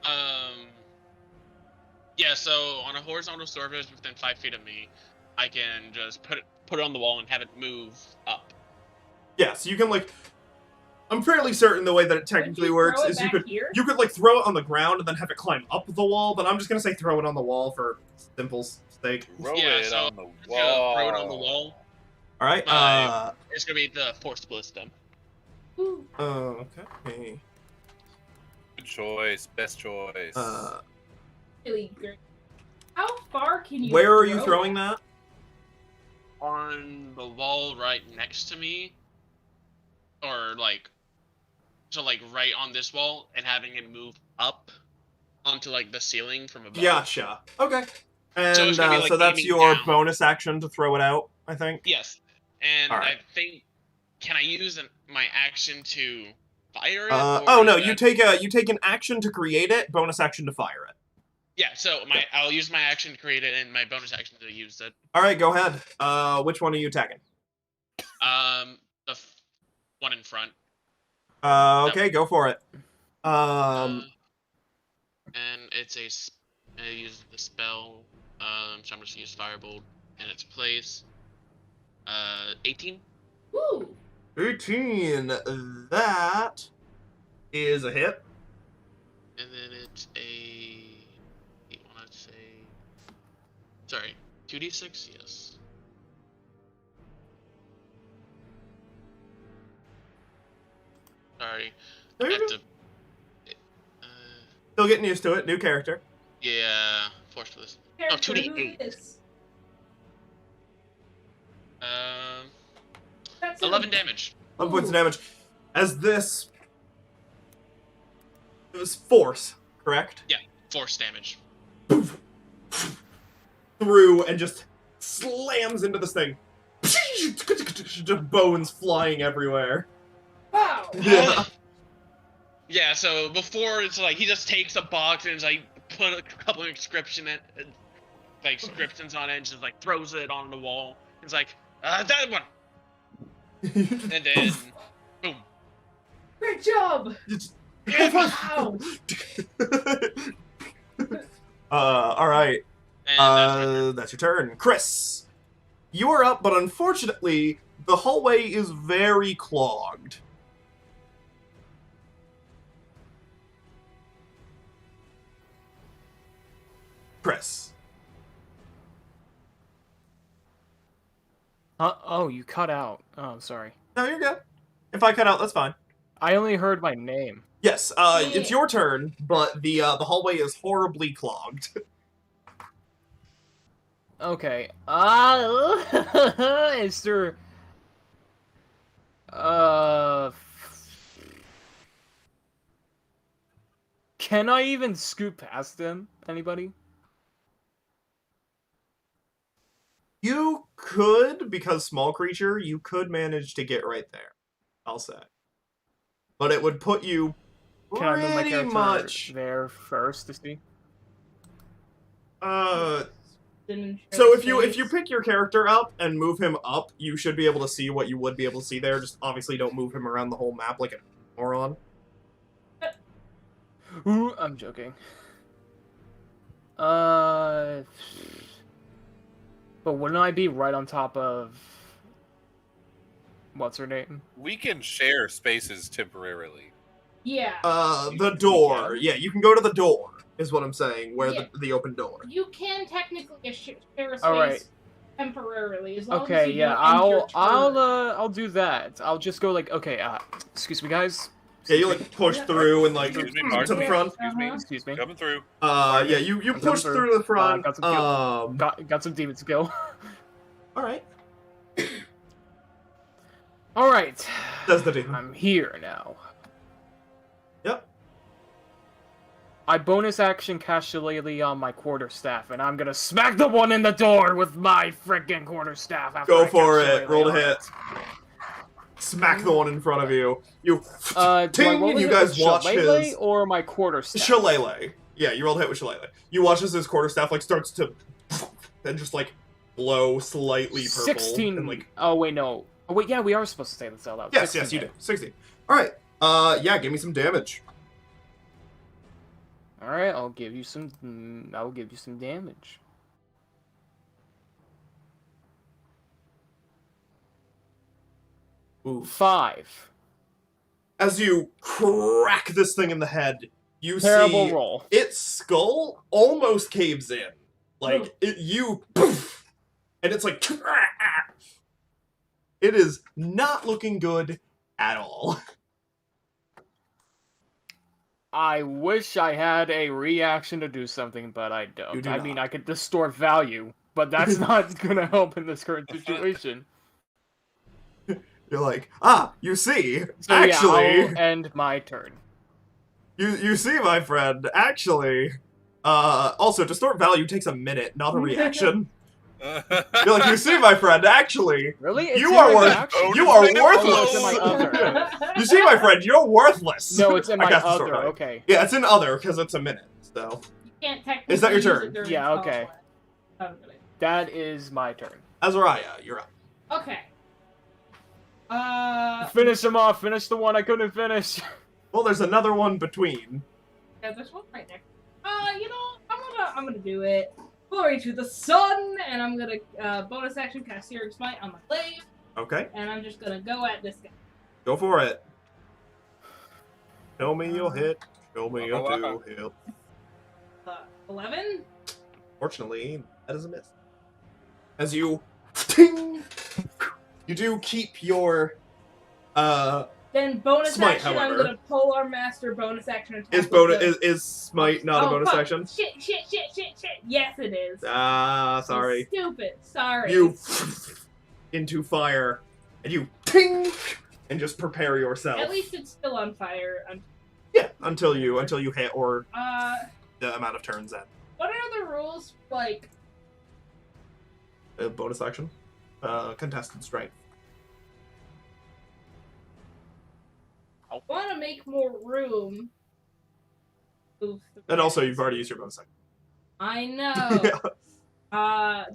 Yeah. So on a horizontal surface within 5 feet of me, I can just put it on the wall and have it move up. Yeah, so you can like. I'm fairly certain the way that it technically works is you could like throw it on the ground and then have it climb up the wall, but I'm just gonna say throw it on the wall for simple sake. Throw Yeah, it so on the Just wall. throw it on the wall. All right. It's gonna be the force system. Ooh. Okay. Good choice. Best choice. Really great. How far can you? Where are you throw throwing that? that? On the wall right next to me, or right on this wall, and having it move up onto the ceiling from above. Gotcha. Okay. And So it's gonna be, so that's aiming your down. bonus action to throw it out, I think. Yes, and Alright. I think can I use my action to fire it? Oh or no, is you that- take an action to create it, bonus action to fire it. Yeah, so I'll use my action to create it and my bonus action to use it. All right, go ahead. Which one are you attacking? The one in front. Okay, go for it. And it's I use the spell. So I'm just gonna use Firebolt in its place. 18. Ooh. 18. That is a hit. And then it's a. I want to say. Sorry, 2d6. Yes. Sorry. I There you have go. to. Still getting used to it. New character. Yeah, forced for this. Character 2d8. who is. That's 11 damage. 11 points of Ooh. damage. As this. It was force, correct? Force damage. Through and just slams into this thing. bones flying everywhere. Wow. Yeah. Yeah, so before it's like he just takes a box and is like put a couple of inscriptions on it and just like throws it on the wall. It's like, that one! And then boom. Great job. Ow. All right. And That's your turn. Chris, you are up, but unfortunately, the hallway is very clogged. Chris. Oh, you cut out. Oh, sorry. No, you're good. If I cut out, that's fine. I only heard my name. Yes, it's your turn, but the hallway is horribly clogged. Okay. Is there... Can I even scoot past them? Anybody? You could, because small creature, you could manage to get right there. I'll say. But it would put you Can I move my pretty character much. there first to see? So if you pick your character up and move him up, you should be able to see what you would be able to see there. Just obviously don't move him around the whole map like a moron. Ooh, I'm joking. But wouldn't I be right on top of... What's her name? We can share spaces temporarily. Yeah. The door. Yeah, you can go to the door, is what I'm saying, where Yeah. the open door. You can technically share a space Alright. temporarily, as long as Okay, you yeah, don't end your turn. I'll do that. I'll just go like, okay, excuse me, guys. Yeah, you like push through and like Excuse me, to pardon the me. front. Excuse me. Excuse me. Coming through. Yeah, you I'm coming push through. through the front. Got some Got some demon skill. All right. All right. That's the demon. I'm here now. Yep. I bonus action cast Shillelagh on my quarterstaff, and I'm gonna smack the one in the door with my freaking quarterstaff. After Go I for cast it. Roll to Shillelagh on hit. Smack the one in front of you. You Do I ting, roll and you it guys with watch Shillelagh his or my quarterstaff? shillelagh. Yeah, you rolled a hit with shillelagh. You watch as his quarterstaff like starts to and just like glow slightly purple. 16. And, like, Oh wait, no. Oh wait, yeah, we are supposed to say this out loud. yes, 16 yes, you hit. did. 16. All right. Yeah, give me some damage. All right, I'll give you some. I'll give you some damage. Ooh. 5. As you crack this thing in the head, you Terrible see roll. its skull almost caves in. Like, and it's like, it is not looking good at all. I wish I had a reaction to do something, but I don't. You do I not. mean, I could distort value, but that's not gonna help in this current situation. You're like, you see, So actually, yeah, I'll end my turn. you see, my friend, actually, also, distort value takes a minute, not a reaction. You're like, you see, my friend, actually, Really? It's you in are my worth, action? you are Oh, it's in my worthless. other. You see, my friend, you're worthless. No, it's in I my cast distort other. value. Okay. Yeah, it's in other, because it's a minute, so. You can't technically Is that your use it turn? during Yeah, spell okay. slot. Oh, really? That is my turn. Azariah, you're up. Okay. Finish him off. Finish the one I couldn't finish. Well, there's another one between. Yeah, there's one right next. You know, I'm gonna do it. Glory to the sun, and I'm gonna bonus action cast Searing Smite on my glaive, Okay, and I'm just gonna go at this guy. go for it. Show me you'll hit. Show me you'll Wow. do hit. 11. Fortunately, that is a miss. As you, ting, you do keep your, Then bonus Smite, action, however. I'm gonna Polar Master bonus action attack. is with bonus the- is smite not a Oh, bonus fuck. action? Shit! Yes, it is. Sorry. Stupid. Sorry. You into fire, and you ting, and just prepare yourself. At least it's still on fire. Yeah, until you hit or Uh, the amount of turns end. what are the rules like? Bonus action. contested strength. I want to make more room. And also, you've already used your bonus action. I know.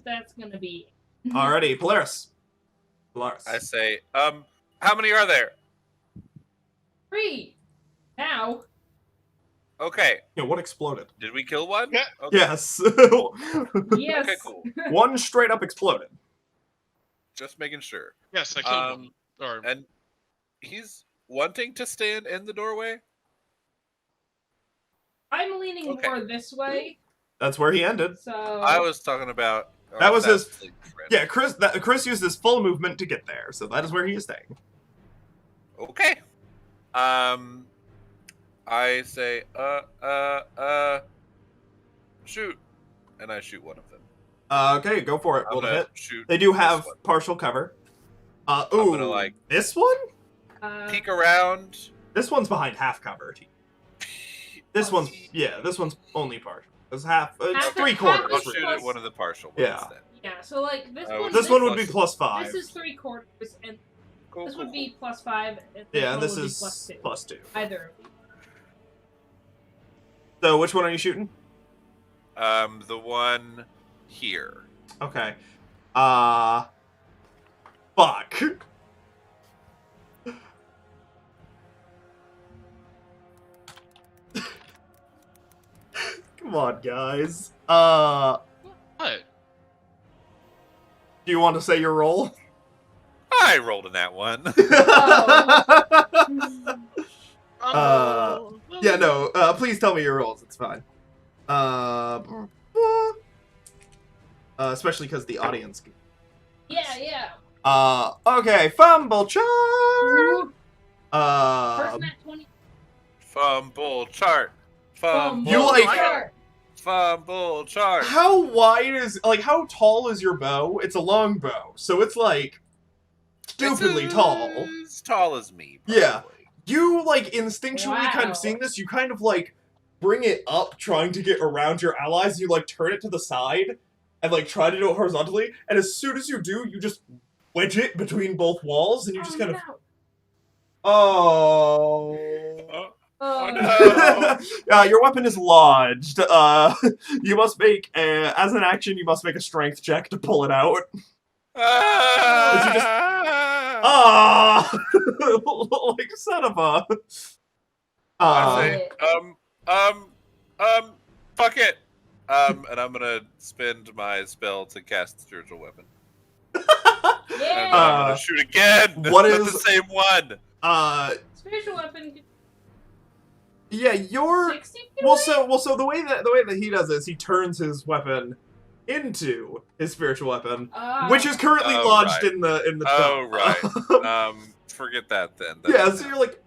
That's gonna be. Alrighty, Polaris. I say, how many are there? 3. Now. Okay. Yeah, what exploded? Did we kill one? Yeah. Okay. Yes. Yes. Okay, cool. One straight up exploded. Just making sure. Yes, I killed one. Or And he's wanting to stand in the doorway? I'm leaning Okay. more this way, That's where he ended. so. I was talking about... That was his- friend. Yeah, Chris used his full movement to get there, so that is where he is staying. Okay. I say, shoot. And I shoot one of them. Okay, go for it. I'm Roll the gonna hit. shoot They do this have one. partial cover. Ooh, I'm gonna, like- this one? Peek around. This one's behind half cover. This one's this one's only partial. It's half. It's Half- 3 half quarters. I'll is shoot plus- at one of the partial ones Yeah. then. Yeah, so like this Oh, one. This one would be plus- +5. This is 3/4, and Cool, this cool, would be cool. +5. And Yeah, one this would is be +2. +2. Either of these. So which one are you shooting? The one here. Okay. Fuck. Come on, guys. what? Do you want to say your roll? I rolled in that one. Yeah, no. Please tell me your rolls. It's fine. Especially because the audience. Yeah. Okay. Fumble charm. First nat 20. Fumble chart. Fumble You like- chart. Fumble chart. How wide is how tall is your bow? It's a long bow, so it's like stupidly It's tall. As tall as me. Probably. Yeah. You instinctually kind Wow. of seeing this, you kind of bring it up, trying to get around your allies. You turn it to the side and try to do it horizontally. And as soon as you do, you just wedge it between both walls, and you just kind of no. oh. Oh, no. Your weapon is lodged. You must make as an action. You must make a strength check to pull it out. Ah, son of a. I say, fuck it. And I'm gonna spend my spell to cast spiritual weapon. And then I'm gonna shoot again. what With is- the same one? Spiritual weapon. Yeah, you're 60 well. So the way that he does is he turns his weapon into his spiritual weapon, which is currently Oh, lodged right. in the. Oh tub. right. Forget that then. Yeah, so you're like,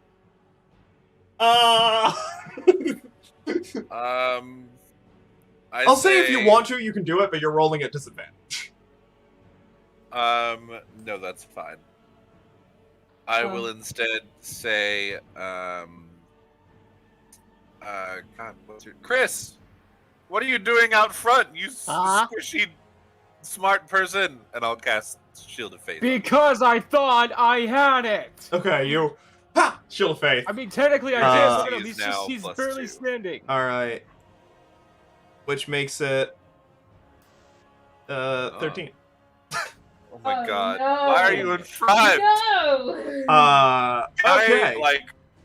I'll say if you want to, you can do it, but you're rolling at disadvantage. No, that's fine. I will instead say, God, what's your... Chris, what are you doing out front, you squishy smart person? And I'll cast Shield of Faith. Because I thought I had it. Okay, you Shield of Faith. I mean, technically I did. Look at him. He's He's now he's plus barely 2. standing. All right, which makes it 13. Oh my Oh, god. no. Why are you in front? No. Can Okay. I,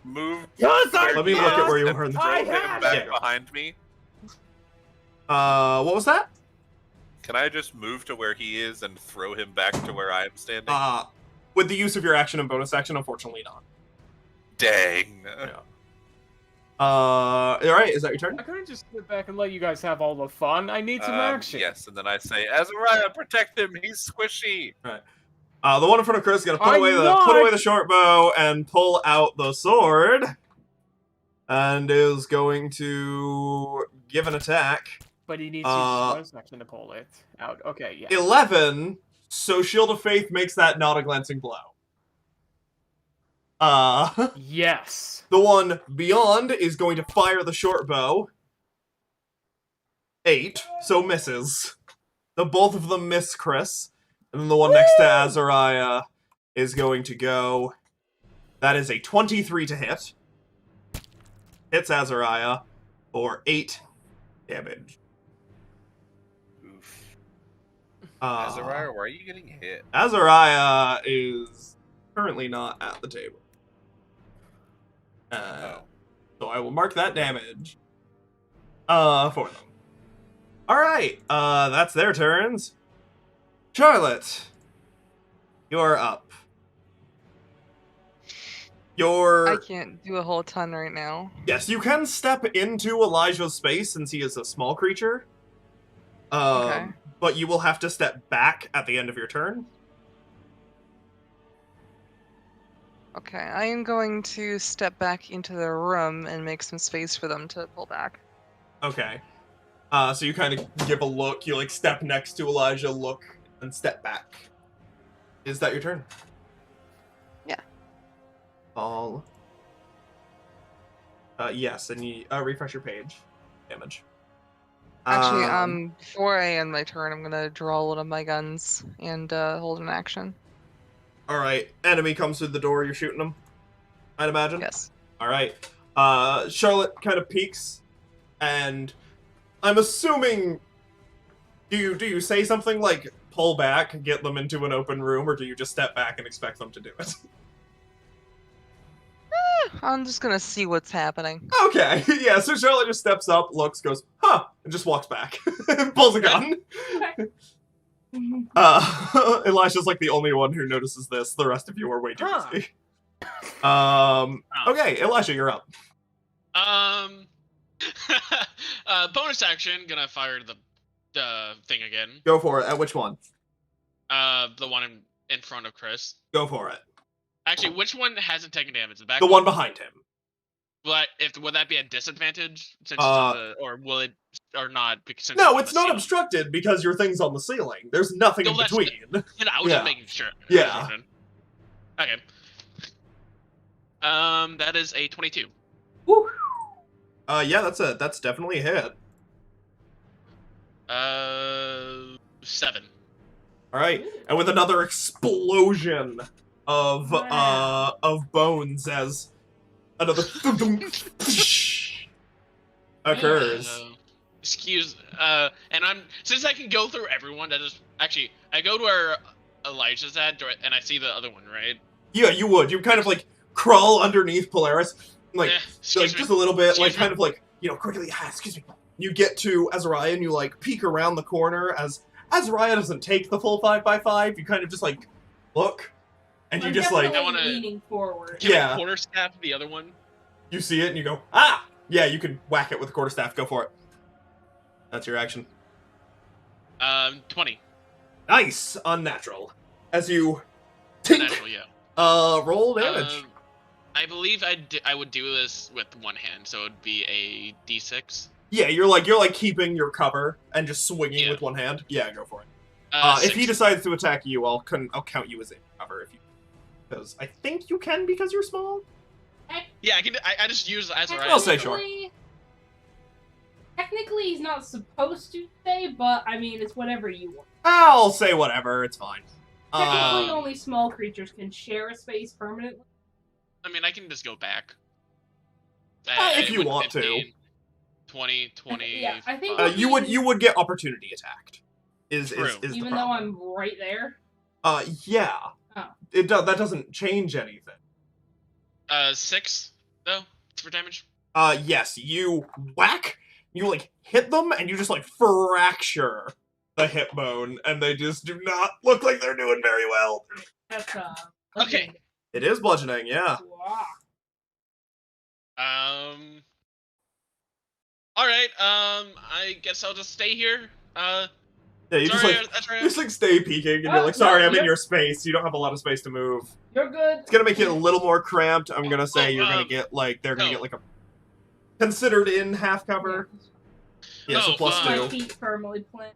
move... Yes, I Let me look at where you and were in the throw I him had back it. behind me? What was that? Can I just move to where he is and throw him back to where I am standing? With the use of your action and bonus action, unfortunately not. Dang. All right, is that your turn? I couldn't just sit back and let you guys have all the fun. I need some action. Yes, and then I say, Azariah, protect him. He's squishy. The one in front of Chris is gonna put I'm away not- the short bow and pull out the sword, and is going to give an attack. But he needs to use his bonus action to pull it out. Okay, yeah. 11. So Shield of Faith makes that not a glancing blow. Yes. The one beyond is going to fire the short bow. 8, so misses. The both of them miss Chris. And then the one next to Azariah is going to go. That is a 23 to hit. Hits Azariah for 8 damage. Oof. Azariah, why are you getting hit? Azariah is currently not at the table. So I will mark that damage for them. Alright, that's their turns. Charlotte, you're up. I can't do a whole ton right now. Yes, you can step into Elijah's space since he is a small creature. Okay. But you will have to step back at the end of your turn. Okay, I am going to step back into the room and make some space for them to pull back. Okay. So you kind of give a look, you like step next to Elijah, look, and step back. Is that your turn? Yeah. All. Yes, and you refresh your page. Damage. Actually, before I end my turn, I'm gonna draw one of my guns and hold an action. Alright, enemy comes through the door, you're shooting them, I'd imagine? Yes. Alright. Charlotte kind of peeks, and I'm assuming... Do you say something like, pull back, get them into an open room, or do you just step back and expect them to do it? I'm just gonna see what's happening. Okay, yeah, so Charlotte just steps up, looks, goes, huh, and just walks back. Pulls a gun. Elisha's like the only one who notices this. The rest of you are way too busy. Okay, Elisha, you're up. Bonus action, gonna fire the thing again. Go for it. At which one? The one in front of Chris. Go for it. Actually, which one hasn't taken damage? The back The one behind him. Would that be a disadvantage? Since it's on or will it or not? Since No, on it's the not ceiling? obstructed because your thing's on the ceiling. There's nothing in that's between. You know, I was Yeah. just making sure. Yeah. Okay. That is a 22. Woo. Yeah, that's definitely a hit. 7. All right, and with another explosion of bones as another occurs. And since I can go through everyone, I go to where Elijah's at, and I see the other one, right? Yeah, you would. You kind of like crawl underneath Polaris, like, Excuse like me. just a little bit, Excuse like me. kind of like, you know, quickly. Excuse me. You get to Azariah and you like peek around the corner as Azariah doesn't take the full 5x5. You kind of just like look, and you I'm just like definitely leaning forward. Can Yeah. I quarterstaff the other one? you see it and you go ah yeah. You can whack it with a quarterstaff. Go for it. That's your action. 20. Nice, unnatural. As you tink, Natural, yeah. roll damage. I believe I would do this with one hand, so it would be a D6. Yeah, you're like keeping your cover and just swinging Yeah. with one hand. Yeah, go for it. If 6. he decides to attack you, I'll count you as in cover if you, because I think you can because you're small. Yeah, I can. I just use Azariah. I'll say sure. Technically, he's not supposed to say, but I mean, it's whatever you want. I'll say whatever. It's fine. Technically, only small creatures can share a space permanently. I mean, I can just go back. If you with want to. 15, 20, 20. Yeah, I think you would get opportunity attacked. Is True. the even though problem. I'm right there. Yeah. Oh. That doesn't change anything. 6 though for damage. Yes, you whack, you like hit them, and you just like fracture the hip bone, and they just do not look like they're doing very well. That's Okay. It is bludgeoning, yeah. Wow. All right. I guess I'll just stay here. Yeah, you Sorry, just like stay peeking, and you're Oh, like, sorry, no, I'm in you're- your space. You don't have a lot of space to move. You're good. It's gonna make it a little more cramped. I'm gonna say you're gonna um, get like they're gonna no. get like a considered in half cover. Yeah, so Oh, plus My 2. feet firmly planted.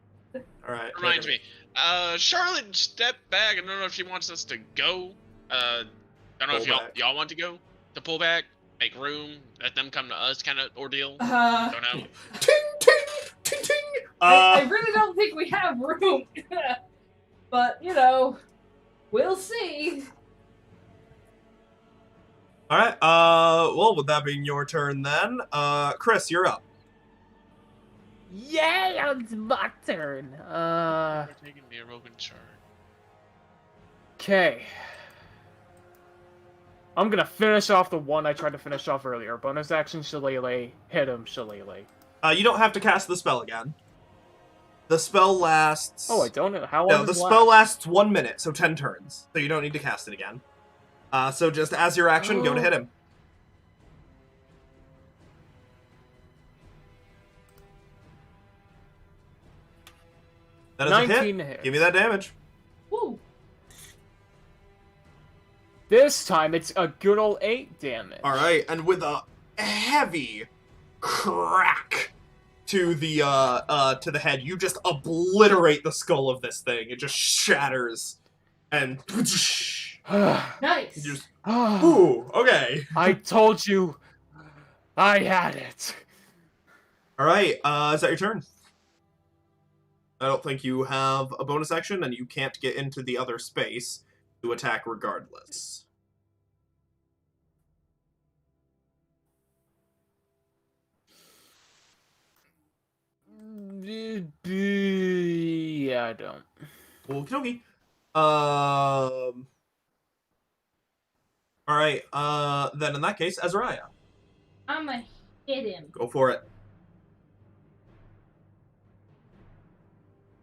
All right. Reminds me. Charlotte, step back. I don't know if she wants us to go. I don't know Pull if back. y'all want to go to pull back, make room, let them come to us, kind of ordeal. Don't know. Ting ting ting ting. I really don't think we have room. But, you know, we'll see. Alright, well, with that being your turn then, Chris, you're up. Yeah, it's my turn. We're taking the Rogan chart. Okay. I'm gonna finish off the one I tried to finish off earlier. Bonus action, Shillelagh. Hit him, Shillelagh. You don't have to cast the spell again. The spell lasts... Oh, I don't know. How long No, the does it spell last? lasts 1 minute, so 10 turns. So you don't need to cast it again. So just as your action, go to hit him. That is a 19 hit. hits. Give me that damage. Woo. This time, it's a good old 8 damage. Alright, and with a heavy crack to the head, you just obliterate the skull of this thing. It just shatters. And... Nice. you just, ooh, okay. I told you, I had it. Alright, is that your turn? I don't think you have a bonus action, and you can't get into the other space to attack regardless. Yeah, I don't. Okie dokie. Alright, then in that case, Azariah. I'ma hit him. Go for it.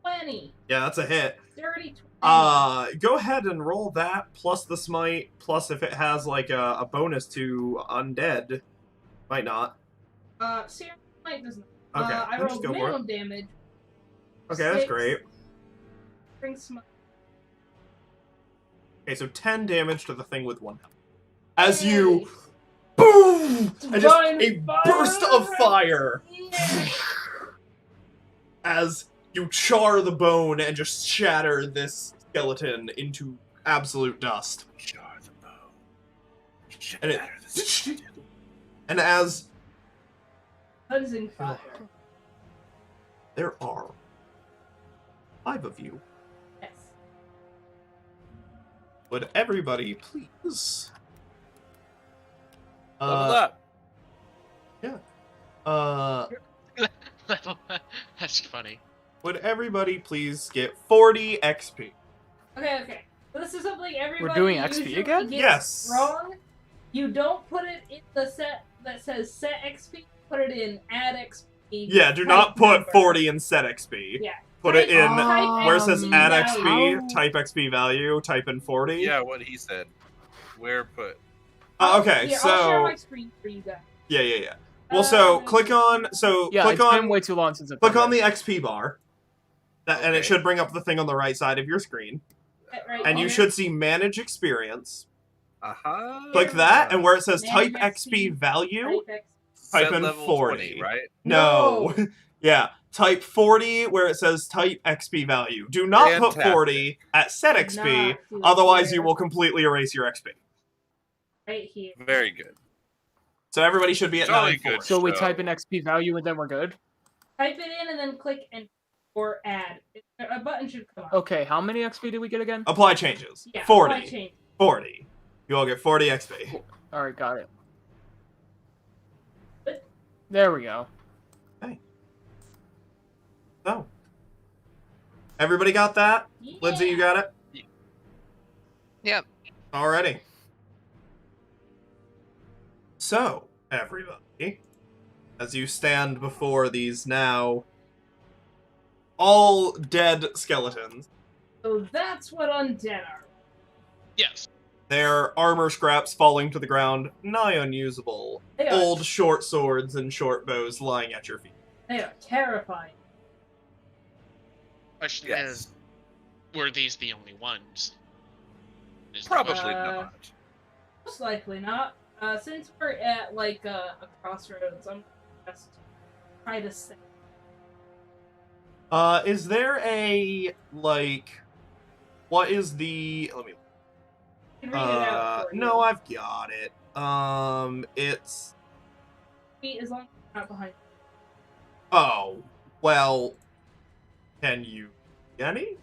20. Yeah, that's a hit. Dirty 20. Go ahead and roll that, plus the smite, plus if it has, like, a bonus to undead. Might not. Serum Smite does not. Okay, I then just rolled go for it. minimum damage. Okay, that's 6. great. Bring Smite. Okay, so 10 damage to the thing with 1 health. As you... Yay. Boom! And just Divine a fire! burst of fire! Yeah. As you char the bone and just shatter this skeleton into absolute dust. Char the bone. And it... And as Cleansing fire. there are 5 of you, Yes. would everybody please... Level up. That's funny. Would everybody please get 40 XP? Okay. So this is something everybody doing XP usually again? gets Yes. wrong. You don't put it in the set that says set XP. Put it in add XP. Yeah, do not put 40 in set XP. Yeah. Put it in Type where it says add value. XP, type XP value, type in 40. Yeah, what he said. Where put? Okay, Here, I'll share so my screen for you guys. yeah. Well, so click on Yeah, click it's on been way too long since I've click done on the that. XP bar, and Okay. it should bring up the thing on the right side of your screen, Right and you here. should see manage experience. Uh-huh. Click that, and where it says type Manage XP value, Type type Set in level 40. 20, right? no, yeah, type 40 where it says type XP value. Do not put Fantastic. 40 at set Not XP, do it otherwise here. you will completely erase your XP. Right here. Very good. So everybody should be at Jolly 940. good. So we So- type in XP value and then we're good? Type it in and then click and or add. A button should come up. Okay, how many XP did we get again? Apply changes. Yeah. 40. apply change. 40. You all get 40 XP. Alright, got it. Good. There we go. So. Everybody got that? Yeah. Lindsay, you got it? Yep. Alrighty. So, everybody, as you stand before these now all dead skeletons, So that's what undead are. Yes. their armor scraps falling to the ground, nigh unusable, They are, old short swords and short bows lying at your feet. They are terrifying. Question Yes. is, were these the only ones? Is the Probably question. not. Most likely not. Since we're at like a crossroads, I'm just try to say. Is there a, like, what is the, let me, I can read it out for you. no, I've got it. It's, Feet as long as it's not behind. oh, well, can you, any?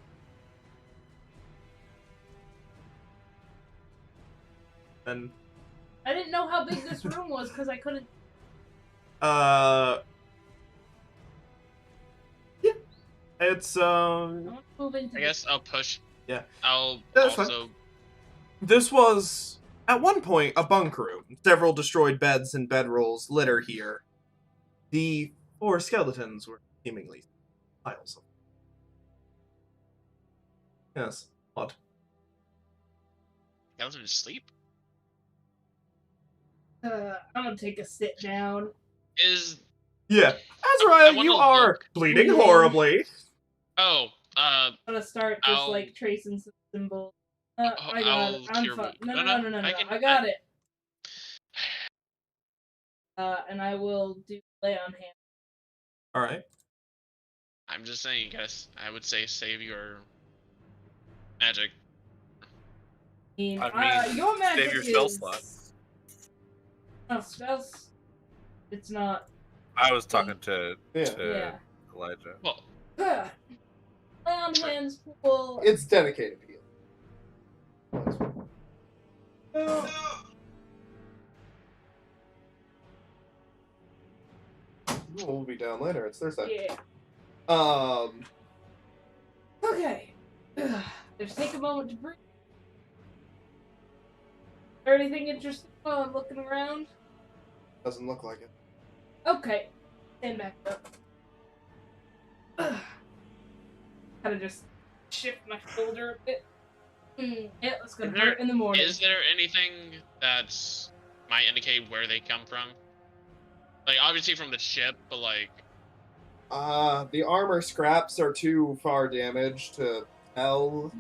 And I didn't know how big this room was because I couldn't. Yeah, it's I want to move into. I guess I'll push. Yeah. I'll That's fine. also. This was, at one point, a bunk room. Several destroyed beds and bedrolls litter here. The 4 skeletons were seemingly piles of. Yes, odd. Skeletons sleep? I'm gonna take a sit down. Yeah, I Azariah, wanna you are look. bleeding Bleeding. horribly. Oh, I'm gonna start just I'll- like tracing some symbols. I got it. I'll I'm cure fine. wound. No, No, no, no, no, no, no, I no. can- I got it. And I will do lay on hand. All right. I'm just saying, guys. I would say save your magic. I mean, Your magic save your spell is... slot. No, spells. It's not. I was talking to Yeah. Elijah. Well, Lay on hands pool. It's dedicated to you. We'll be down later. It's Thursday. Yeah. Okay. Just take a moment to breathe. Is there anything interesting while I'm looking around? Doesn't look like it. Okay. Stand back up. Kind of just shift my shoulder a bit. Yeah, that's gonna hurt in the morning. is there anything that might indicate where they come from? Like, obviously from the ship, but like... The armor scraps are too far damaged to tell.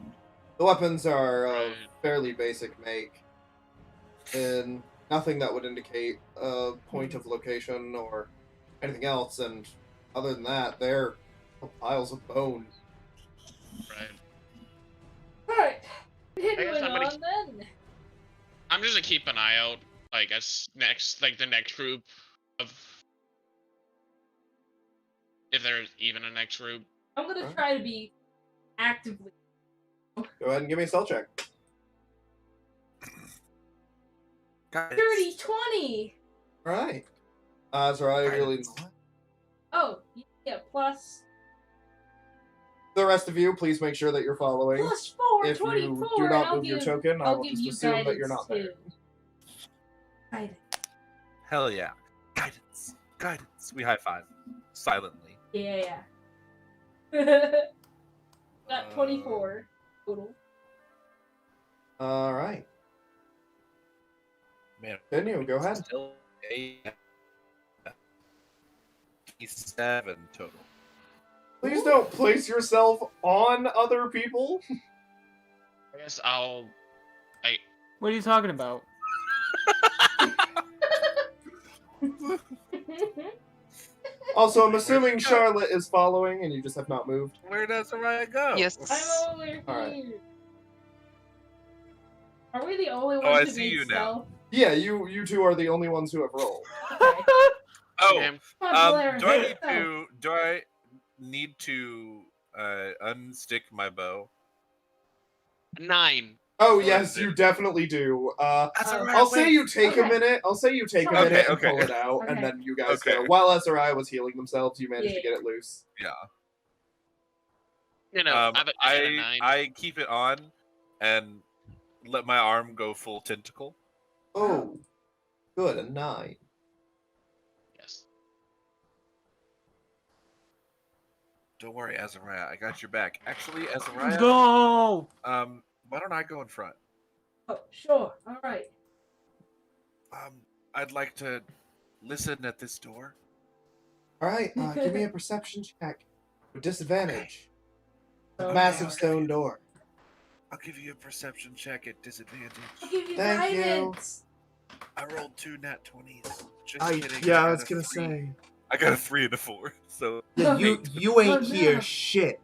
The weapons are of Right. fairly basic make. And nothing that would indicate a point of location or anything else. And other than that, they're piles of bone. Right. Alright. Continuing I'm gonna- on then. I'm just gonna keep an eye out, like, as next, like, the next group of... If there's even a next group. I'm gonna try to be actively. Go ahead and give me a stealth check. Dirty 20! Alright. Azariah really... Oh, yeah, plus The rest of you, please make sure that you're following. plus 4, If 24, you do and not I'll move your give, token, I I'll will give just you assume that you're guidance not there. too. Guidance. Hell yeah. Guidance. Guidance. We high five. Silently. Yeah. Got 24 total. Alright. Man. Continue, go ahead. Still a 7 total. Please don't place yourself on other people. I guess I'll... What are you talking about? Also, I'm assuming Charlotte is following and you just have not moved. Where does Araya go? Yes. I'm over here. Alright. Are we the only ones I who see made you now. stealth? Yeah, you two are the only ones who have rolled. Okay. Oh, Damn. Come on, Blair, do I hit need it. to unstick my bow? 9. Oh Or yes, is it- you definitely do. Azariah, I'll say wait. you take a Okay. minute. I'll say you take a Okay, minute and okay. pull it out, and Okay. then you guys Okay. go. While Azariah was healing themselves, you managed to Yeah. get it loose. Yeah. You know, I had a 9. I keep it on and let my arm go full tentacle. Oh, good, a 9. Yes. Don't worry, Azariah, I got your back. Actually, Azariah, Go! why don't I go in front? Oh, sure. Alright. I'd like to listen at this door. All right, give me a perception check with disadvantage. Okay. Massive stone door. I'll give you a perception check at disadvantage. I'll give you Thank you. guidance. I rolled 2 nat 20s. Just kidding. Yeah, got I was a gonna 3. say. I got a 3 and a 4. So Yeah, you ain't Oh, no. here shit.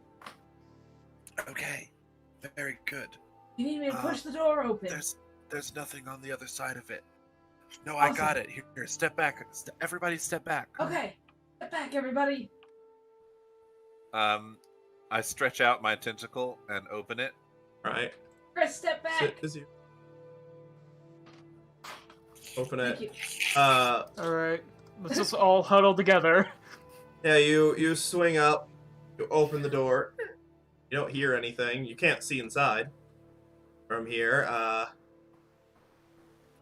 okay, very good. You need me to push the door open. There's nothing on the other side of it. No, I got Awesome. it. Here, step back. Everybody, step back. Okay. Step back, everybody. I stretch out my tentacle and open it. All right. Chris, step back. Is you. Open Thank it. you. Alright. Let's just all huddle together. Yeah, you swing up, you open the door. You don't hear anything. You can't see inside from here. I'll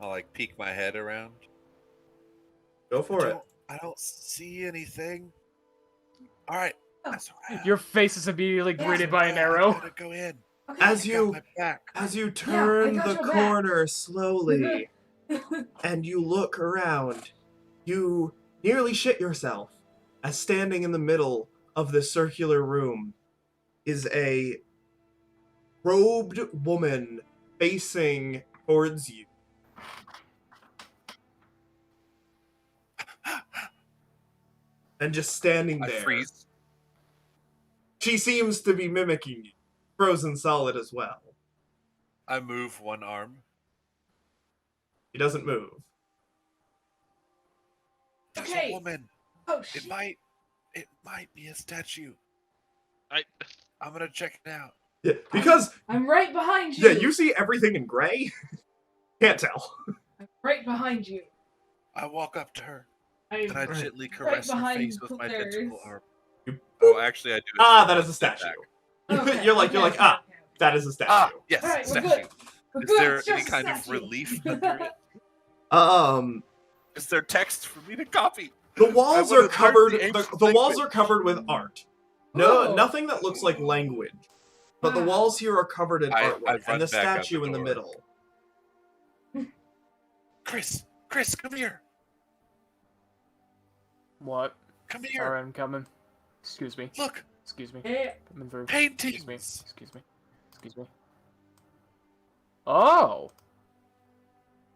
like peek my head around. Go for it. I don't see anything. All right. Oh. That's all right. Your face is immediately Yeah. greeted by an I arrow. gotta go in. Okay. As I got you my back. turn got the your back. corner slowly and you look around, you nearly shit yourself as standing in the middle of the circular room is a robed woman facing towards you. And just standing I there. freeze. She seems to be mimicking you, frozen solid as well. I move one arm. He doesn't move. There's Okay. a woman. Oh It shit. might be a statue. I I'm gonna check it out. Yeah, because I'm right behind you. yeah, you see everything in gray. Can't tell. I'm right behind you. I walk up to her I'm and I Right. gently caress her behind face with my Claire's. tentacle arm. You- Oh, actually, I do. it Ah, from that one is a step statue. back. Okay, You're like, okay, okay. okay. That is a statue. Ah, yes, All right, we're statue. good. We're Is good, there it's any just a kind of statue. relief under it? Um, Is there text for me to copy? the walls would've are learned covered. the The ancient walls language. are covered with art. No, Oh. nothing that looks like language. But the Wow. walls here are covered in I artwork, run and the back out statue the in the door. middle. Chris, come here. What? Come here. Alright, I'm coming. Excuse me. Look, Excuse me. Yeah. Coming through. paintings. Excuse me. Excuse me. Excuse me. Oh!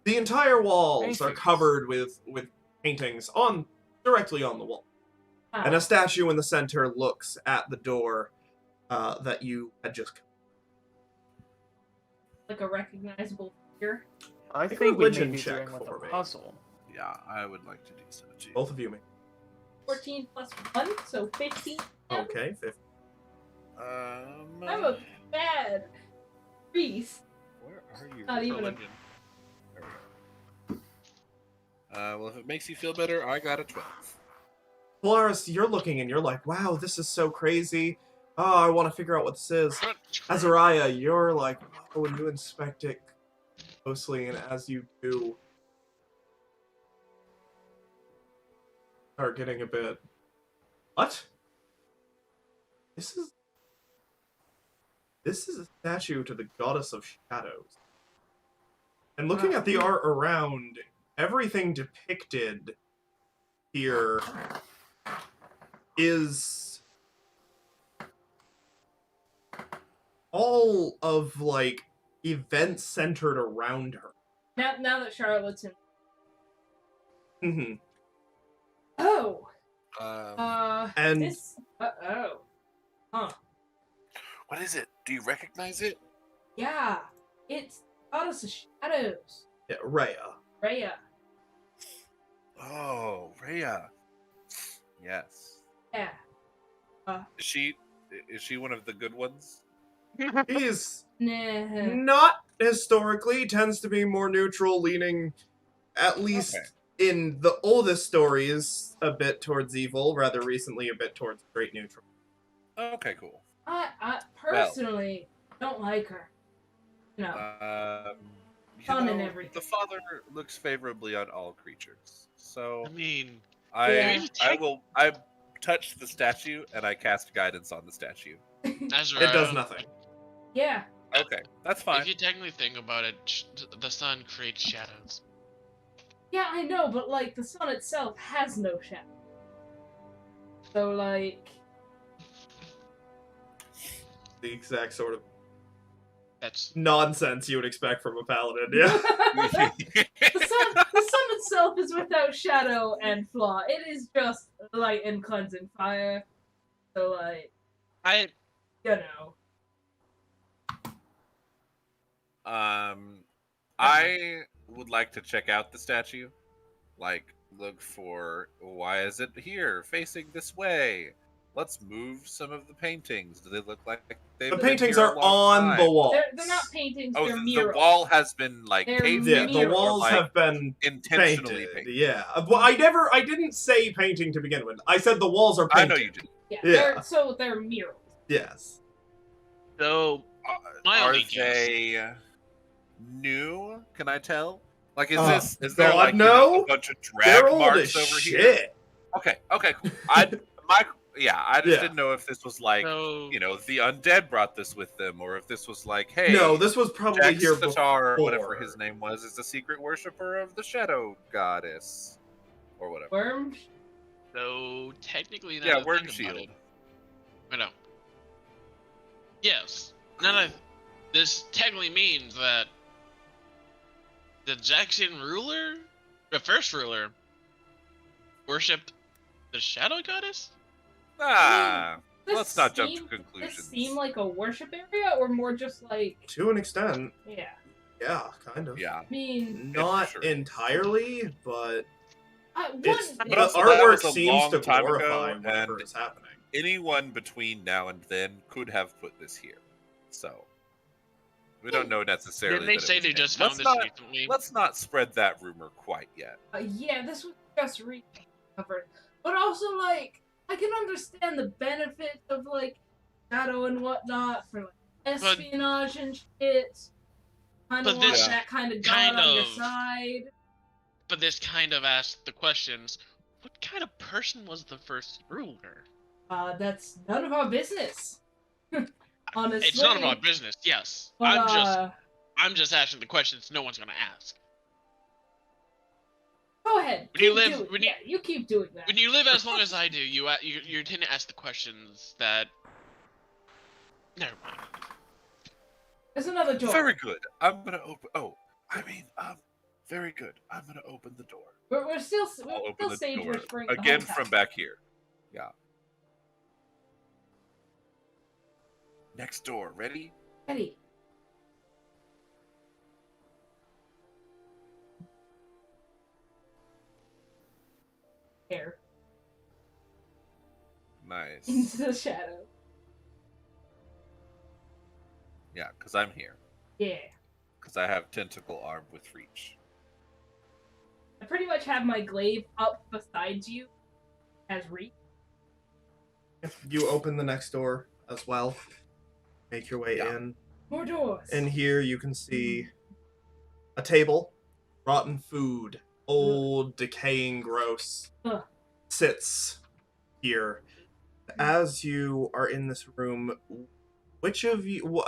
The entire walls are Paintings. covered with paintings directly on the wall, and a statue in the center looks at the door that you had just come. Like a recognizable figure. I Make a think we may religion be check doing with for a me. puzzle. Yeah, I would like to do so too. Both of you may. 14 plus 1, so 15. Okay, 50. I'm a bad priest. Where are you? Not even a- Religion. There we go. Well, if it makes you feel better, I got a 12. Polaris, you're looking and you're like, wow, this is so crazy. Oh, I want to figure out what this is. Azariah, you're like, oh, when you inspect it closely, and as you do, start getting a bit. What? This is a statue to the goddess of shadows. And looking at the art around, everything depicted here is all of like events centered around her. Now that Charlotte's in. Mhm. Oh! And This. Uh-oh. Huh. What is it? Do you recognize it? Yeah. It's Goddess of Shadows. yeah, Rhea. Rhea. Oh, Rhea. Yes. Yeah. Is she one of the good ones? He's Nah. not historically, tends to be more neutral, leaning at least Okay. in the oldest stories a bit towards evil, rather recently a bit towards straight neutral. Okay, cool. I personally don't like her. No. Fun and everything. The father looks favorably on all creatures. So I mean, Yeah. I touch the statue and I cast guidance on the statue. Azrael, It does nothing. Yeah. Okay, that's fine. If you technically think about it, the sun creates shadows. Yeah, I know, but like the sun itself has no shadow. So like The exact sort of That's nonsense you would expect from a paladin, yeah. the sun itself is without shadow and flaw. It is just light and cleansing fire. So like, I you know. I would like to check out the statue. Like, look for why is it here, facing this way? let's move some of the paintings. Do they look like they've The been paintings here a are long on time? the wall. They're not paintings, Oh, they're the murals. wall has been like They're cave Yeah, painted the or, walls like, have been intentionally painted. painted. Yeah. Well, I didn't say painting to begin with. I said the walls are I painted. know you did. Yeah, Yeah. they're murals. Yes. So my Are only guess. they new? Can I tell? Like, Oh, is there God, like no. a bunch of They're drag old marks as over shit. here? Okay, cool. I just Yeah. didn't know if this was like, So the undead brought this with them, or if this was like, hey, No, this was probably here before. Jaxien, or whatever his name was, is a secret worshiper of the shadow goddess, or whatever. Worm? So technically, now Yeah, that I Worm think about Shield. it, I know. Yes. Now that this technically means that the Jaxien ruler, the first ruler, worshipped the shadow goddess. Let's not jump to Does conclusions. this seem like a worship area, or more just like... To an extent, Yeah. yeah, kind of. Yeah. I mean... Not sure. entirely, but One, But the also, that artwork was a seems long to time glorify ago, whatever and is happening. anyone between now and then could have put this here. So we don't know necessarily. Didn't they that it say was they him. just found this recently? Let's not spread that rumor quite yet. yeah, this was just recovered. But also, like, I can understand the benefits of, like, shadow and whatnot for, like, espionage and shit. Kind of but want this that kind of god kind on your of- side. But this kind of asks the questions: what kind of person was the first ruler? That's none of our business. Honestly. It's none of our business. Yes, But, I'm just asking the questions no one's gonna ask. Go ahead. When you Keep live- doing- when you- yeah, you keep doing that. When you live as long as I do, you tend to ask the questions that. Never mind. There's another door. Very good. I'm gonna open. Very good. I'm gonna open the door. We're still I'll open the sage door whispering the again whole time. from back here. Yeah. Next door. Ready? Eddie. Air Nice. into the shadow. Yeah, because I'm here. Yeah. Because I have tentacle arm with reach. I pretty much have my glaive up beside you as reach. You open the next door as well. Make your way Yeah. in. More doors. And here you can see a table, rotten food, old, decaying, gross, Ugh. sits here. As you are in this room, which of you,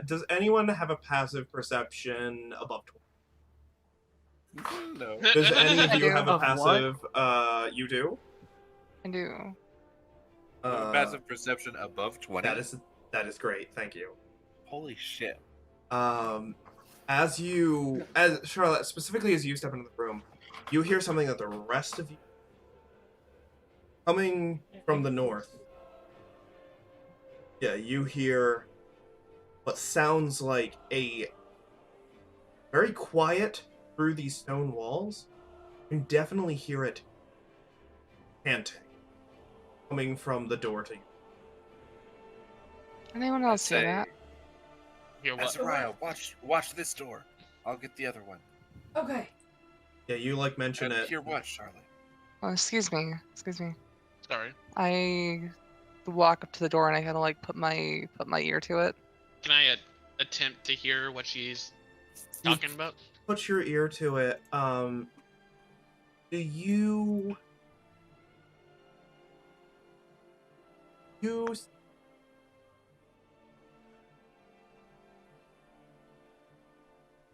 does anyone have a passive perception above 20? No. Does any of I you do. have a Of what? passive, you do? I do. Passive perception above 20. That is great, thank you. Holy shit. As Charlotte, specifically as you step into the room, you hear something that the rest of you, coming from the north. Yeah, you hear what sounds like a very quiet through these stone walls. You can definitely hear it chanting, coming from the door to you. Anyone else see that? Here, what? Azariah, watch this door. I'll get the other one. Okay. Yeah, you mention And it. here, watch, Charlotte. Oh, excuse me. Excuse me. Sorry. I walk up to the door and I kind of like put my ear to it. Can I attempt to hear what she's talking about? Put your ear to it. Do you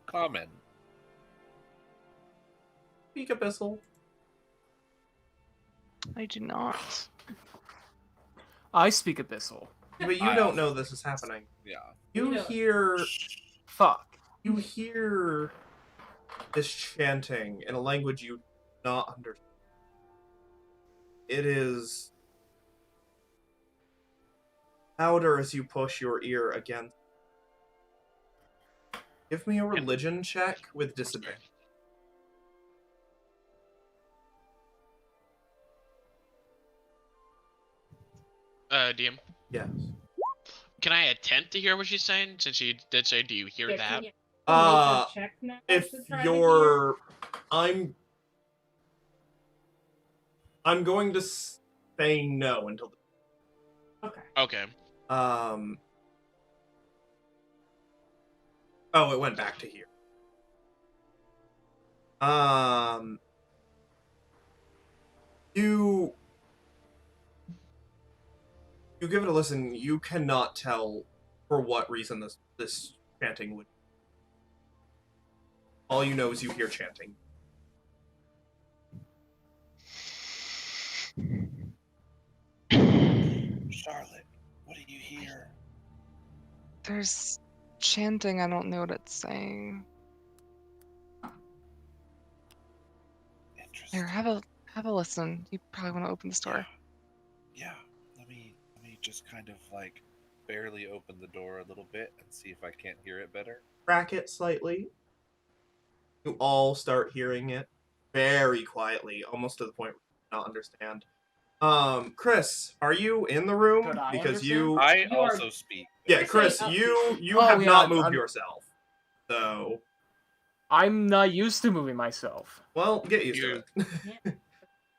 Common. speak Abyssal? I do not. I speak Abyssal. But you I don't also- know this is happening. Yeah. You No. hear Fuck. you hear this chanting in a language you do not understand. It is louder as you push your ear against. Give me a religion check with disadvantage. DM. Yes. Can I attempt to hear what she's saying? Since she did say, "Do you hear Yeah, that?" can you make a check now If to try to you're, I'm going to say no until. hear? Okay. Okay. Oh, it went back to here. You give it a listen. You cannot tell for what reason this chanting would. All you know is you hear chanting. Charlotte, what do you hear? There's chanting. I don't know what it's saying. Interesting. Here, have a listen. You probably want to open this door. Yeah. Let me just kind of like barely open the door a little bit and see if I can't hear it better. Crack it slightly. You all start hearing it very quietly, almost to the point where you cannot understand. Chris, are you in the room? Could I Because understand? you, I You are- also speak. yeah, Chris, Up. you Oh, have yeah, not moved I'm- yourself. So, I'm not used to moving myself. well, get used to You- it.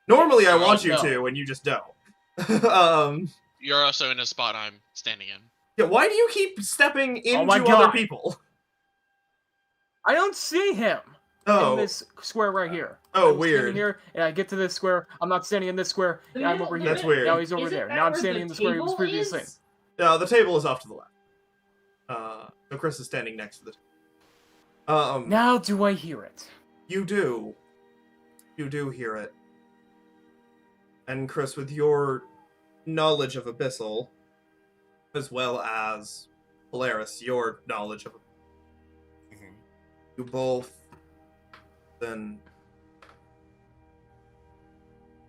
Normally, I You're want you also- to, and you just don't. You're also in a spot I'm standing in. Yeah, why do you keep stepping into my other God. people? I don't see him in Oh, this square right here. Oh, I was weird. standing here, and I get to this square. I'm not standing in this square. The Yeah, I'm middle- over the here. That's weird. Now he's over Isn't there. that Now I'm where standing in the square he was table previously in. is? the table is off to the left. So Chris is standing next to the table. Now do I hear it? You do. You do hear it. And Chris, with your knowledge of Abyssal, as well as Polaris, your knowledge of Mhm. you both then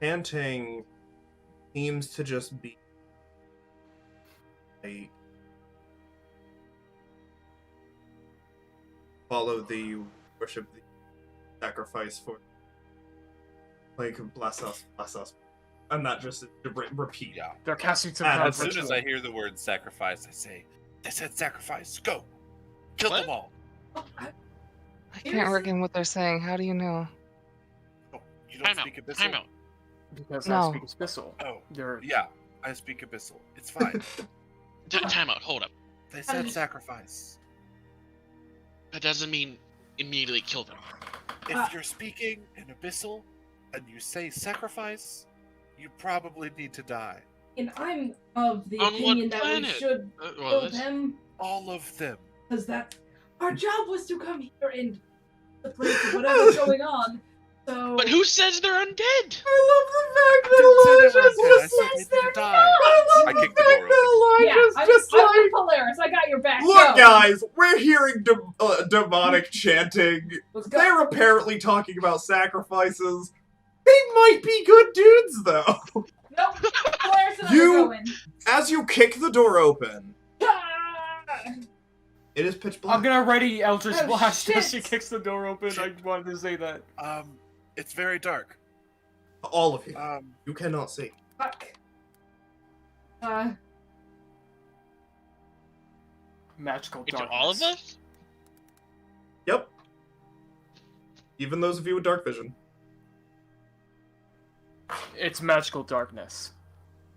chanting seems to just be a follow the worship the sacrifice for like bless us and not just repeat. Yeah. They're casting some And kind As of soon as ritual. I hear the word sacrifice, I say, "They said sacrifice. Go, kill What? them all." Oh, I can't Seriously? reckon what they're saying. How do you know? Oh, you don't Time out. speak Abyssal? Time out. Because No. I speak Abyssal. Oh, They're yeah. I speak Abyssal. It's fine. Time out. Hold up. They said sacrifice. That doesn't mean immediately kill them. Uh, If you're speaking in Abyssal and you say sacrifice, you probably need to die. And I'm of the On what opinion that we planet? should Well, kill this- them, All of them. because that our job was to come here and the place of whatever's going on. So But who says they're undead? I love the fact I didn't say they were Elijah's undead. I just said like, they need to die. I love I the kicked the fact door that yeah, Elijah's I'm just with like, Polaris. I got your back. look, Go. guys, we're hearing demonic chanting. Let's go. They're apparently talking about sacrifices. They might be good dudes, though. Nope. Polaris and I You- are going. As you kick the door open, Ah! it is pitch black. I'm gonna ready Eldritch Oh, Blast as she shit. kicks the door open. I wanted to say that. It's very dark. All of you. You cannot see. Fuck. Magical Into darkness. all of us? Yep. Even those of you with dark vision. It's magical darkness.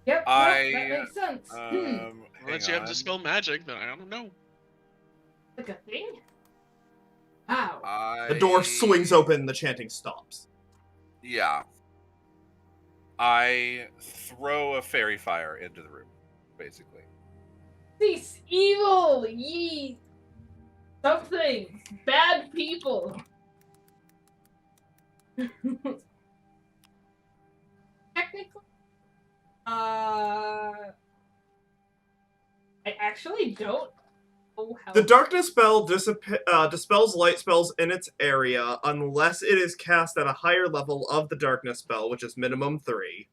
Yep. I, that makes sense. Unless you have dispel magic, then I don't know. Like a thing. Wow. The door swings open, the chanting stops. Yeah. I throw a fairy fire into the room, basically. These evil, ye something bad people. Technically, I actually don't know how. The darkness spell dispels light spells in its area unless it is cast at a higher level of the darkness spell, which is minimum 3.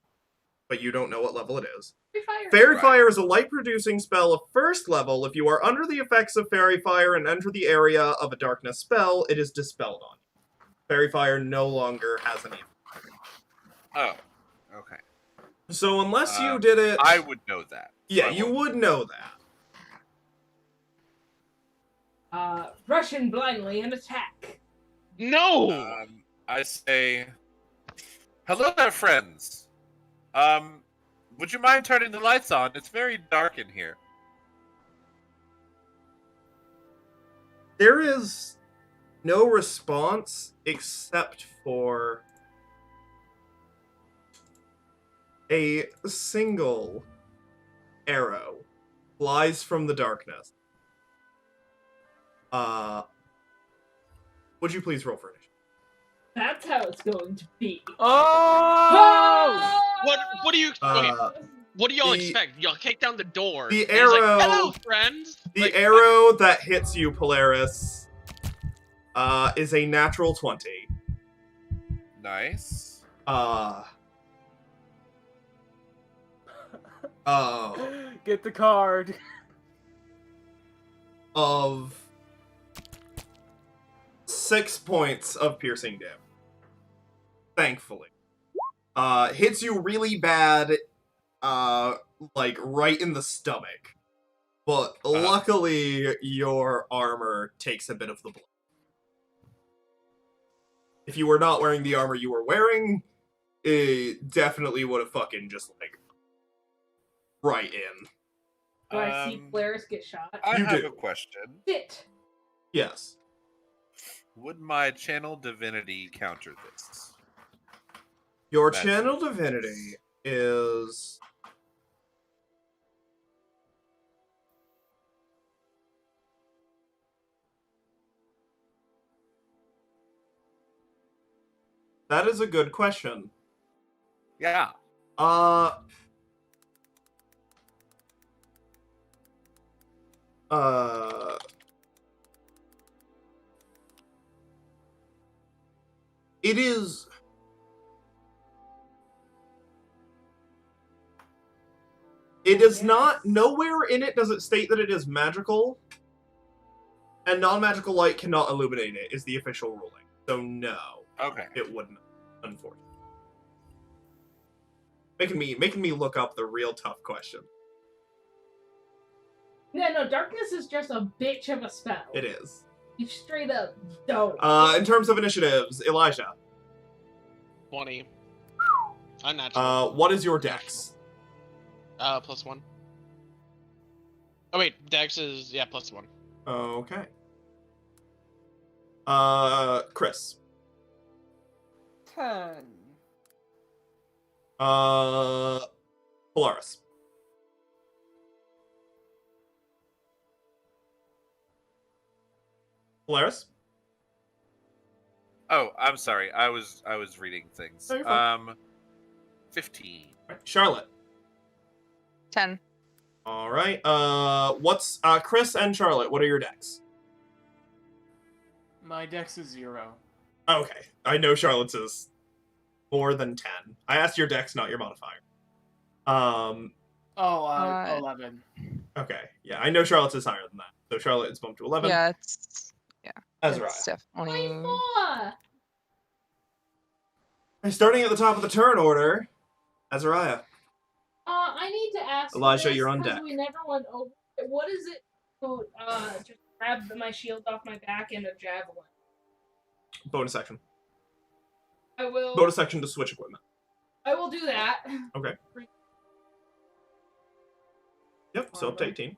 But you don't know what level it is. Fire. Fairy Right. Fire is a light-producing spell of first level. If you are under the effects of Fairy Fire and enter the area of a darkness spell, it is dispelled on you. Fairy Fire no longer has any. Oh, okay. So unless you did it... I would know that. Yeah, So I you won't. would know that. Rush in blindly and attack. No! I say, hello there, friends. Would you mind turning the lights on? It's very dark in here. There is no response except for a single arrow flies from the darkness. Would you please roll for initiative? That's how it's going to be. Oh! What do you okay, what do y'all the- expect? Y'all kick down the door. the and he's like, arrow- hello, friends. The Like, arrow that hits you, Polaris, is a natural 20. Nice. Get the card. Of 6 points of piercing damage. Thankfully. Hits you really bad, like right in the stomach. But luckily, your armor takes a bit of the blow. If you were not wearing the armor you were wearing, it definitely would have fucking just, like, right in. Do I see Polaris get shot? I You have do. a question. Sit. Yes. Would my channel divinity counter this? Your Magic. channel divinity is... That is a good question. Yeah. It is... It is not... Nowhere in it does it state that it is magical. And non-magical light cannot illuminate it, is the official ruling. So no, Okay. it wouldn't, unfortunately. Making me look up the real tough question. No, darkness is just a bitch of a spell. It is. You straight up don't. In terms of initiatives, Elijah, 20. Unnatural. what is your dex? +1. Oh wait, Dex is +1. Okay. Chris. 10. Polaris. Polaris? Oh, I'm sorry. I was reading things. No, you're fine. 15. Charlotte. 10. All right. What's Chris and Charlotte? What are your decks? My dex is 0. Okay, I know Charlotte's is more than 10. I asked your dex, not your modifier. 11. Okay, yeah, I know Charlotte's is higher than that. So Charlotte is bumped to 11. Yeah, it's Azariah. it's definitely. 24. Starting at the top of the turn order, Azariah. I need to ask. Elijah, this, you're on 'cause deck. We never went over. What is it? To, just grab my shield off my back and a javelin. Bonus action. I will. Bonus action to switch equipment. I will do that. Okay. Yep, so up to 18.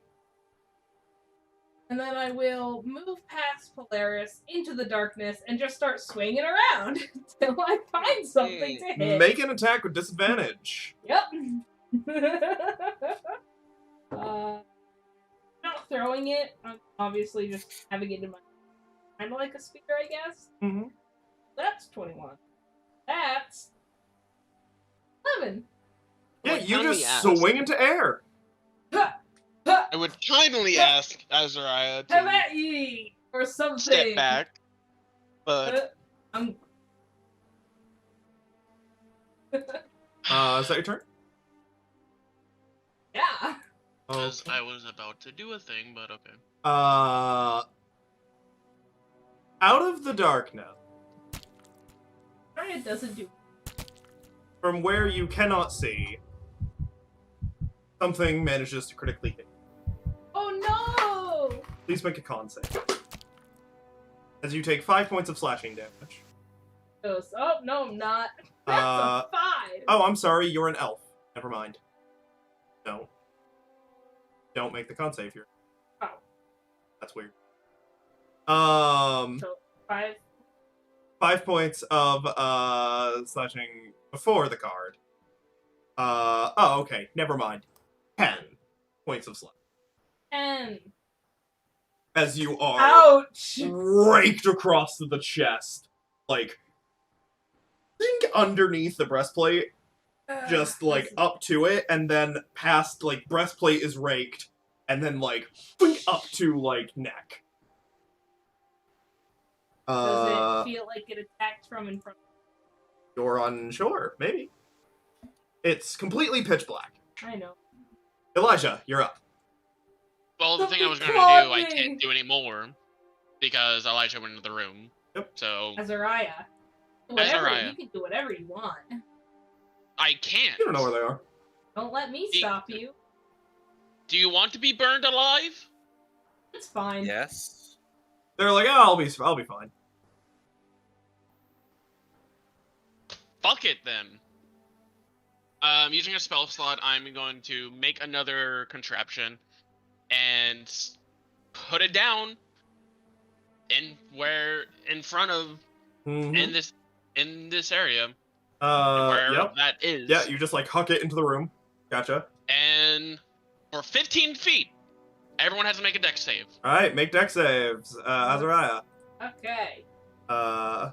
And then I will move past Polaris into the darkness and just start swinging around until I find something to hit. Make an attack with disadvantage. Yep. Not throwing it. I'm obviously just having it in my kind of like a spear, I guess. Mm-hmm. That's 21. That's 11. Yeah, Would you kindly just ask- swing into air. I would kindly ask Azariah Have to at ye or something. step back, but I'm. Is that your turn? Yeah. because I was about to do a thing, but okay. Out of the darkness, It doesn't do. from where you cannot see, something manages to critically hit. Oh no! Please make a con save. As you take 5 points of slashing damage. Goes, oh no, I'm not. That's a 5. Oh, I'm sorry, you're an elf. Never mind. No. Don't make the con save here. Oh. That's weird. So 5. 5 points of slashing before the card. Oh, okay. Never mind. 10 points of slash. 10. As you are Ouch! raked across the chest. Like, think underneath the breastplate, just like up to it, and then past, like, breastplate is raked, and then like up to like neck. Does it feel like it attacked from in front? You're unsure, maybe. It's completely pitch black. I know. Elijah, you're up. Well, the thing I was going to Something do, I caught me. can't do anymore because Elijah went into the room. Yep. So Azariah. Azariah. You can do whatever you want. I can't. You don't know where they are. Don't let me stop you. Do you want to be burned alive? It's fine. Yes. They're like, oh, I'll be fine. Fuck it then. Using a spell slot, I'm going to make another contraption and put it down in front of Mm-hmm. in this area. Wherever Yep. that is. Yeah, you just like huck it into the room. Gotcha. And for 15 feet, everyone has to make a dex save. All right, make dex saves. Azariah. Okay. 22.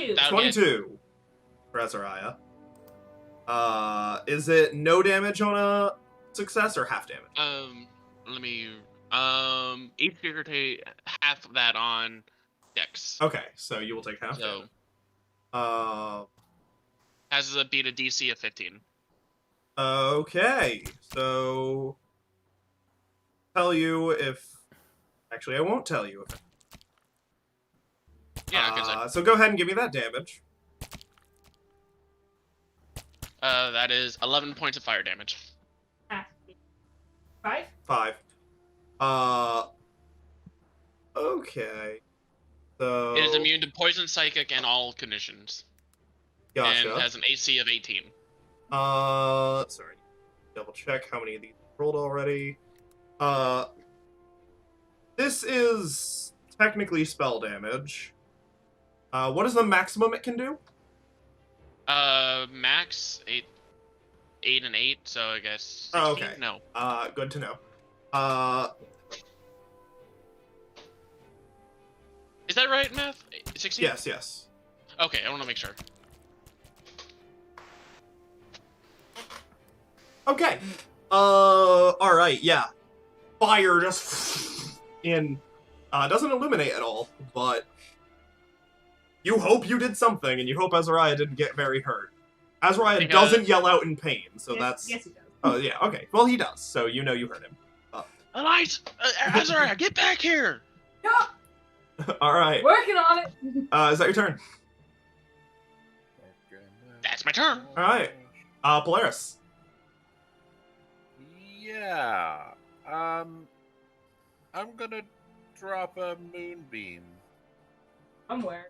And that- 22 for Azariah. Is it no damage on a success or half damage? Let me. Each figure take half of that on dex. Okay, so you will take half So damage. has to beat a DC of 15. Okay, so tell you if. Actually, I won't tell you if. Yeah, because So go ahead and give me that damage. that is 11 points of fire damage. 5? 5. Okay. So. It is immune to poison, psychic, and all conditions. Gotcha. And has an AC of 18. Sorry. Double check how many of these rolled already. This is technically spell damage. What is the maximum it can do? Max 8 and 8, so I guess 16? Oh, okay. No. Good to know. Is that right, math? 16? Yes. Okay, I want to make sure. Okay. Alright, yeah. Fire just in doesn't illuminate at all, but you hope you did something, and you hope Azariah didn't get very hurt. Azariah doesn't yell out in pain, so that's... Yes, he does. Oh, yeah, okay. Well, he does, so you know you hurt him. Elijah! Azariah, get back here! Alright. Working on it. Is that your turn? That's my turn. Alright. Polaris. Yeah. I'm gonna drop a moonbeam. Somewhere.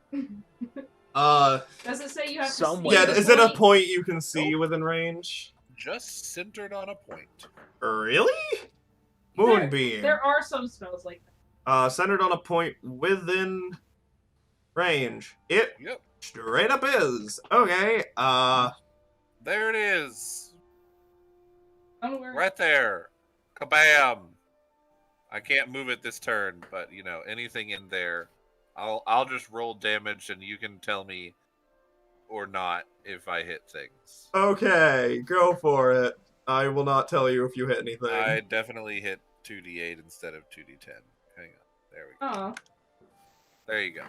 Does it say you have Somewhere. to Yeah, see the is it a point? point you can see within range? Just centered on a point. Really? Moonbeam. There are some spells like that. Centered on a point within range. It Yep. straight up is. Okay, There it is. Somewhere. Right there. Kabam. I can't move it this turn, but you know, anything in there. I'll just roll damage and you can tell me or not if I hit things. okay, go for it. I will not tell you if you hit anything. I definitely hit 2d8 instead of 2d10. Hang on. There we go. Oh. There you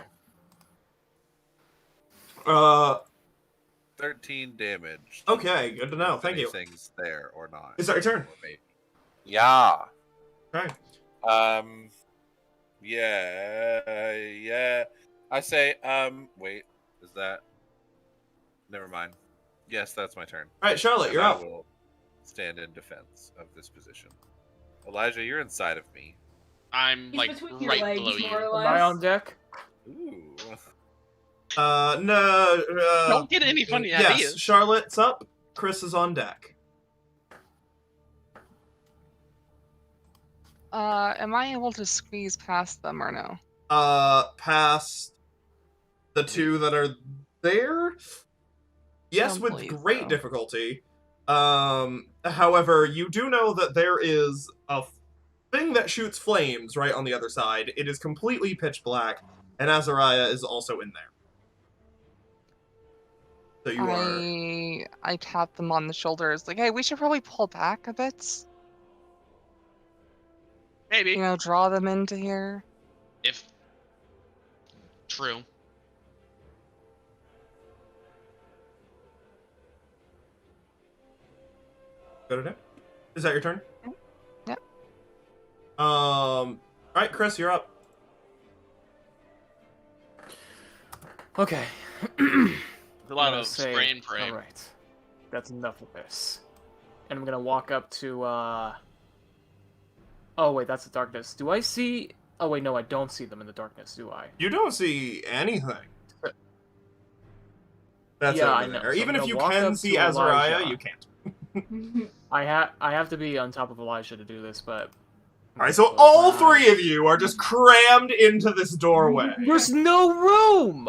go. 13 damage. Okay, good to know. If Thank you. anything's there or not. Is that your turn? Or maybe. Yeah. Okay. Yeah. I say, wait, is that? Never mind. Yes, that's my turn. Alright, Charlotte, And you're I up. will stand in defense of this position. Elijah, you're inside of me. I'm He's like between your right legs, below more you. or Am I on less. deck? Ooh. No. Don't get any funny yes, ideas. Charlotte's up. Chris is on deck. Am I able to squeeze past them or no? Past the two that are there? Yes, Don't with believe great so. difficulty. However, you do know that there is a thing that shoots flames right on the other side. It is completely pitch black, and Azariah is also in there. So you are... I tap them on the shoulders, like, hey, we should probably pull back a bit. Maybe. You know, draw them into here. If true. Go to deck. Is that your turn? Yep. Alright, Chris, you're up. Okay. A lot I'm gonna of say, spray and pray. Alright. That's enough of this. And I'm gonna walk up to, Oh, wait, that's the darkness. Do I see... Oh, wait, no, I don't see them in the darkness, do I? You don't see anything. That's Yeah, over I know. there. So Even I'm if you gonna walk can up see to Azariah, Elijah. you can't. I have to be on top of Elijah to do this, but... Alright, so all three of you are just crammed into this doorway. There's no room!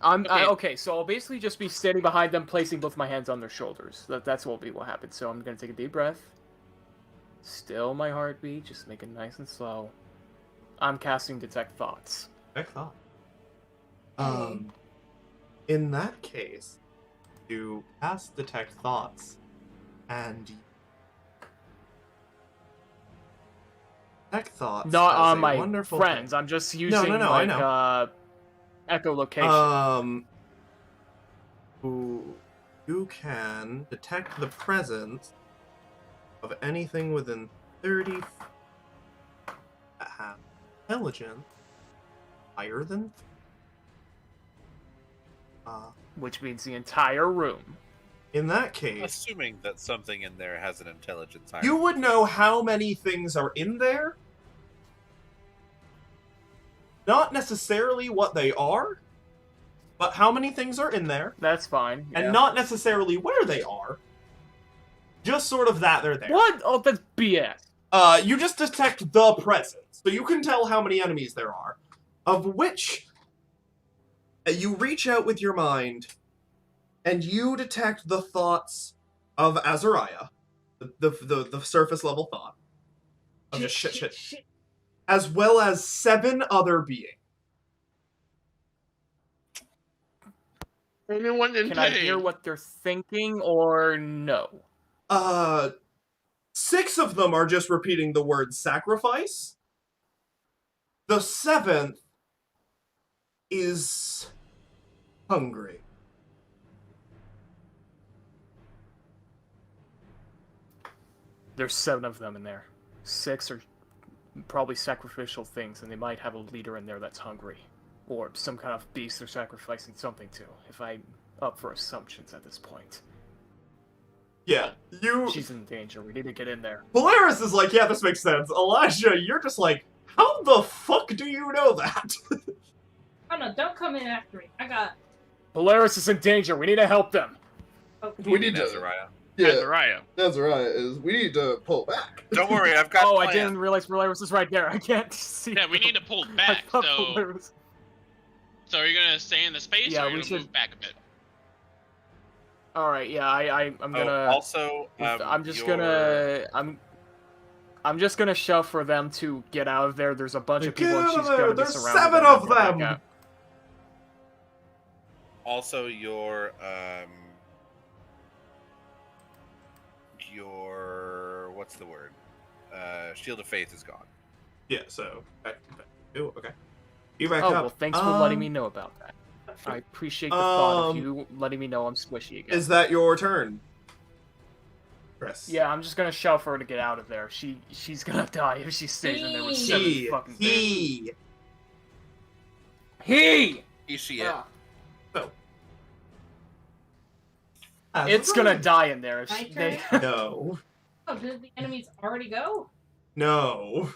Okay, so I'll basically just be standing behind them, placing both my hands on their shoulders. That's what will happen. So I'm gonna take a deep breath. Still my heartbeat, just make it nice and slow. I'm casting Detect Thoughts. Detect Thought. In that case, you cast Detect Thoughts, and Detect Thoughts Not has on a my wonderful friends, thing. I'm just using, no, I know. echolocation. You can detect the presence of anything within 30 that have intelligence higher than Which means the entire room. in that case, Assuming that something in there has an intelligence higher. you would know how many things are in there. Not necessarily what they are, but how many things are in there, That's fine. Yeah. and not necessarily where they are. Just sort of that they're there. What? Oh, that's BS. You just detect the presence, so you can tell how many enemies there are, of which you reach out with your mind, and you detect the thoughts of Azariah, the surface level thought of just shit, as well as 7 other beings. Anyone in Can I hear what they're thinking, or no? 6 of them are just repeating the word sacrifice. The 7th is hungry. There's 7 of them in there. 6 are probably sacrificial things, and they might have a leader in there that's hungry. Or some kind of beast they're sacrificing something to, if I'm up for assumptions at this point. Yeah, you... She's in danger, we need to get in there. Polaris is like, yeah, this makes sense. Elijah, you're just like, how the fuck do you know that? Oh no, don't come in after me. I got... Polaris is in danger, we need to help them! Oh, We need to... Azariah. Azariah. Azariah is, we need to pull back. Don't worry, I've got. Oh, plans. I didn't realize Polaris is right there, I can't see. Yeah, we need to pull I back. thought So, Polaris... so are you gonna stay in the space, Yeah, or are you we gonna should- move back a bit? Alright, yeah, I'm gonna... Also, I'm just your- gonna... I'm just gonna shove for them to get out of there. There's a bunch of people and Get out she's of there! gonna be There's surrounded. 7 and of get back them! out. Also, your what's the word? Shield of Faith is gone. Yeah, so... Ooh, okay. You back Oh, up. well, thanks for letting me know about that. I appreciate the thought of you letting me know I'm squishy again. Is that your turn? Chris. Yeah, I'm just gonna shove for her to get out of there. She's gonna die if she stays in there with 7 fucking things. He! Is she it? Ah. So, As It's a gonna bird. die in there if My they. No. Oh, did the enemies already go? No.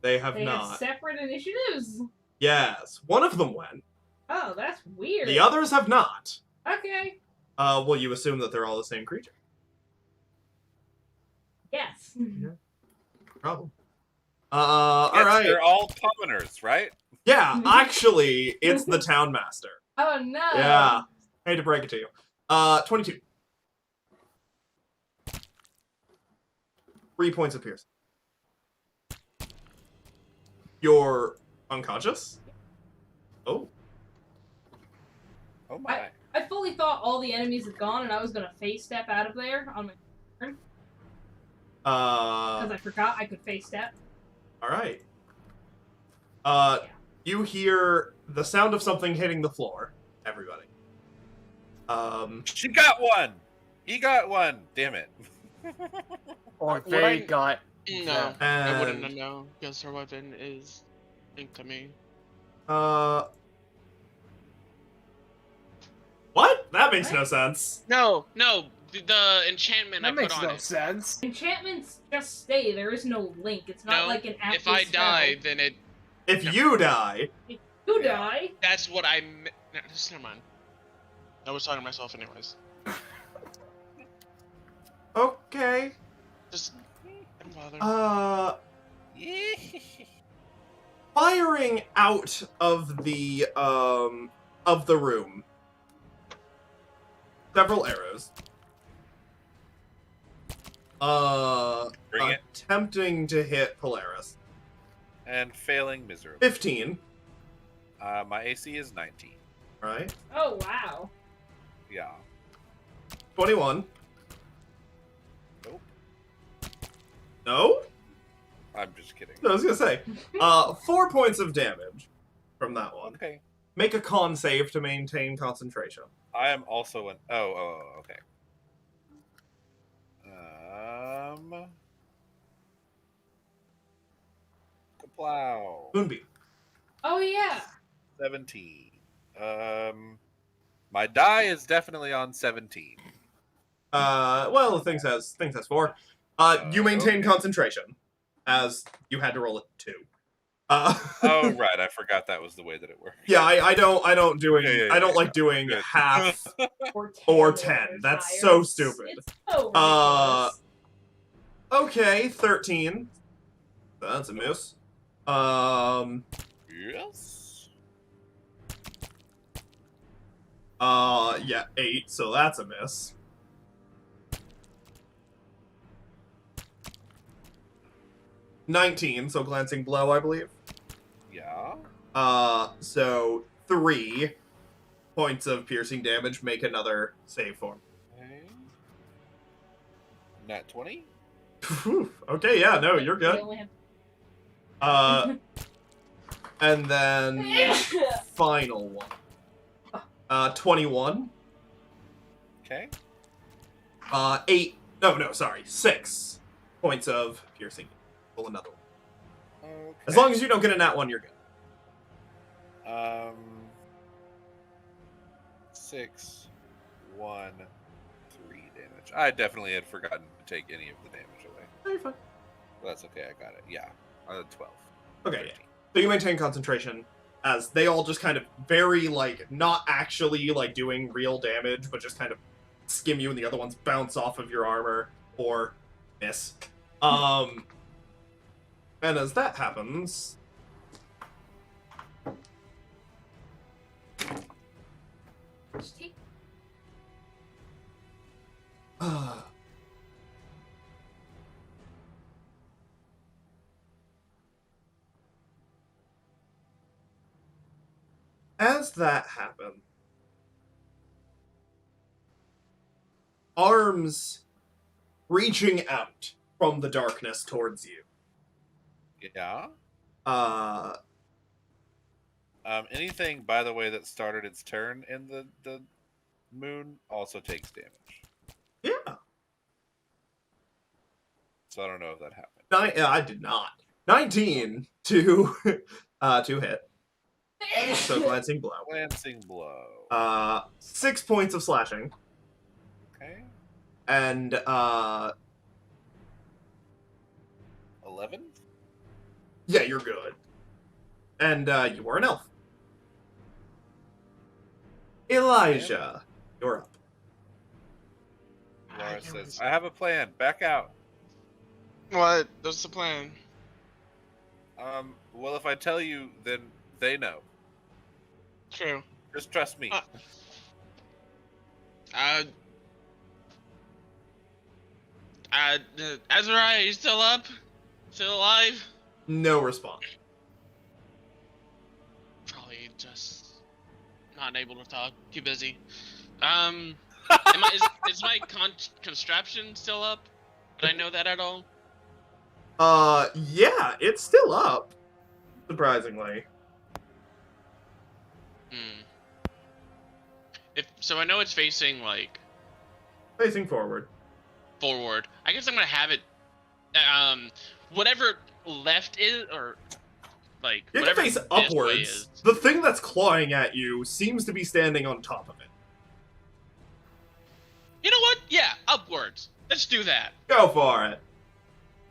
They have They not. have separate initiatives. Yes. One of them went. Oh, that's weird. The others have not. Okay. Well, you assume that they're all the same creature. Yes. Problem. Yes, Alright. They're all commoners, right? Yeah, actually, it's the Town Master. Oh no. Yeah. Hate to break it to you. 22. 3 points of piercing. You're unconscious? Oh. Oh my. I fully thought all the enemies had gone, and I was gonna face step out of there on my turn because I forgot I could face step. Alright. You hear the sound of something hitting the floor. Everybody. She got one! He got one! Damn it. Or Would they I- got. No, I wouldn't And, know because her weapon is incoming. what? That makes no sense. No, the enchantment I That put makes on no it. sense. Enchantments just stay. There is no link. It's not No, like an active if I spell. die, then it. If you die, You die. That's what I. No, just never mind. I was talking to myself anyways. okay. Just don't bother. Firing out of the room. Several arrows. Bring it. Attempting to hit Polaris. And failing miserably. 15, My AC is 19. right? Oh wow. Yeah. 21. Nope. No? I'm just kidding. No, I was gonna say. 4 points of damage from that one. Okay. Make a con save to maintain concentration. I am also an. Okay. Kaplow. Moonbeam. Oh yeah. 17. My die is definitely on 17. Well, the thing says 4. You maintain Okay. concentration, as you had to roll a 2. Oh right, I forgot that was the way that it worked. Yeah, I don't doing Yeah, I don't like yeah. doing Good. half Or 10. or 10. That's higher. so stupid. It's so ridiculous. Okay, 13. That's a miss. Yes. Yeah, 8, so that's a miss. $19, so glancing blow, I believe. Yeah. So 3 points of piercing damage. Make another save for me. Okay. Nat 20. Okay, yeah, no, you're We good. only And then have- final one. 21. Okay. 8. No, sorry. 6 points of piercing. Roll another one. Okay. As long as you don't get a nat 1, you're good. 6, 1, 3 damage. I definitely had forgotten to take any of the damage away. No, you're fine. That's okay. I got it. Yeah. 12. Okay, 13. yeah. So you maintain concentration as they all just kind of very, not actually, doing real damage, but just kind of skim you and the other ones bounce off of your armor or miss. And as that happens... Just take- As that happened, arms reaching out from the darkness towards you. Yeah. Anything, by the way, that started its turn in the moon also takes damage. Yeah. So I don't know if that happened. I did not. 19 to hit. So glancing blow. Glancing blow. 6 points of slashing. Okay. And 11? yeah, you're good. And you are an elf. Elijah, you're up. Laura says, I have a plan. Back out. What? What's the plan? Well, if I tell you, then they know. True. Just trust me. Azariah, you still up? Still alive? No response. Probably just not able to talk. Too busy. Is my construction still up? Did I know that at all? Yeah, it's still up. Surprisingly. So I know it's facing like Facing forward. forward. I guess I'm gonna have it. Whatever left is, or like You have to whatever face this way upwards. is. The thing that's clawing at you seems to be standing on top of it. You know what? Yeah, upwards. Let's do that. Go for it.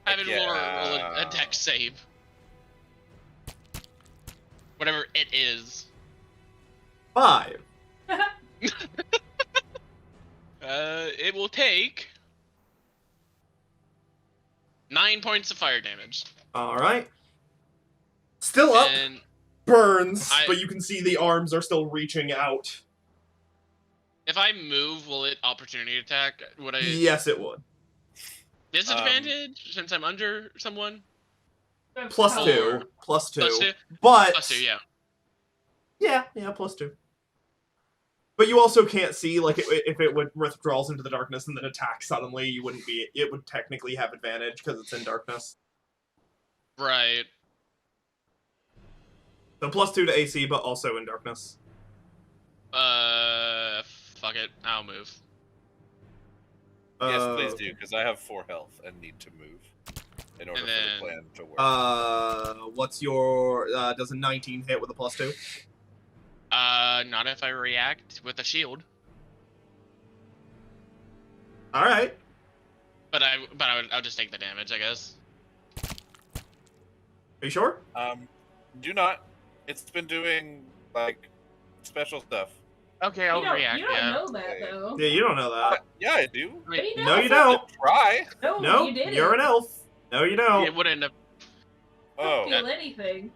Have it roll Yeah. a dex save. Whatever it is. 5. It will take 9 points of fire damage. Alright. Still up. And Burns, I- but you can see the arms are still reaching out. if I move, will it opportunity attack? Would I Yes, it would. disadvantage since I'm under someone? Plus Oh, 2. Plus 2. Plus 2? But Plus 2, yeah. Yeah, plus 2. But you also can't see, like, if it would withdraws into the darkness and then attacks suddenly, you wouldn't be. It would technically have advantage because it's in darkness. Right. So plus 2 to AC, but also in darkness. Fuck it. I'll move. Yes, please do, because I have 4 health and need to move in order And for then- the plan to work. What's your? Does a 19 hit with a plus 2? Not if I react with a shield. All right. But I'll just take the damage, I guess. Are you sure? Do not. It's been doing, like, special stuff. Okay, You I'll don't, react. you don't Yeah. know that though. Yeah, you don't know that. Yeah, I do. Wait, You No, don't. you don't. Try. No, No, you didn't. you're an elf. No, you don't. it would end up. Oh. Don't feel anything.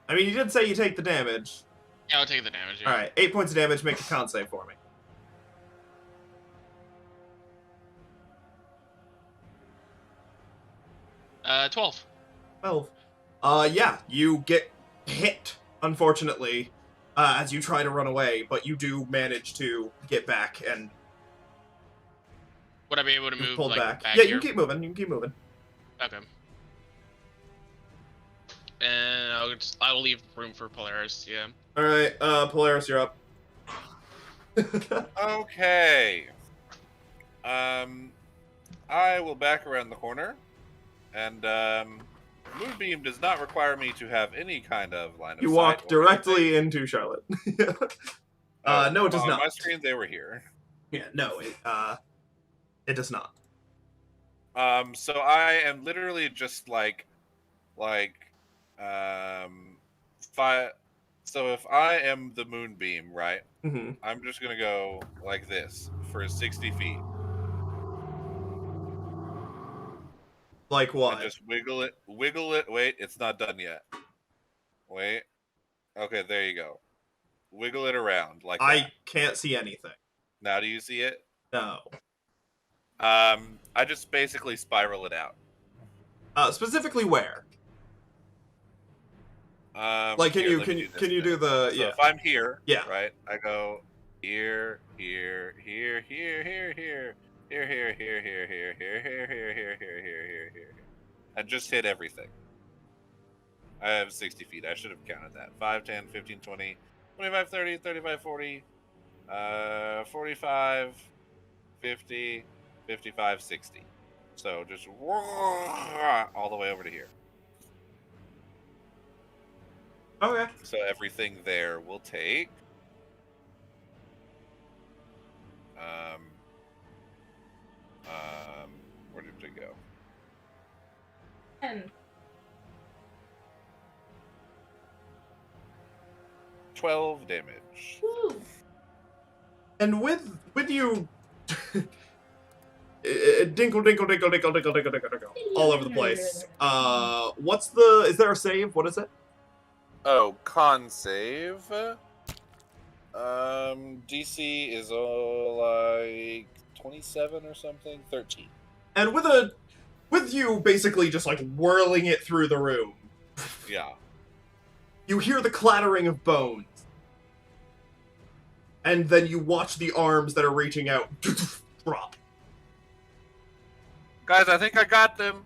I mean, you did say you take the damage. Yeah, I'll take the damage. Yeah. All right, 8 points of damage. Make a con save for me. 12. 12. Yeah, you get hit, unfortunately, as you try to run away, but you do manage to get back and Would I be able to you're move pulled like back. back Yeah, here? you can keep moving. You can keep moving. Okay. And I will leave room for Polaris. Yeah. All right, Polaris, you're up. Okay. I will back around the corner, and Moonbeam does not require me to have any kind of line of You sight. walk or directly into Charlotte. anything. No, it does on not. my screen, they were here. Yeah, no, it does not. So I am literally just so if I am the Moonbeam, right? Hmm. I'm just gonna go like this for 60 feet. Like what? And just wiggle it. Wait, it's not done yet. Wait. Okay, there you go. Wiggle it around like that. I can't see anything. Now do you see it? No. I just basically spiral it out. Specifically where? Like, can here, you let me this can you do then. the So yeah? if I'm here, Yeah. right, I go here, here, here, here, here, here, here, here, here, here, here, here, here, here, here, here, here, here, and just hit everything. I have 60 feet. I should have counted that. 5, 10, 15, 20, 25, 30, 35, 40, 45, 50, 55, 60. So just all the way over to here. Okay. So everything there will take Where did it go? 10. 12 damage. Woo. And with you, dinkle, dinkle, dinkle, dinkle, dinkle, dinkle, dinkle, dinkle, all over the place. What's the? Is there a save? What is it? Oh, con save. DC is like 27 or something. 13. And with you basically just like whirling it through the room, Yeah. you hear the clattering of bones. And then you watch the arms that are reaching out drop. Guys, I think I got them.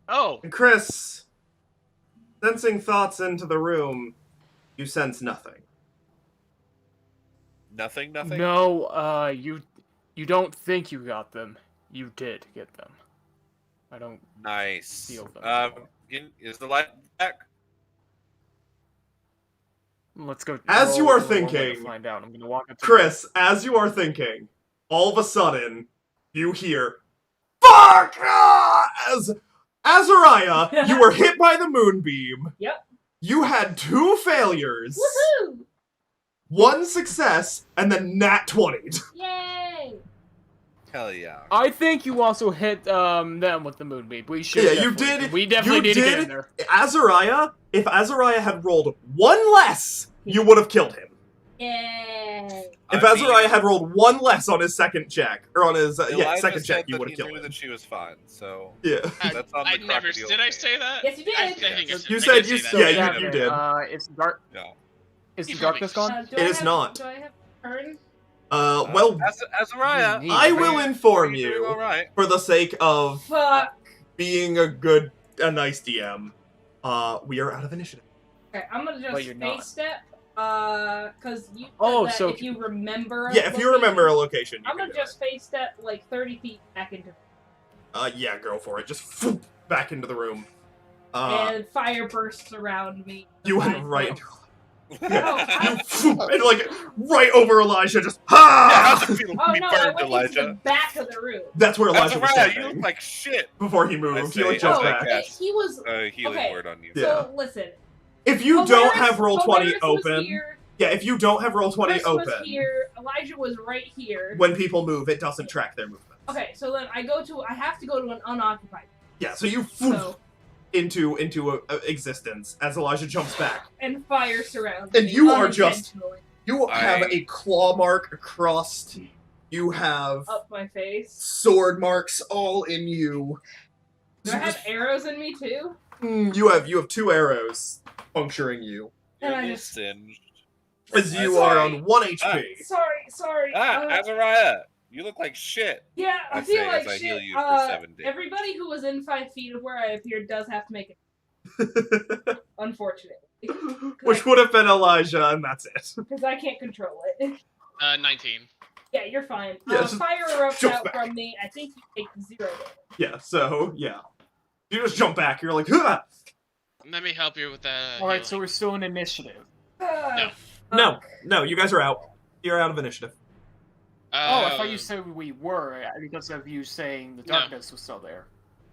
Oh, And Chris, sensing thoughts into the room, you sense nothing. Nothing. Nothing. No, you don't think you got them. You did get them. I don't Nice. feel them. Is the light back? Let's go. As you roll- are roll one way to thinking, find out. I'm gonna walk up to Chris, as you are thinking, all of a sudden, you hear, "Fuck!" As Azariah, you were hit by the moonbeam. Yep. You had 2 failures, Woohoo! 1 success, and then nat 20'd. Yay! Hell yeah. I think you also hit them with the moonbeam. We should. Yeah, you definitely- did- We definitely you need to get did- in there. Azariah, if Azariah had rolled 1 less, you would have killed him. Yay! If Azariah had rolled 1 less on his second check, or on his Elijah second said check, you that would he have killed knew him. that she was fine. So Yeah. that's on the I never. crocodile Did I thing. say that? Yes, you did. I think I You did said say you- that. yeah, So, you did. It's dark. No. Is the You darkness probably- gone? Do It I is have- not. Do I have a turn? Well, Azariah, Neat. I will inform are you doing all you, right? for the sake of Fuck. being a nice DM, we are out of initiative. Okay, I'm gonna But just you're space not. step. Because you said Oh, that so if you remember. a Yeah, if you remember a location, location, you I'm can gonna do just space step like 30 feet back into. it. Yeah, go for it. Just phoop, back into the room. And fire bursts around me. You I went right into Oh, you phoop, and like right over Elijah, just Yeah, how's ha! it feel to Oh be no, I burned, went into the Elijah? back of the room. That's where Elijah was Azariah, you standing look like shit. before he I moved. He say- like jumped I back. cast He was. a healing Okay. word on you. Yeah. So listen. If you don't have roll 20 Polaris was open, here, yeah, if you don't have roll 20 Chris was open, here. Elijah was right here. when people move, it doesn't track their movements. Okay, so then I have to go to an unoccupied. Yeah, so you phoop So into existence as Elijah jumps back. and fire surrounds. And me you are just- unintentionally. You have I- a claw mark across. You have Up my face. sword marks all in you. Do I have arrows in me too? You have 2 arrows puncturing you And You're I a little just- singed. as you Sorry. are on 1 HP. Sorry. Azariah, you look like shit. Yeah, I I'd feel say like as I shit. heal you for 7 days. Everybody who was in 5 feet of where I appeared does have to make it. Unfortunately, Which would have been Elijah, and that's it. because I can't control it. 19. Yeah, you're fine. Yeah, just Fire erupts jump out back. from me. I think you take 0 damage. Yeah, so, yeah. You just jump back, you're like, "Huh!" Let me help you with that. All right, so we're still in initiative. No, you guys are out. You're out of initiative. Oh, I thought you said we were because of you saying the No. darkness was still there.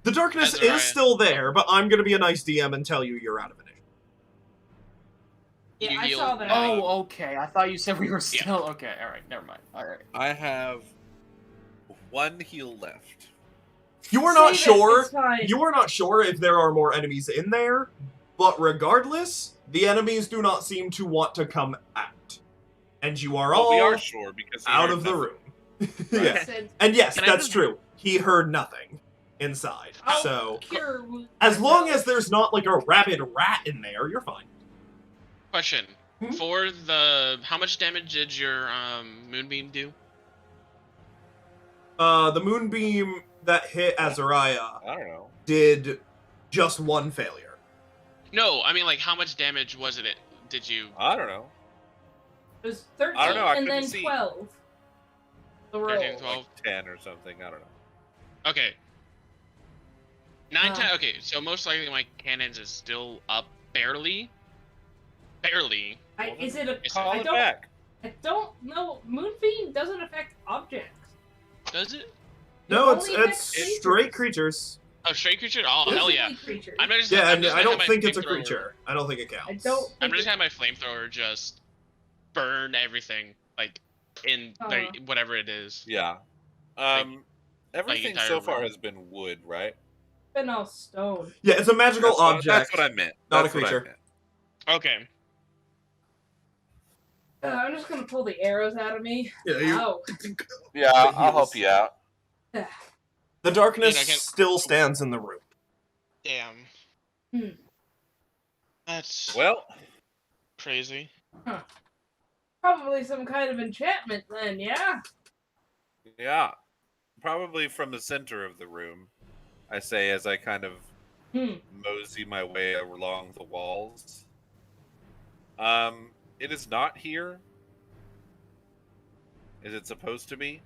The darkness Azariah. is still there, but I'm gonna be a nice DM and tell you you're out of initiative. Yeah, You I heal- saw that. Oh, okay. I thought you said we were still. Okay, all right. Never mind. All right. I have 1 heal left. You are not Save it, sure. it's fine. You are not sure if there are more enemies in there, but regardless, the enemies do not seem to want to come out. And you are Well, all we are sure because he out heard of the nothing. room. Yeah. Said, And yes, Can I that's just- true. He heard nothing inside. I'll So, cure wounds as long myself. as there's not like a rabid rat in there, you're fine. Question. Hmm? For the... How much damage did your moonbeam do? The moonbeam that hit Azariah I don't know. did just 1 failure. No, I mean, like, how much damage was it? Did you... I don't know. It was 13 I don't know, I and couldn't then see. 12. The roll. 13, 12? Like 10 or something. I don't know. Okay. 9, Uh. 10... Okay, so most likely my cannons is still up barely. Barely. Is it a? It's- Call I it don't. back. I don't know. Moonfiend doesn't affect objects. Does it? No, It only affects it's straight creatures. Oh, straight creature? Oh, hell yeah. Physically creatures. I'm just, Yeah, I'm and just I gonna don't have my think it's a flamethrower- creature. I don't think it I counts. don't. I'm Think just gonna have my flamethrower just burn everything, like, in whatever it is. Yeah. Everything entire so far room. has been wood, right? it's been all stone. Yeah, it's a magical object. That's what I meant. Not a That's what I creature. meant. Okay. I'm just gonna pull the arrows out of me. Yeah, you, Ow. Yeah, The I'll help heals. you out. the darkness Dude, I can't- still stands in the room. Damn. Hmm. That's Well, crazy. Probably some kind of enchantment then, yeah? yeah. Probably from the center of the room, I say as I kind of mosey my way along the walls. It is not here. Is it supposed to be?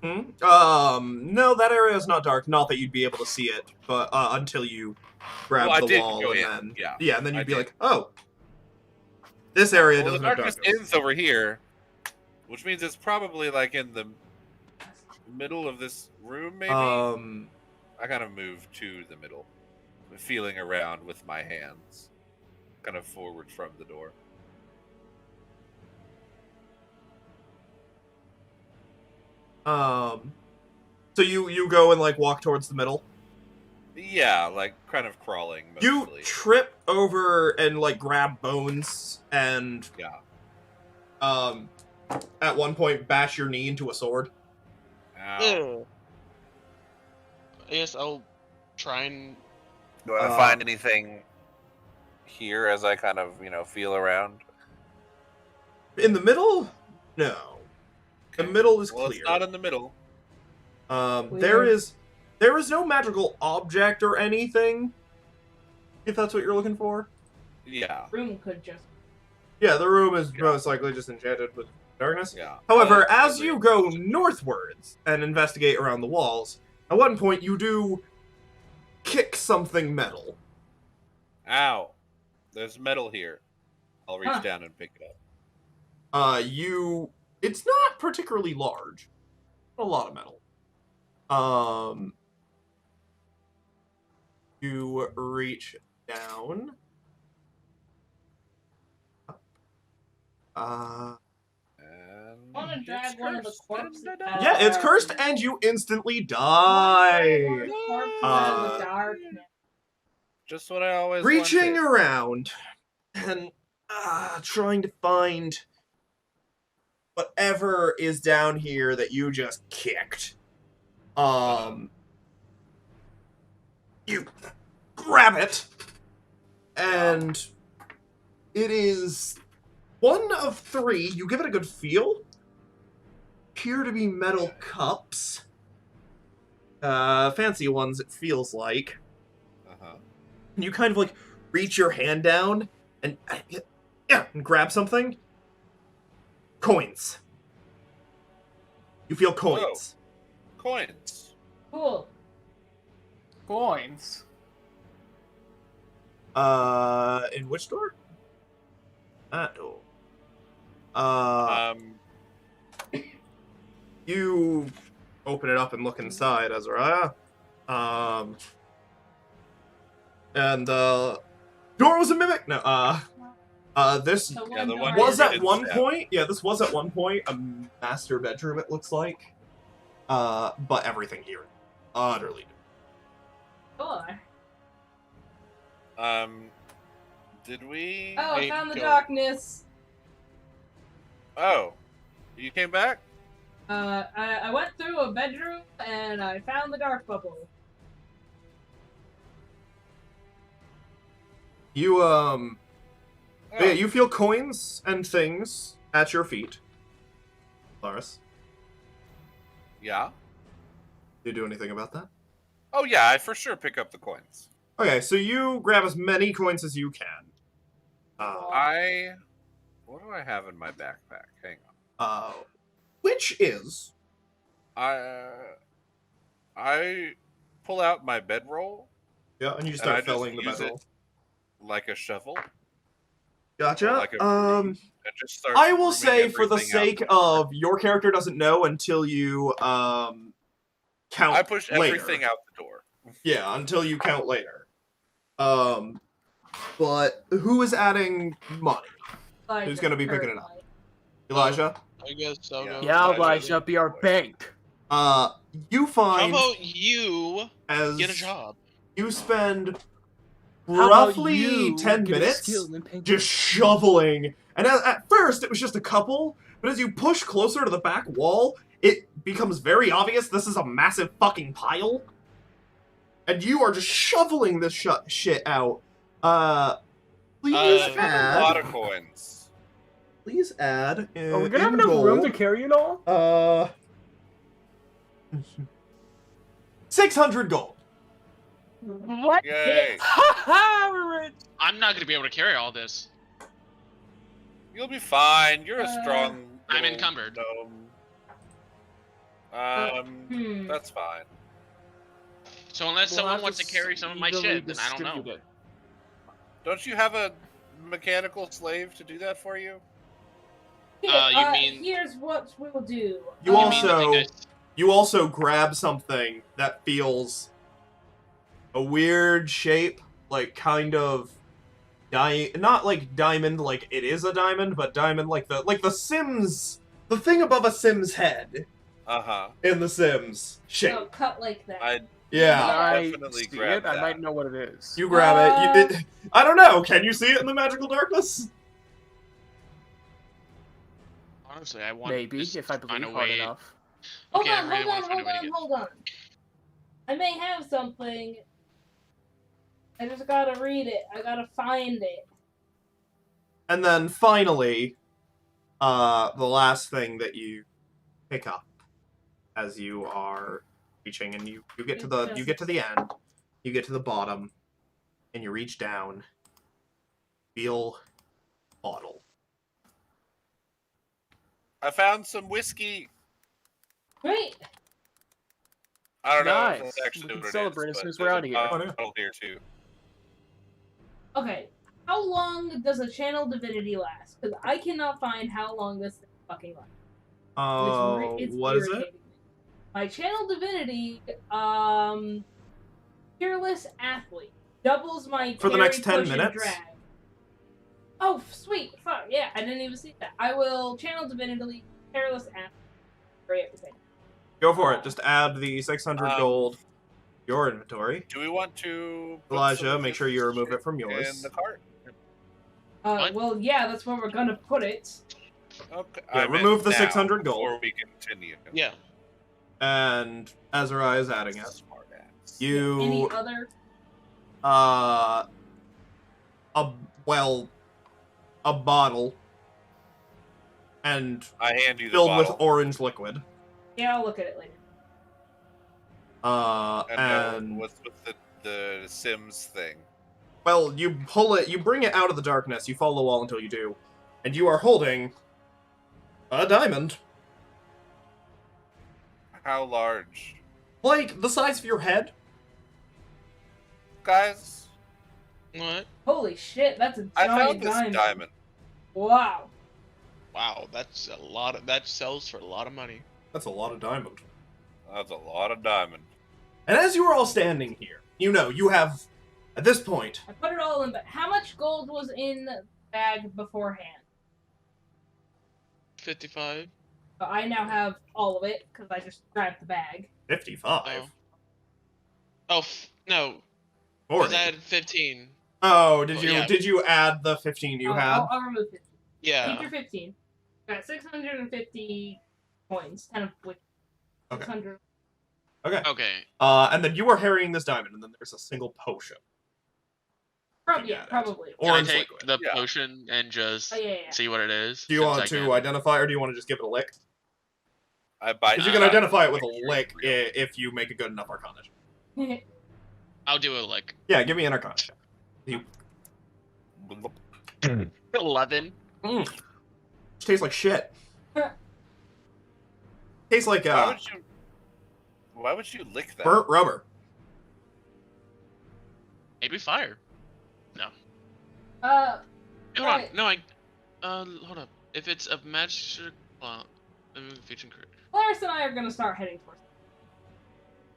No, that area is not dark. Not that you'd be able to see it, but until you grab Well, I the did wall go and in, then yeah. and then I you'd be did. like, oh, this area Well, the doesn't have darkness darkness. ends over here, which means it's probably like in the middle of this room, maybe? I kind of move to the middle, feeling around with my hands, kind of forward from the door. So you go and like walk towards the middle. Yeah, like kind of crawling You mostly. trip over and like grab bones and Yeah. at one point bash your knee into a sword. Ow. I guess I'll try and. Do I find anything here as I kind of, feel around? In the middle? No. The middle is Well, clear. it's not in the middle. There is no magical object or anything. If that's what you're looking for. Yeah. Room could just. Yeah, the room is most likely just enchanted with darkness. Yeah. However, as you go northwards and investigate around the walls, at one point you do kick something metal. Ow. There's metal here. I'll reach Huh. down and pick it up. It's not particularly large. A lot of metal. You reach down. And Want to drag it's one of the cursed. corpses? Yeah, it's cursed and you instantly die. Corpses out of the darkness. Just what I always Reaching wanted. around and trying to find whatever is down here that you just kicked. You grab it, and it is one of three. You give it a good feel. Appear to be metal cups. Fancy ones, it feels like. Uh-huh. And you kind of like reach your hand down and grab something. Coins. You feel coins. Coins. Cool. Coins. In which door? That door. You open it up and look inside, Azariah. And the door was a mimic. No, this The Yeah, the door one was you at didn't one stab. point. Yeah, this was at one point a master bedroom. It looks like, but everything here, utterly. Cool. Did we? Oh, I Hey, found the go. darkness. Oh, you came back? I went through a bedroom and I found the dark bubble. You Oh, yeah, you feel coins and things at your feet, Laris. yeah. Do you do anything about that? Oh, yeah. I for sure pick up the coins. Okay, so you grab as many coins as you can. What do I have in my backpack? Hang on. Which is I pull out my bedroll yeah, and you and I start just filling the use bedroll. it like a shovel. Gotcha. Like a broom, and just starts I will brooming say, for the everything out sake the door. of your character doesn't know until you count. I push later. everything out the door. Yeah, until you count later. But who is adding money? Who's gonna be picking it up? Elijah? I guess I'll go. Yeah, Elijah. Elijah, be our bank. You How find about you as get a job? you spend How about roughly you 10 get a minutes skill in painting? just shoveling. And at first, it was just a couple, but as you push closer to the back wall, it becomes very obvious this is a massive fucking pile. And you are just shoveling this shit out. Please A add. lot of coins. Please add. Are we gonna have enough room to carry it all? 600 gold. What? Yay! We're rich. I'm not gonna be able to carry all this. You'll be fine. You're a strong. I'm little encumbered. gnome. That's fine. So unless We'll someone have wants to carry some of my evenly shit, then I don't know. distribute it. Don't you have a mechanical slave to do that for you? You mean- Here's what we'll do. You You mean also- the thing I- You also grab something that feels a weird shape, like kind of not like diamond, like it is a diamond, but diamond like the Sims, the thing above a Sim's head in the Sims shape. Oh, cut like that. Yeah, I definitely see grab it. I that. might know what it is. you grab it. I don't know. Can you see it in the magical darkness? Honestly, I want Maybe, just if I to find believe a hard way. enough. Hold Okay, on, I really hold want on, to find a way to hold on, get. hold on. I may have something. I just gotta read it. I gotta find it. And then finally, the last thing that you pick up as you are reaching, and you get to the end, you get to the bottom, and you reach down. Feel bottle. I found some whiskey. Great. I don't know Nice. if that's actually We can what celebrate it as is, soon as but we're there's outta a here. Oh, yeah. bottle here too. Okay. How long does a channel divinity last? Because I cannot find how long this thing fucking lasts. It's What is it? irritating me. My channel divinity, fearless athlete, doubles my For the carry, next 10 push, and minutes? drag. Oh, sweet! Fuck yeah! I didn't even see that. I will channel divinity, fearless athlete, for everything. Go for it. Just add the 600 gold to your inventory. Do we want to put Elijah, some of make sure this you remove shit it from in yours. the cart? What? Well, yeah, that's where we're gonna put it. Okay. Yeah, I meant remove the now, 600 gold. before we continue. Yeah. And Azariah is adding it. Smart ass. Any You, other? a bottle, and I hand you the filled with bottle. orange liquid. Yeah, I'll look at it later. And what's the Sims thing? well, you pull it, you bring it out of the darkness, you follow the wall until you do, and you are holding a diamond. How large? Like, the size of your head. Guys, What? Holy shit, that's a I giant found this diamond. Wow. Wow, that's a lot. That sells for a lot of money. That's a lot of diamond. That's a lot of diamond. And as you are all standing here, you know, you have, at this point, I put it all in, but how much gold was in the bag beforehand? 55. I now have all of it, because I just grabbed the bag. 55. No. 40. Was that 15? Oh, Well, yeah. did you add the 15 you had? I'll remove 15. Yeah. Keep your 15. Got 650 coins, 10 of which Okay. 600. Okay. And then you are carrying this diamond, and then there's a single potion. Yeah, probably. Can I Orange take liquid. the Yeah. potion and just Oh, yeah. see what it is? Do you since want I to can? identify, or do you want to just give it a lick? I bite. Because you can identify it with a lick if you make a good enough Arcana check. I'll do it like Yeah, give me an Arcana check. You 11. Which tastes like shit. Tastes like Why would you lick that? burnt rubber. Maybe fire. No. Hold on. Right. No, hold up. If it's a magic, well, featuring. Polaris and I are gonna start heading towards it.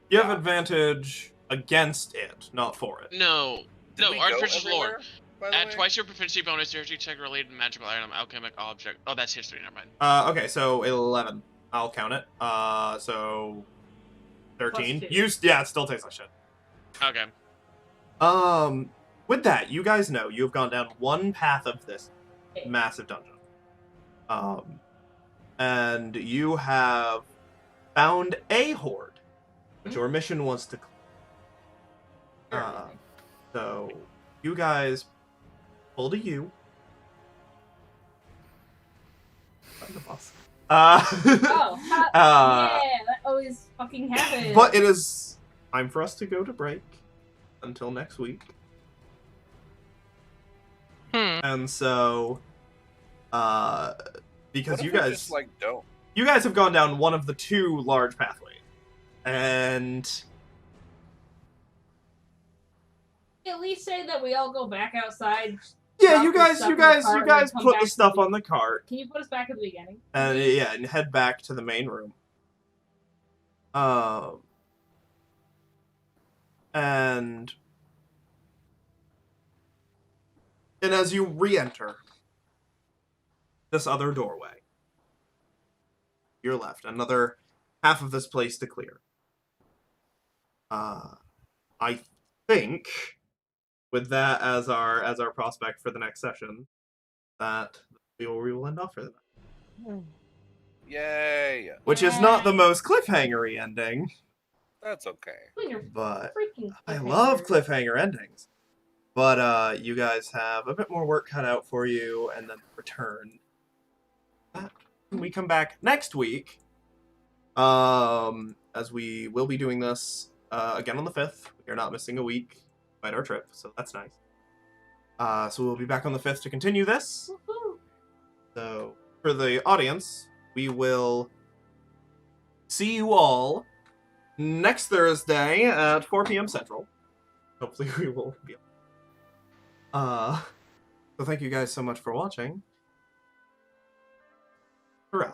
You have advantage against it, not for it. No. Did No, we our go proficiency lore. everywhere, by the Add way? twice your proficiency bonus to history check related to magical item, alchemic object. Oh, that's history. Never mind. Okay, so 11. I'll count it. So 13. +2. Yeah, it still tastes like shit. Okay. With that, you guys know you have gone down one path of this massive dungeon. And you have found a horde, which your mission was to clear. So you guys pulled a U. Find the boss. Yeah, that always fucking happens. But it is time for us to go to break until next week. And so, because What if you we guys just, like, don't? you guys have gone down one of the two large pathways, and At least say that we all go back outside. yeah, drop you the guys stuff in the cart and then come put back the to stuff the- on the cart, Can you put us back at the beginning? and yeah, and head back to the main room. And as you re-enter this other doorway, you're left another half of this place to clear. I think with that as our prospect for the next session, that we will end off for the night. Yay! Which is not the most cliffhangery ending, That's okay. When you're but freaking I love cliffhangers. cliffhanger endings. But you guys have a bit more work cut out for you, and then return. When we come back next week, as we will be doing this again on the 5th. We are not missing a week despite our trip, so that's nice. So we'll be back on the 5th to continue this. Woohoo. So for the audience, we will see you all next Thursday at 4 p.m. Central. Hopefully we will be so thank you guys so much for watching. Hurrah.